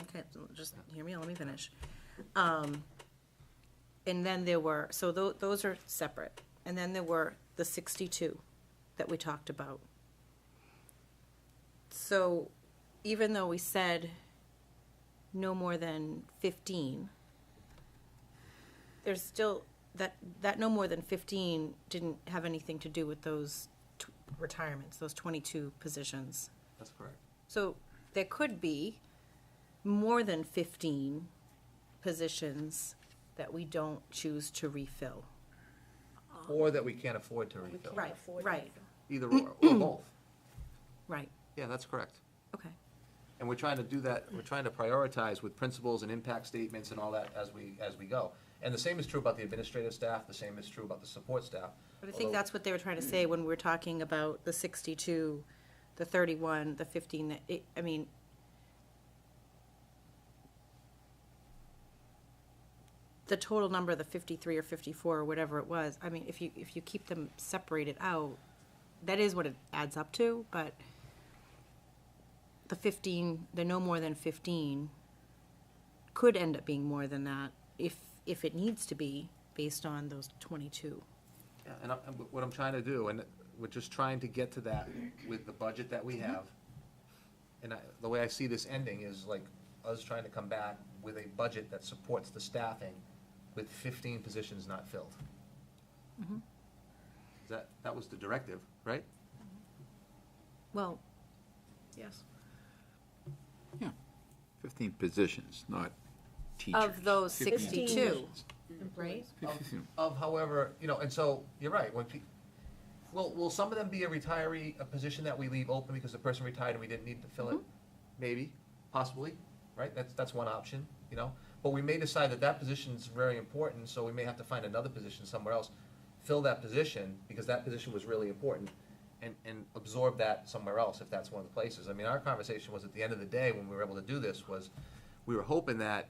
Okay, so just hear me out, let me finish. And then there were, so those are separate. And then there were the 62 that we talked about. So even though we said no more than 15, there's still, that no more than 15 didn't have anything to do with those retirements, those 22 positions. That's correct. So there could be more than 15 positions that we don't choose to refill. Or that we can't afford to refill. Right, right. Either or both. Right. Yeah, that's correct. Okay. And we're trying to do that, we're trying to prioritize with principles and impact statements and all that as we go. And the same is true about the administrative staff, the same is true about the support staff. But I think that's what they were trying to say when we were talking about the 62, the 31, the 15, I mean, the total number, the 53 or 54 or whatever it was, I mean, if you keep them separated out, that is what it adds up to, but the 15, the no more than 15 could end up being more than that if it needs to be based on those 22. Yeah, and what I'm trying to do, and we're just trying to get to that with the budget that we have. And the way I see this ending is like us trying to come back with a budget that supports the staffing with 15 positions not filled. Mhm. That was the directive, right? Well, yes. Yeah, 15 positions, not teachers. Of those 15 62, positions. right? Of however, and so, you're right, when will some of them be a retiree, a position that we leave open because the person retired and we didn't need to fill it? Maybe, possibly, right? That's one option, But we may decide that position's very important, so we may have to find another position somewhere else, fill that position, because that position was really important, and absorb that somewhere else, if that's one of the places. I mean, our conversation was, at the end of the day, when we were able to do this, was we were hoping that,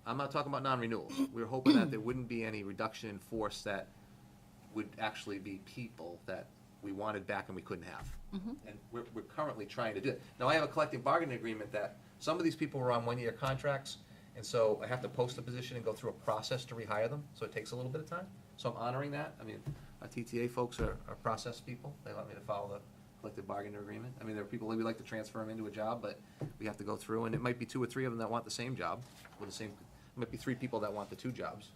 I'm not talking about non-renewals, we were hoping that there wouldn't be any reduction in force that would actually be people that we wanted back and we couldn't have. And we're currently trying to do it. Now, I have a collective bargaining agreement that some of these people were on one-year contracts, and so I have to post a position and go through a process to rehire them, so it takes a little bit of time. So I'm honoring that. I mean, our TTA folks are process people. They let me to follow the collective bargaining agreement. I mean, there are people that we like to transfer them into a job, but we have to go through, and it might be 2 or 3 of them that want the same job, with the same, it might be 3 people that want the 2 jobs.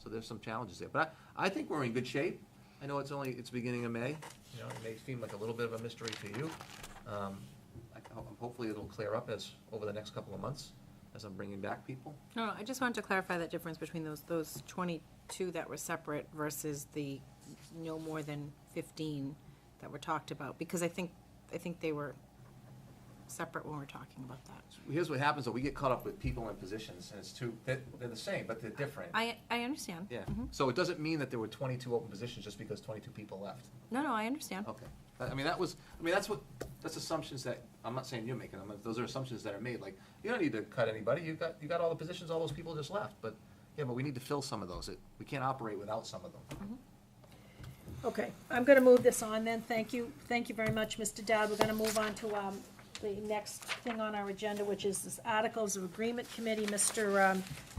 So there's some challenges there. But I think we're in good shape. I know it's beginning of May. It may seem like a little bit of a mystery to you. Hopefully it'll clear up over the next couple of months as I'm bringing back people. No, I just wanted to clarify that difference between those 22 that were separate versus the no more than 15 that were talked about, because I think they were separate when we're talking about that. Here's what happens, though. We get caught up with people and positions, and they're the same, but they're different. I understand. Yeah. So it doesn't mean that there were 22 open positions just because 22 people left. No, I understand. Okay. That's assumptions that, I'm not saying you're making them, those are assumptions that are made. Like, you don't need to cut anybody. You got all the positions, all those people just left. But we need to fill some of those. We can't operate without some of them. Okay, I'm gonna move this on then. Thank you very much, Mr. Dowd. We're gonna move on to, the next thing on our agenda, which is this Articles of Agreement Committee. Mr.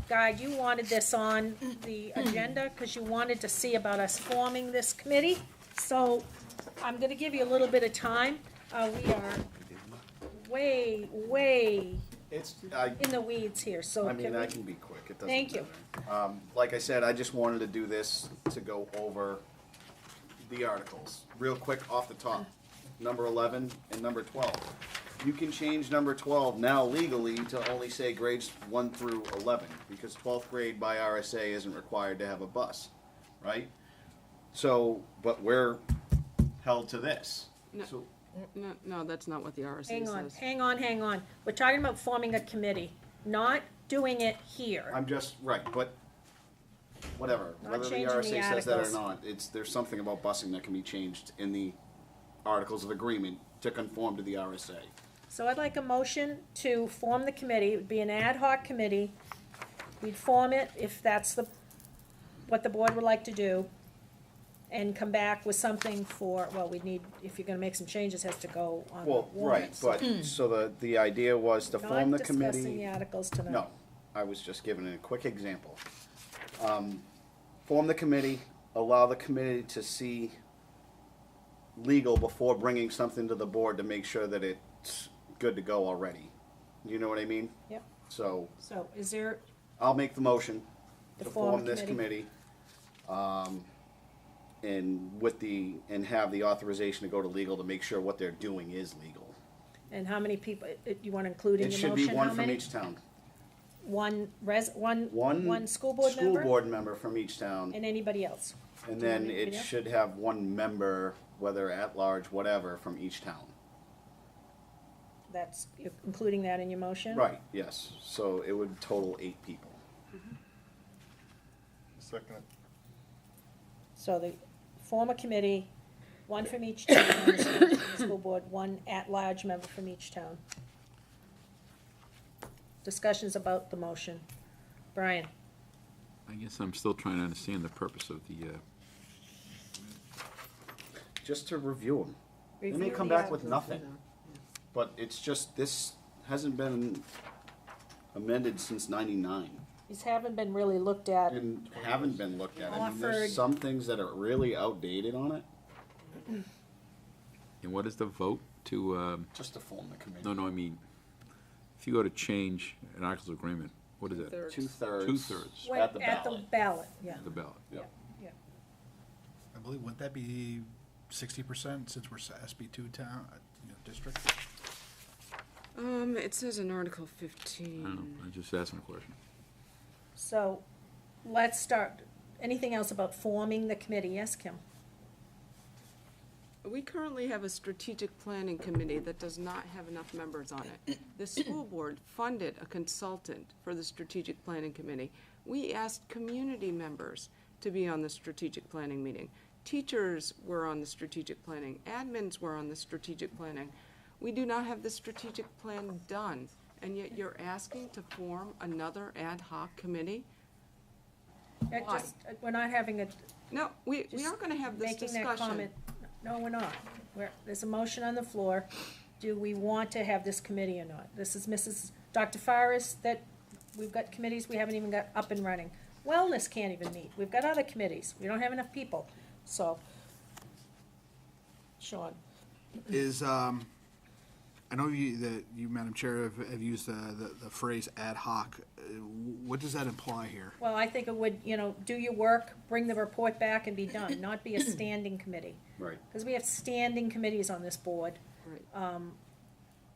Guide, you wanted this on the agenda because you wanted to see about us forming this committee. So I'm gonna give you a little bit of time. We are way in the weeds here, so I mean, can I we? can be quick, it doesn't Thank you. matter. Like I said, I just wanted to do this to go over the articles, real quick off the top. Number 11 and number 12. You can change number 12 now legally to only say grades 1 through 11, because 12th grade by RSA isn't required to have a bus, right? So, but we're held to this. So, No, that's not what the RSA says. Hang on. We're talking about forming a committee, not doing it here. I'm just, right, but whatever, Not whether the changing the RSA says that or articles. not, there's something about busing that can be changed in the Articles of Agreement to conform to the RSA. So I'd like a motion to form the committee. It would be an ad hoc committee. We'd form it if that's what the board would like to do, and come back with something we'd need, if you're gonna make some changes, has to go on the Well, warrant. right, but, so the idea was to form the committee. Not discussing the articles tonight. No, I was just giving a quick example. Form the committee, allow the committee to see legal before bringing something to the board to make sure that it's good to go already. You know what I mean? Yep. So, So is there, I'll make the motion To to form a form this committee. committee. And have the authorization to go to legal to make sure what they're doing is legal. and how many people, you wanna include in It your motion? should be one How from many? each town. One school board member? School board member from each town. And anybody else? And Do you then want it anybody else? should have one member, whether at large, whatever, from each town. That's, you're including that in your motion? Right, yes, so it would total 8 people. Second. So the form a committee, one from each town, on the school board, one at-large member from each town. Discussions about the motion. Brian? I guess I'm still trying to understand the purpose of the, Just to review them. They may Review come the back with articles. nothing, but it's just, this hasn't been amended since '99. These haven't been really looked at. And haven't been looked at. I mean, Offered. there's some things that are really outdated on it. and what is the vote to, Just to form the committee. no, I mean, if you go to change an articles of agreement, what is that? Two-thirds. 2/3. 2/3 When- At the At the ballot. ballot, yeah. the ballot. Yeah, yeah. I believe, wouldn't that be 60% since we're SB2 town, district? It says in Article I 15. don't know, I'm just asking a question. So, let's start. Anything else about forming the committee? Yes, Kim? We currently have a strategic planning committee that does not have enough members on it. The school board funded a consultant for the strategic planning committee. We asked community members to be on the strategic planning meeting. Teachers were on the strategic planning, admins were on the strategic planning. We do not have the strategic plan done, and yet you're asking to form another ad hoc committee? Why? We're not having a. No, we just are gonna have this making that discussion. comment. No, we're not. There's a motion on the floor. Do we want to have this committee or not? This is Dr. Faris, that we've got committees we haven't even got up and running. Wellness can't even meet. We've got other committees. We don't have enough people. So, Sean? Is, I know you, Madam Chair, have used the phrase ad hoc. What does that imply here? Well, I think it would, do your work, bring the report back and be done, not be a standing committee. Right. Because we have standing committees on this board. Right.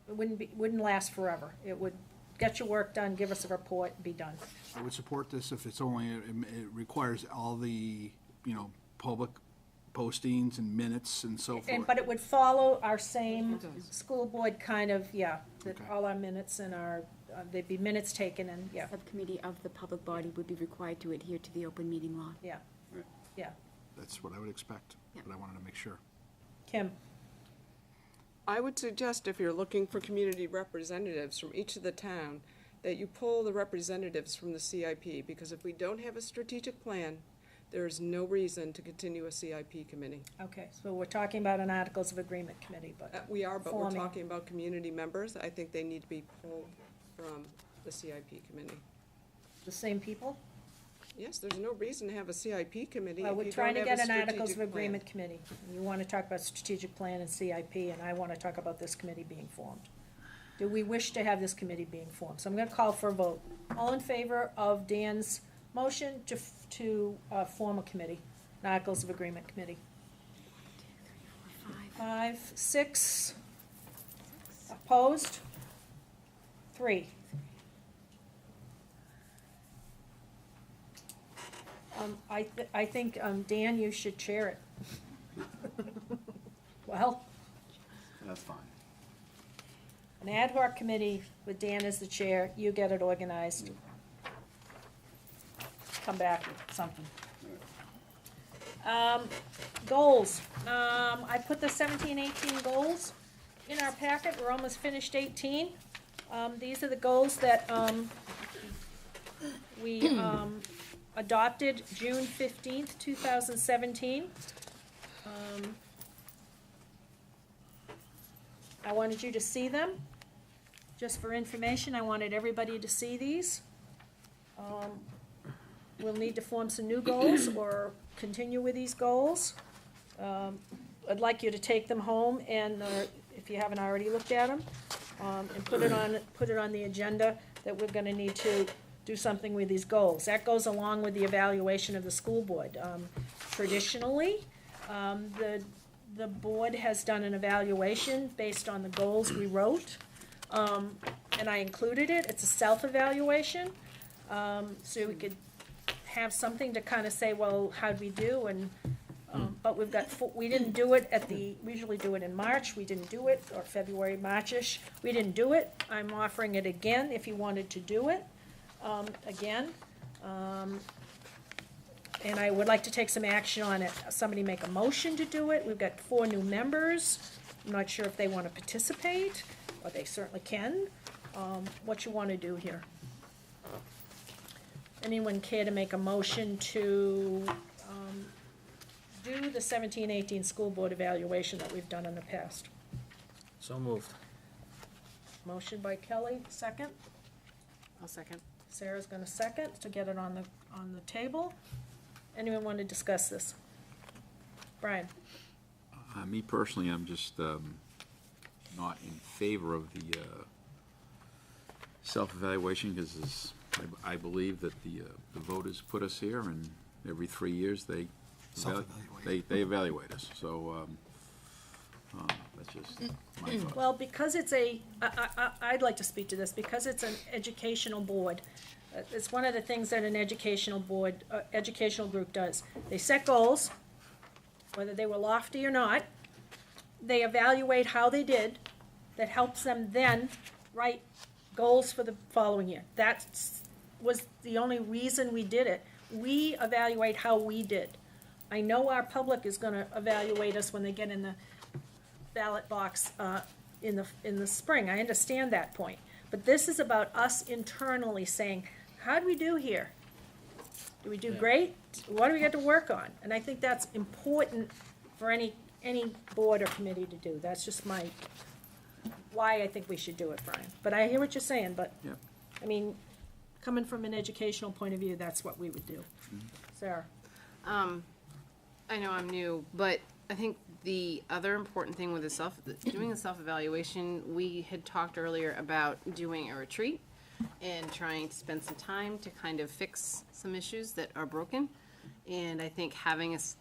It wouldn't last forever. It would get your work done, give us a report, and be done. I would support this if it's only, it requires all the, public postings and minutes and so forth. But it would follow our same school board kind of, that Okay. all our minutes and our, there'd be minutes taken and, Subcommittee of the public body would be required to adhere to the open meeting law. yeah, Right. yeah. That's what I would expect, Yeah. but I wanted to make sure. Kim? I would suggest if you're looking for community representatives from each of the town, that you pull the representatives from the CIP, because if we don't have a strategic plan, there is no reason to continue a CIP committee. Okay, so we're talking about an Articles of Agreement committee, but. We are, but we're Forming. talking about community members. I think they need to be pulled from the CIP committee. The same people? Yes, there's no reason to have a CIP committee Well, if we're you trying don't to have a get an Articles of strategic plan. Agreement committee. You want to talk about strategic plan and CIP, and I want to talk about this committee being formed. Do we wish to have this committee being formed? So I'm going to call for a vote. All in favor of Dan's motion to form a committee, an Articles of Agreement committee? 5, 6. Opposed? 3. I think, Dan, you should chair it. Well, That's fine. an ad hoc committee with Dan as the chair, you get it organized. Come back with something. Goals. I put the 17-18 goals in our packet. We're almost finished 18. These are the goals that, we, adopted June 15th, 2017. I wanted you to see them. Just for information, I wanted everybody to see these. We'll need to form some new goals or continue with these goals. I'd like you to take them home and, if you haven't already looked at them, and put it on the agenda that we're gonna need to do something with these goals. That goes along with the evaluation of the school board. Traditionally, the board has done an evaluation based on the goals we wrote, and I included it. It's a self-evaluation, so we could have something to kind of say, well, how'd we do? And But we've got, we didn't do it we usually do it in March, we didn't do it, or February, Marchish, we didn't do it. I'm offering it again if you wanted to do it, again. And I would like to take some action on it. Somebody make a motion to do it. We've got 4 new members. I'm not sure if they want to participate, or they certainly can. What you want to do here? Anyone care to make a motion to do the 17-18 school board evaluation that we've done in the past? So moved. Motion by Kelly, second. I'll second. Sarah's gonna second to get it on the table. Anyone want to discuss this? Brian? Me personally, I'm just not in favor of the self-evaluation, because I believe that the voters put us here, and every 3 years they evaluate us. So that's just my thought. Well, because it's I'd like to speak to this, because it's an educational board. It's one of the things that an educational board, educational group does. They set goals, whether they were lofty or not. They evaluate how they did. That helps them then write goals for the following year. That was the only reason we did it. We evaluate how we did. I know our public is gonna evaluate us when they get in the ballot box in the spring. I understand that point. But this is about us internally saying, how do we do here? Do we do great? What do we got to work on? And I think that's important for any board or committee to do. That's just why I think we should do it, Brian. But I hear what you're saying, but, Yep. I mean, coming from an educational point of view, that's what we would do. Sarah? I know I'm new, but I think the other important thing with doing a self-evaluation, we had talked earlier about doing a retreat and trying to spend some time to kind of fix some issues that are broken. And I think having us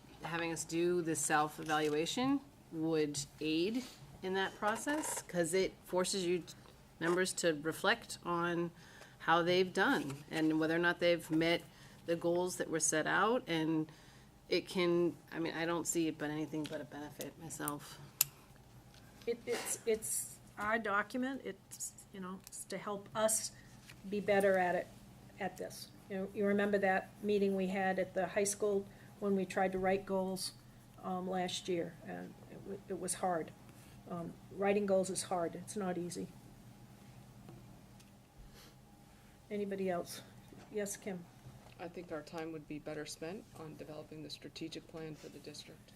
do the self-evaluation would aid in that process, because it forces you members to reflect on how they've done and whether or not they've met the goals that were set out. And it can, I mean, I don't see it but anything but a benefit myself. It's our document. It's, it's to help us be better at it, at this. You remember that meeting we had at the high school when we tried to write goals last year, and it was hard. Writing goals is hard. It's not easy. Anybody else? Yes, Kim? I think our time would be better spent on developing the strategic plan for the district.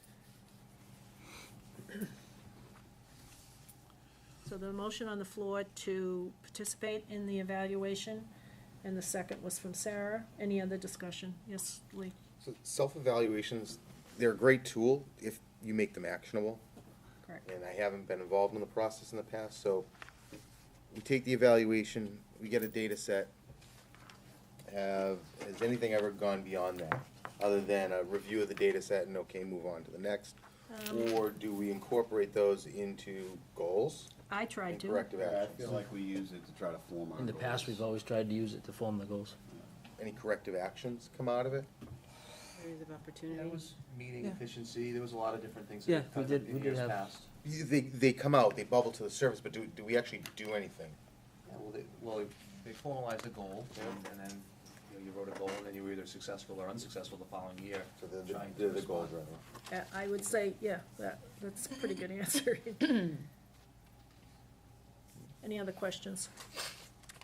So the motion on the floor to participate in the evaluation, and the second was from Sarah. Any other discussion? Yes, Lee? So self-evaluations, they're a great tool if you make them actionable. Correct. And I haven't been involved in the process in the past, so we take the evaluation, we get a data set. Has anything ever gone beyond that, other than a review of the data set and okay, move on to the next? Or do we incorporate those into goals? I tried and to. corrective Yeah, I actions? feel like we use it to try to form our In the goals. past, we've always tried to use it to form the goals. Any corrective actions come out of it? Areas of opportunity. That was meeting Yeah. efficiency, there was a lot of different things Yeah, that we did- in we did years have- past. They come out, they bubble to the surface, but do we actually do anything? Yeah, they formalized a goal, and then, you wrote a goal, and then you were either successful or unsuccessful the following year. So trying to they're the goal respond. driver. I would say, yeah, that's a pretty good answer. Any other questions?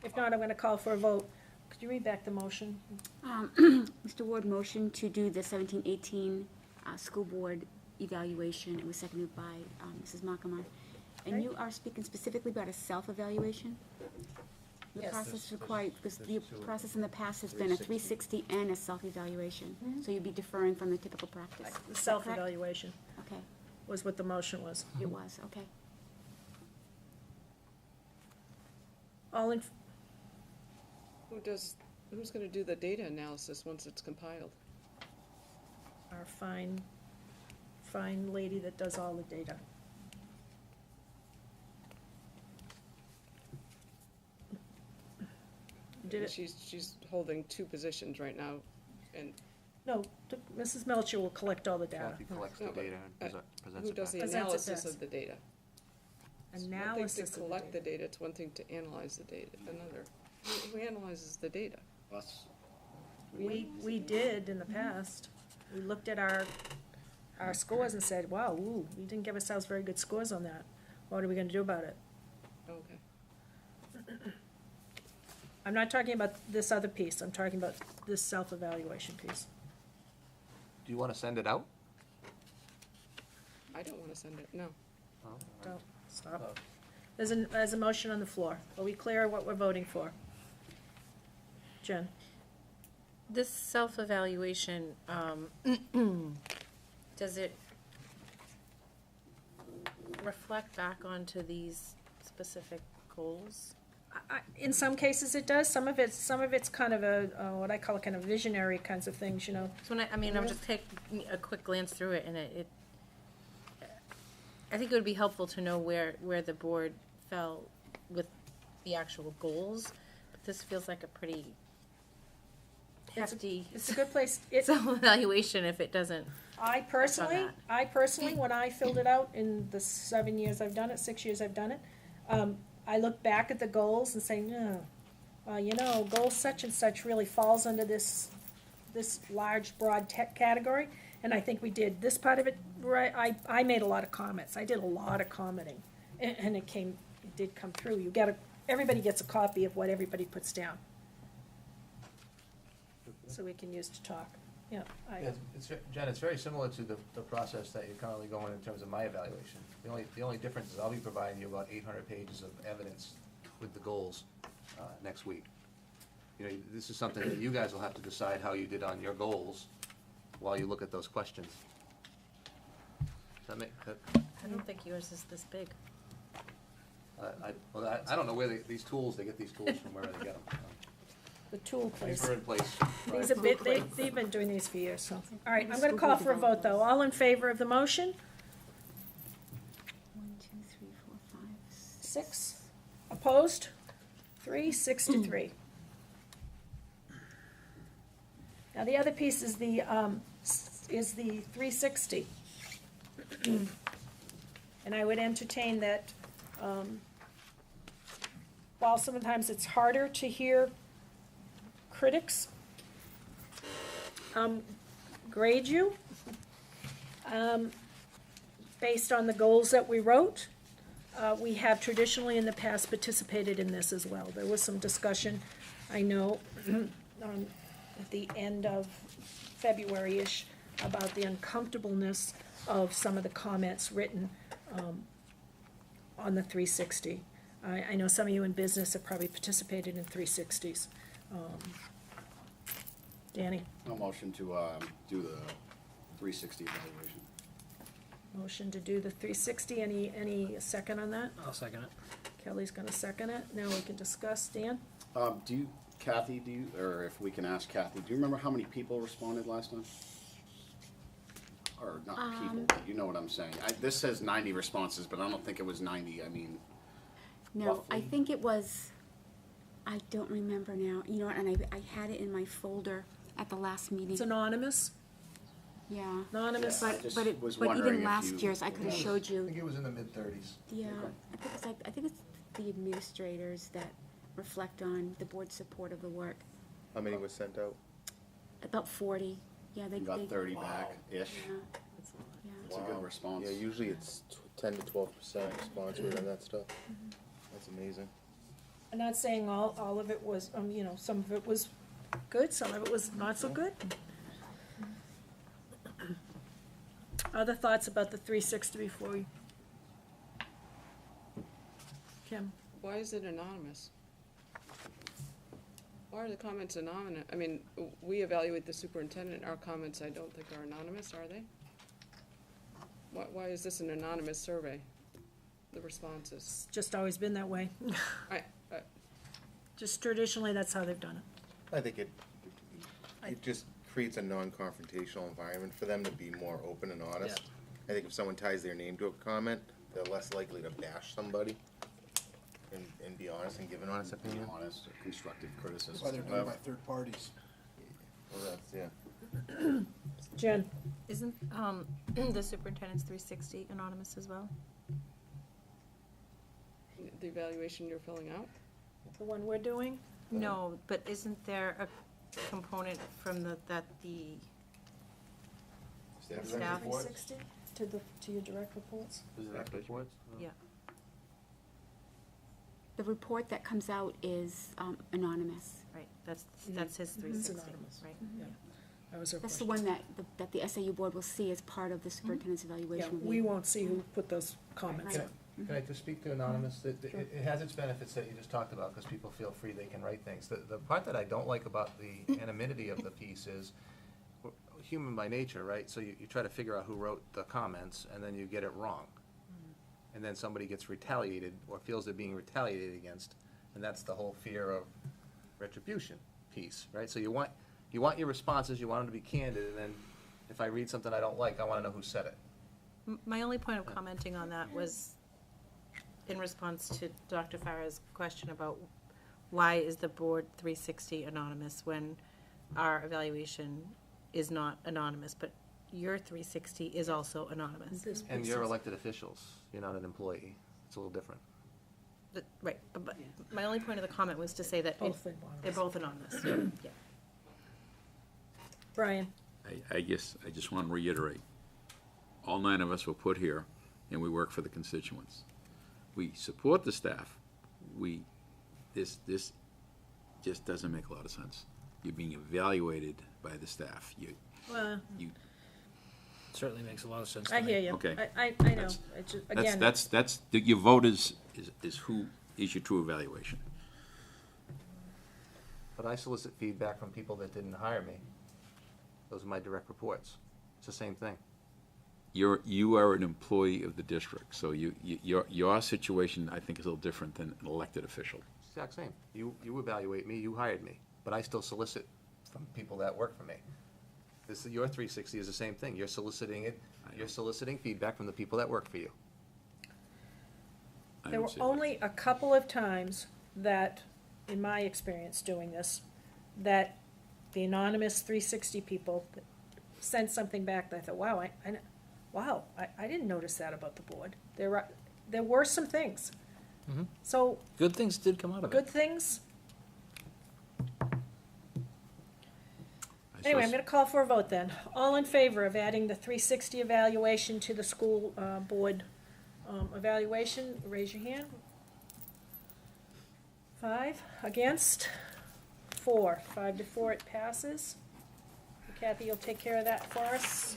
If not, I'm gonna call for a vote. Could you read back the motion? Mr. Ward motioned to do the 17-18 school board evaluation. It was seconded by Mrs. Markamar. And Okay. you are speaking specifically about a self-evaluation? The Yes. process required, because the process in the past has been a 360 and a self-evaluation. So you'd be deferring from the typical practice. The Is that correct? self-evaluation Okay, was what the motion was. it was, okay. All in, Who's gonna do the data analysis once it's compiled? our fine lady that does all the data. Did it, She's holding 2 positions right now, and No, Mrs. Melcher will collect all the data. Kathy collects the No, but, data and presents Who it does back. the Presents it analysis best. of the data? It's one Analysis thing of to the collect data. the data, it's one thing to analyze the data, another. Who analyzes the data? Us. We did in the past. We looked at our scores and said, wow, ooh, we didn't give ourselves very good scores on that. What are we gonna do about it? Okay. I'm not talking about this other piece, I'm talking about this self-evaluation piece. Do you wanna send it out? I don't wanna send it, no. Don't, stop. There's a motion on the floor. Are we clear what we're voting for? Jen? This self-evaluation, does it reflect back onto these specific goals? In some cases it does, some of it's kind of a, what I call kind of visionary kinds of things, you know. So when I'm just taking a quick glance through it, and I think it would be helpful to know where the board fell with the actual goals, but this feels like a pretty hefty. It's a good place. Self-evaluation if it doesn't. I personally, when I filled it out in the 7 years I've done it, 6 years I've done it, I look back at the goals and say, no, you know, goal such and such really falls under this large, broad category, and I think we did this part of it, right, I made a lot of comments, I did a lot of commenting, and it did come through. Everybody gets a copy of what everybody puts down, so we can use to talk. Yeah, Jen, it's very similar to the process that you're currently going in terms of my evaluation. The only difference is I'll be providing you about 800 pages of evidence with the goals next week. You know, this is something that you guys will have to decide how you did on your goals while you look at those questions. Does that make, I don't think yours is this big. I don't know where these tools, they get these tools from, where they get them. The tool place. These were in place. They've been doing these for years, so. All right, I'm gonna call for a vote, though. All in favor of the motion? 1, 2, 3, 4, 5, 6. Opposed? 3, 6 to 3. Now, the other piece is the 360. And I would entertain that, while sometimes it's harder to hear critics grade you based on the goals that we wrote. We have traditionally in the past participated in this as well. There was some discussion, I know, at the end of February-ish about the uncomfortableness of some of the comments written on the 360. I know some of you in business have probably participated in 360s. Danny? No motion to do the 360 evaluation. Motion to do the 360, any second on that? I'll second it. Kelly's gonna second it, now we can discuss, Dan? Kathy, or if we can ask Kathy, do you remember how many people responded last time? Or not people, but you know what I'm saying. This says 90 responses, but I don't think it was 90, I mean. No, I roughly. think it was, I don't remember now, you know, and I had it in my folder at the last meeting. It's anonymous? Yeah. Anonymous? Yeah, I just was but wondering even if last you- year's, I could have showed I you, think it was in the mid-30s. yeah, I think it's the administrators that reflect on the board's support of the work. How many was sent out? About 40, yeah, they. You got 30 back-ish. Yeah. It's a good response. Yeah, usually it's 10 to 12% response rate on that stuff. That's amazing. I'm not saying all of it was, you know, some of it was good, some of it was not so good. Other thoughts about the 360 before we? Kim? Why is it anonymous? Why are the comments anonymous? I mean, we evaluate the superintendent, our comments I don't think are anonymous, are they? Why is this an anonymous survey, the responses? It's just always been that way. Just traditionally, that's how they've done it. I think it just creates a non-confrontational environment for them to be more open and honest. I think if someone ties their name to a comment, they're less likely to bash somebody and be honest and give an honest opinion. Honest, constructive criticism. That's why they're done by third parties. Well, that's, yeah. Jen? Isn't the superintendent's 360 anonymous as well? The evaluation you're filling out? The one we're doing? No, but isn't there a component from that the staff? 360 to your direct reports? Direct reports? Yeah. The report that comes out is anonymous. Right, that's his 360, right? Yeah. That was her That's the question. one that the SAU board will see as part of the superintendent's Yeah, evaluation review. we won't see who put those comments Right. in. Can I just speak to anonymous? It has its benefits that you just talked about, because people feel free, they can write things. The part that I don't like about the anonymity of the piece is, we're human by nature, right? So you try to figure out who wrote the comments, and then you get it wrong. And then somebody gets retaliated, or feels they're being retaliated against, and that's the whole fear of retribution piece, right? So you want your responses, you want them to be candid, and then if I read something I don't like, I want to know who said it. My only point of commenting on that was in response to Dr. Farah's question about why is the board 360 anonymous when our evaluation is not anonymous, but your 360 is also anonymous. And you're elected officials, you're not an employee. It's a little different. Right, but my only point of the comment was to say that Both they're both anonymous. Yeah. Brian? I guess, I just want to reiterate, all 9 of us were put here, and we work for the constituents. We support the staff. This just doesn't make a lot of sense. You're being evaluated by the staff. You Certainly makes a lot of sense to I me. hear you. Okay. I know. It's just, again. That's, your vote is who is your true evaluation. But I solicit feedback from people that didn't hire me. Those are my direct reports. It's the same thing. You are an employee of the district, so your situation, I think, is a little different than an elected official. Exact same. You evaluate me, you hired me, but I still solicit from people that work for me. Your 360 is the same thing. You're soliciting feedback from the people that work for you. There were only a couple of times that, in my experience doing this, that the anonymous 360 people sent something back that I thought, wow, I didn't notice that about the board. There were some things. Mhm. So. Good things did come out of it. Good things. Anyway, I'm gonna call for a vote then. All in favor of adding the 360 evaluation to the school board evaluation, raise your hand. 5, against? 4, 5 to 4, it passes. Kathy, you'll take care of that for us.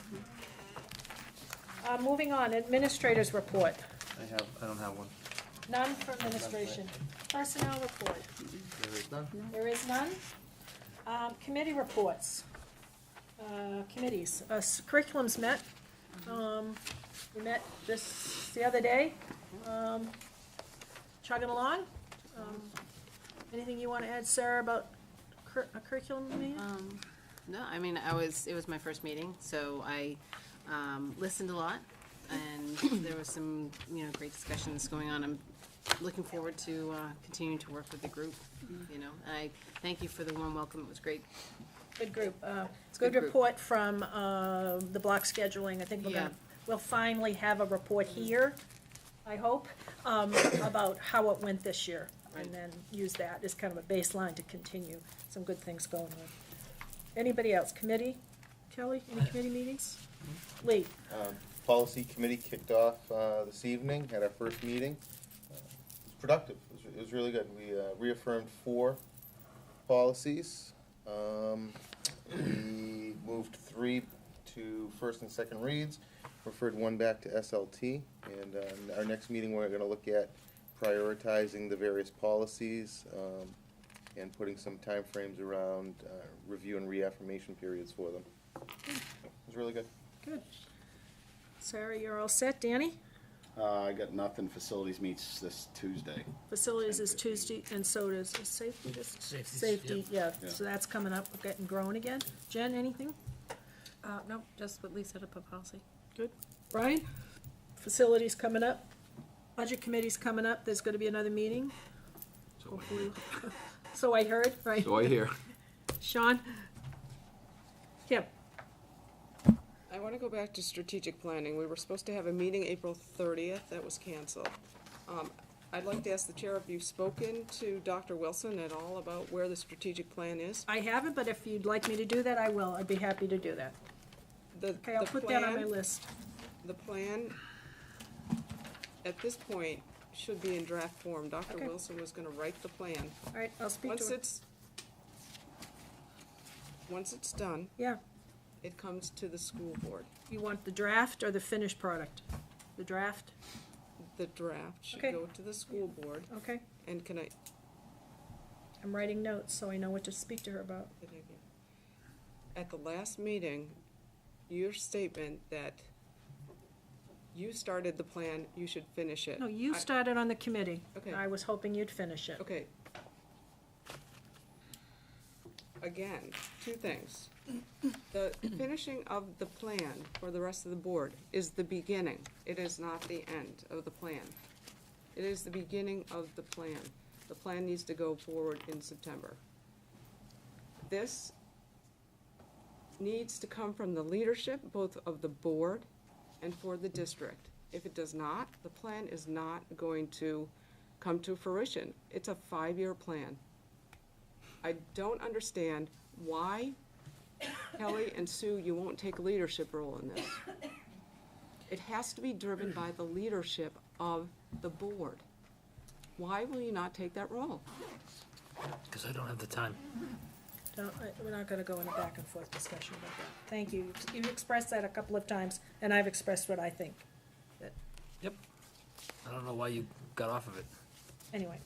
Moving on, administrators report. I don't have one. None for administration. Personnel report. There is none? There is none. Committee reports. Committees. Curriculums met. We met the other day. Chugging along. Anything you want to add, Sarah, about a curriculum meeting? No, I mean, it was my first meeting, so I listened a lot, and there was some, great discussions going on. I'm looking forward to continuing to work with the group, and I thank you for the warm welcome. It was great. Good group. Good report from the block scheduling. I think we'll finally have a report here, I hope, about how it went this year. And then use that as kind of a baseline to continue some good things going on. Anybody else? Committee? Kelly, any committee meetings? Lee? Policy committee kicked off this evening, had our first meeting. It was productive. It was really good. We reaffirmed 4 policies. We moved 3 to first and second reads, referred 1 back to SLT, and our next meeting we're going to look at prioritizing the various policies and putting some timeframes around review and reaffirmation periods for them. It was really good. Good. Sarah, you're all set. Danny? I got nothing. Facilities meets this Tuesday. Facilities is Tuesday, and so does safety. Safety, yeah. So that's coming up, getting growing again. Jen, anything? No, just what Lee said about policy. Good. Brian? Facilities coming up. Budget committee's coming up. There's going to be another meeting. Hopefully. So I heard, right? So I hear. Sean? Kim? I want to go back to strategic planning. We were supposed to have a meeting April 30th, that was canceled. I'd like to ask the chair if you've spoken to Dr. Wilson at all about where the strategic plan is? I haven't, but if you'd like me to do that, I will. I'd be happy to do that. Okay, I'll put that on my list. The plan, at this point, should be in draft form. Dr. Okay. Wilson was gonna write the plan. All right, I'll speak to her. Once it's done, Yeah. it comes to the school board. You want the draft or the finished product? The draft? The draft should Okay. go to the school board. Okay. And can I, I'm writing notes, so I know what to speak to her about. at the last meeting, your statement that you started the plan, you should finish it. No, you started on the committee. Okay. I was hoping you'd finish it. Okay. Again, two things. The finishing of the plan for the rest of the board is the beginning. It is not the end of the plan. It is the beginning of the plan. The plan needs to go forward in September. This needs to come from the leadership, both of the board and for the district. If it does not, the plan is not going to come to fruition. It's a 5-year plan. I don't understand why, Kelly and Sue, you won't take a leadership role in this. It has to be driven by the leadership of the board. Why will you not take that role? Because I don't have the time. We're not gonna go in a back and forth discussion about that. Thank you. You've expressed that a couple of times, and I've expressed what I think. Yep. I don't know why you got off of it. Anyway,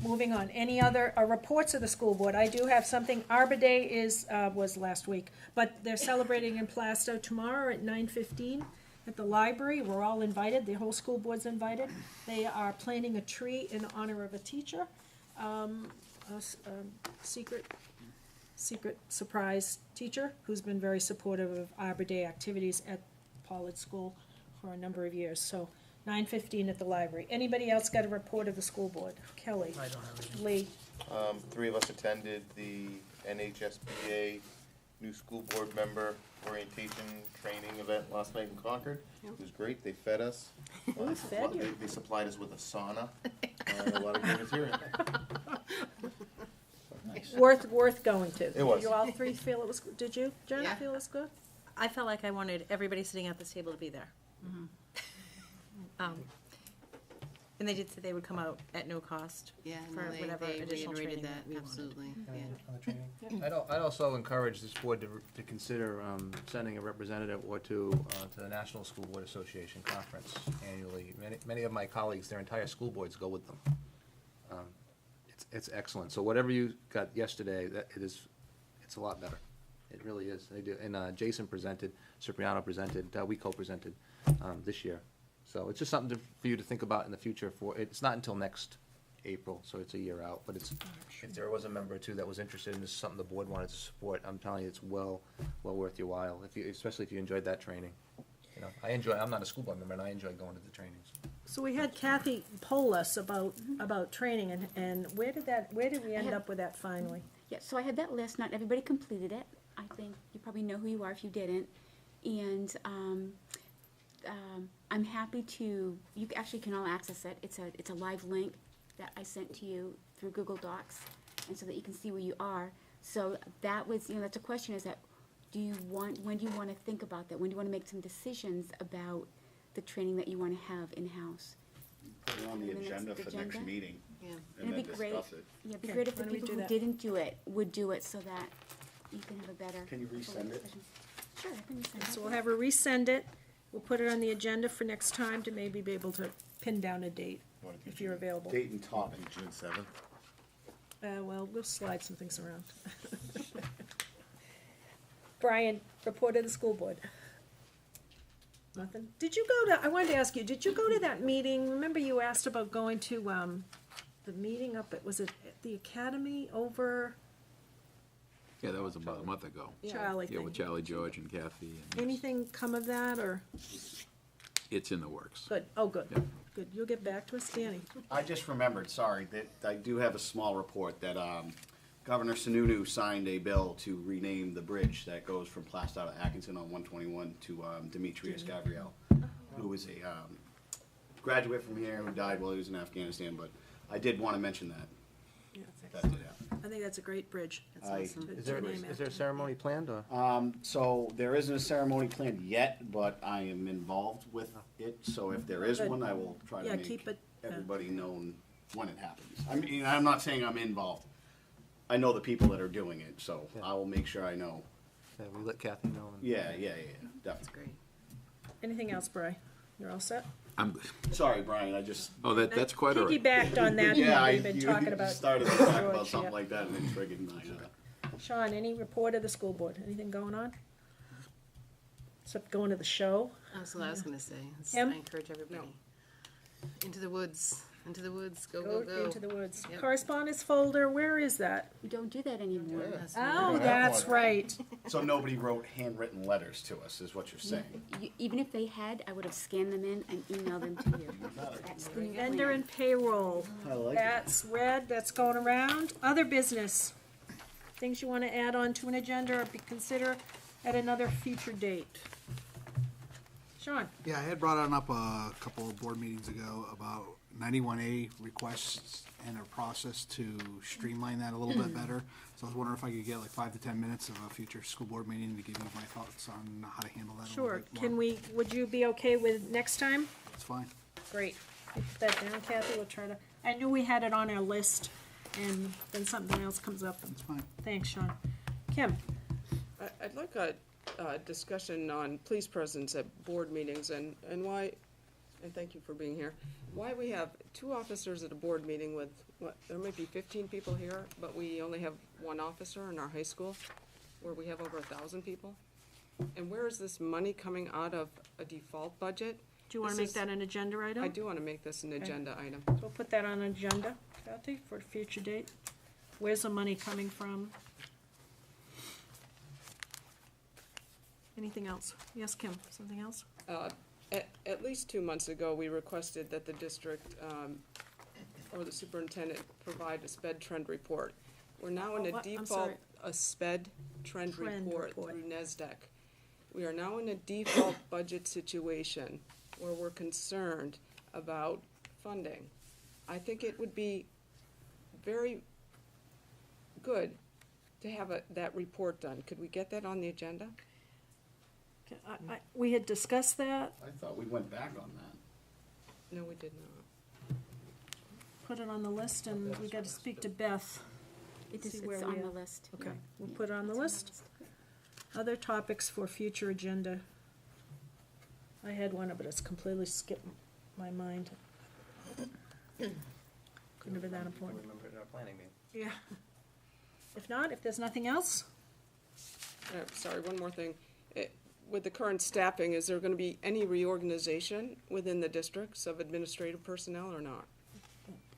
moving on. Any other reports of the school board? I do have something. Arbor Day was last week, but they're celebrating in Plastow tomorrow at 9:15 at the library. We're all invited. The whole school board's invited. They are planting a tree in honor of a teacher, secret surprise teacher who's been very supportive of Arbor Day activities at Pollard School for a number of years. So 9:15 at the library. Anybody else got a report of the school board? Kelly? I don't have anything. Lee? 3 of us attended the NHSBA new school board member orientation training event last night in Concord. It was great. They fed us. They supplied us with a sauna. A lot of good material. Worth going to. It was. Did you all three feel it was, did you, Jen, Yeah. feel it was good? I felt like I wanted everybody sitting at this table to be there. And they did say they would come out at no cost Yeah, for no, whatever they additional reiterated training that, we wanted. absolutely, On the training? I'd also encourage this board to consider sending a representative or two to the National School Board Association Conference annually. Many of my colleagues, their entire school boards go with them. It's excellent. So whatever you got yesterday, it's a lot better. It really is. They do. And Jason presented, Cipriano presented, we co-presented this year. So it's just something for you to think about in the future. It's not until next April, so it's a year out. But if there was a member or two that was interested in this, something the board wanted to support, I'm telling you, it's well worth your while. Especially if you enjoyed that training. You know, I'm not a school board member, and I enjoy going to the trainings. So we had Kathy poll us about training, and where did we end up with that finally? Yeah, so I had that list, not everybody completed it. I think you probably know who you are if you didn't. And I'm happy to, you actually can all access it. It's a live link that I sent to you through Google Docs, and so that you can see where you are. So that was, that's a question, is that when do you want to think about that? When do you want to make some decisions about the training that you want to have in-house? Put it on the agenda for next meeting. Yeah. And then it'd be great. discuss it. Yeah, it'd be Okay, great if the why don't we people do who that? didn't do it would do it, so that you can have a better. Can you resend it? Sure, I can resend it. So we'll have her resend it. We'll put it on the agenda for next time to maybe be able to pin down a date, if you're available. Date and topic. June 7th. Well, we'll slide some things around. Brian, report of the school board. Nothing? I wanted to ask you, did you go to that meeting? Remember you asked about going to, the meeting up was it at the academy over? Yeah, that was about a month ago. Charlie Yeah, thing. with Charlie, George, and Kathy. And Anything come of that, or? it's in the works. Good, oh, good, Yeah. good. You'll get back to us, Danny. I just remembered, sorry, that I do have a small report that Governor Sununu signed a bill to rename the bridge that goes from Plastow to Atkinson on 121 to Demetrius Gabriel, who was a graduate from here who died while he was in Afghanistan. But I did want to mention that. Yeah, That did happen. I think that's a great bridge. That's I- awesome. Is there a ceremony planned, or? So there isn't a ceremony planned yet, but I am involved with it. So if there is Good. one, I will try to Yeah, make keep it, everybody known when it happens. I mean, I'm not saying I'm involved. I know the people that are doing it, so I will make sure I know. Yeah, we let Kathy know. Yeah, definitely. Great. Anything else, Bri? You're all set? I'm, Sorry, Brian, I just. oh, that's quite all right. Piggybacked on that. Yeah, We've been you talking about. started to talk George, about something yeah. like that and it triggered my, Sean, any report of the school board? Anything going on? Except going to the show? That's what I was gonna say. Kim? I encourage everybody. Into the woods, go, go, go. Into the woods. Yep. Correspondence folder, where is that? We don't do that anymore. Oh, that's right. So nobody wrote handwritten letters to us, is what you're saying? Even if they had, I would have scanned them in and emailed them to you. That's the new Vendor plan. and payroll. I like it. That's red, that's going around. Other business. Things you want to add on to an agenda or consider at another future date. Sean? Yeah, I had brought on up a couple of board meetings ago about 91A requests and a process to streamline that a little bit better. So I was wondering if I could get like 5 to 10 minutes of a future school board meeting to give you my thoughts on how to handle that a little Sure. bit more. Can we, would you be okay with next time? It's fine. Great. You put that down, Kathy, we'll try to, I knew we had it on our list, and then something else comes up. That's fine. Thanks, Sean. Kim? I'd like a discussion on police presence at board meetings and why, and thank you for being here, why we have 2 officers at a board meeting with, what, there might be 15 people here, but we only have 1 officer in our high school, where we have over 1,000 people? And where is this money coming out of a default budget? Do you want to make that an agenda item? I do want to make this an Okay. agenda item. We'll put that on agenda, Kathy, for a future date. Where's the money coming from? Anything else? Yes, Kim, something else? At least 2 months ago, we requested that the district, or the superintendent, provide a sped trend report. We're now in a What? I'm default, sorry. a sped trend Trend report report. through NESDEC. We are now in a default budget situation where we're concerned about funding. I think it would be very good to have that report done. Could we get that on the agenda? We had discussed that, I thought we went back on that. No, we did not. put it on the list, and we got to speak to Beth. It is, See it's where on we the are. list. Okay, yeah. we'll Yeah, put it on the it's list. Other topics for future agenda. I had one, but it's completely skipped my mind. Couldn't have been that important. Remember it in our planning meeting. Yeah. If not, if there's nothing else, Sorry, one more thing. With the current staffing, is there gonna be any reorganization within the districts of administrative personnel or not?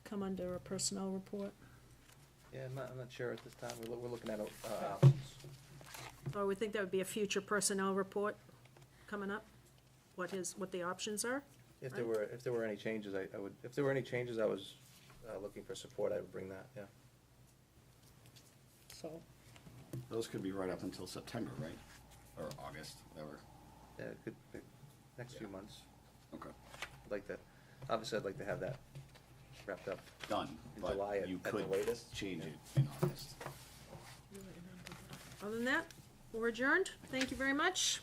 come under a personnel report. Yeah, I'm not sure at this time. We're looking at options. Or we think that would be a future personnel report coming up, what the options are. If there were any changes, I would, if there were any changes, I was looking for support, I would bring that, yeah. So, Those could be right up until September, right? Or August, whatever. Yeah, it could be next few months. Okay. I'd like to, obviously, I'd like to have that wrapped up. Done, In but July you at the could latest. change it in August. other than that, we're adjourned. Thank you very much.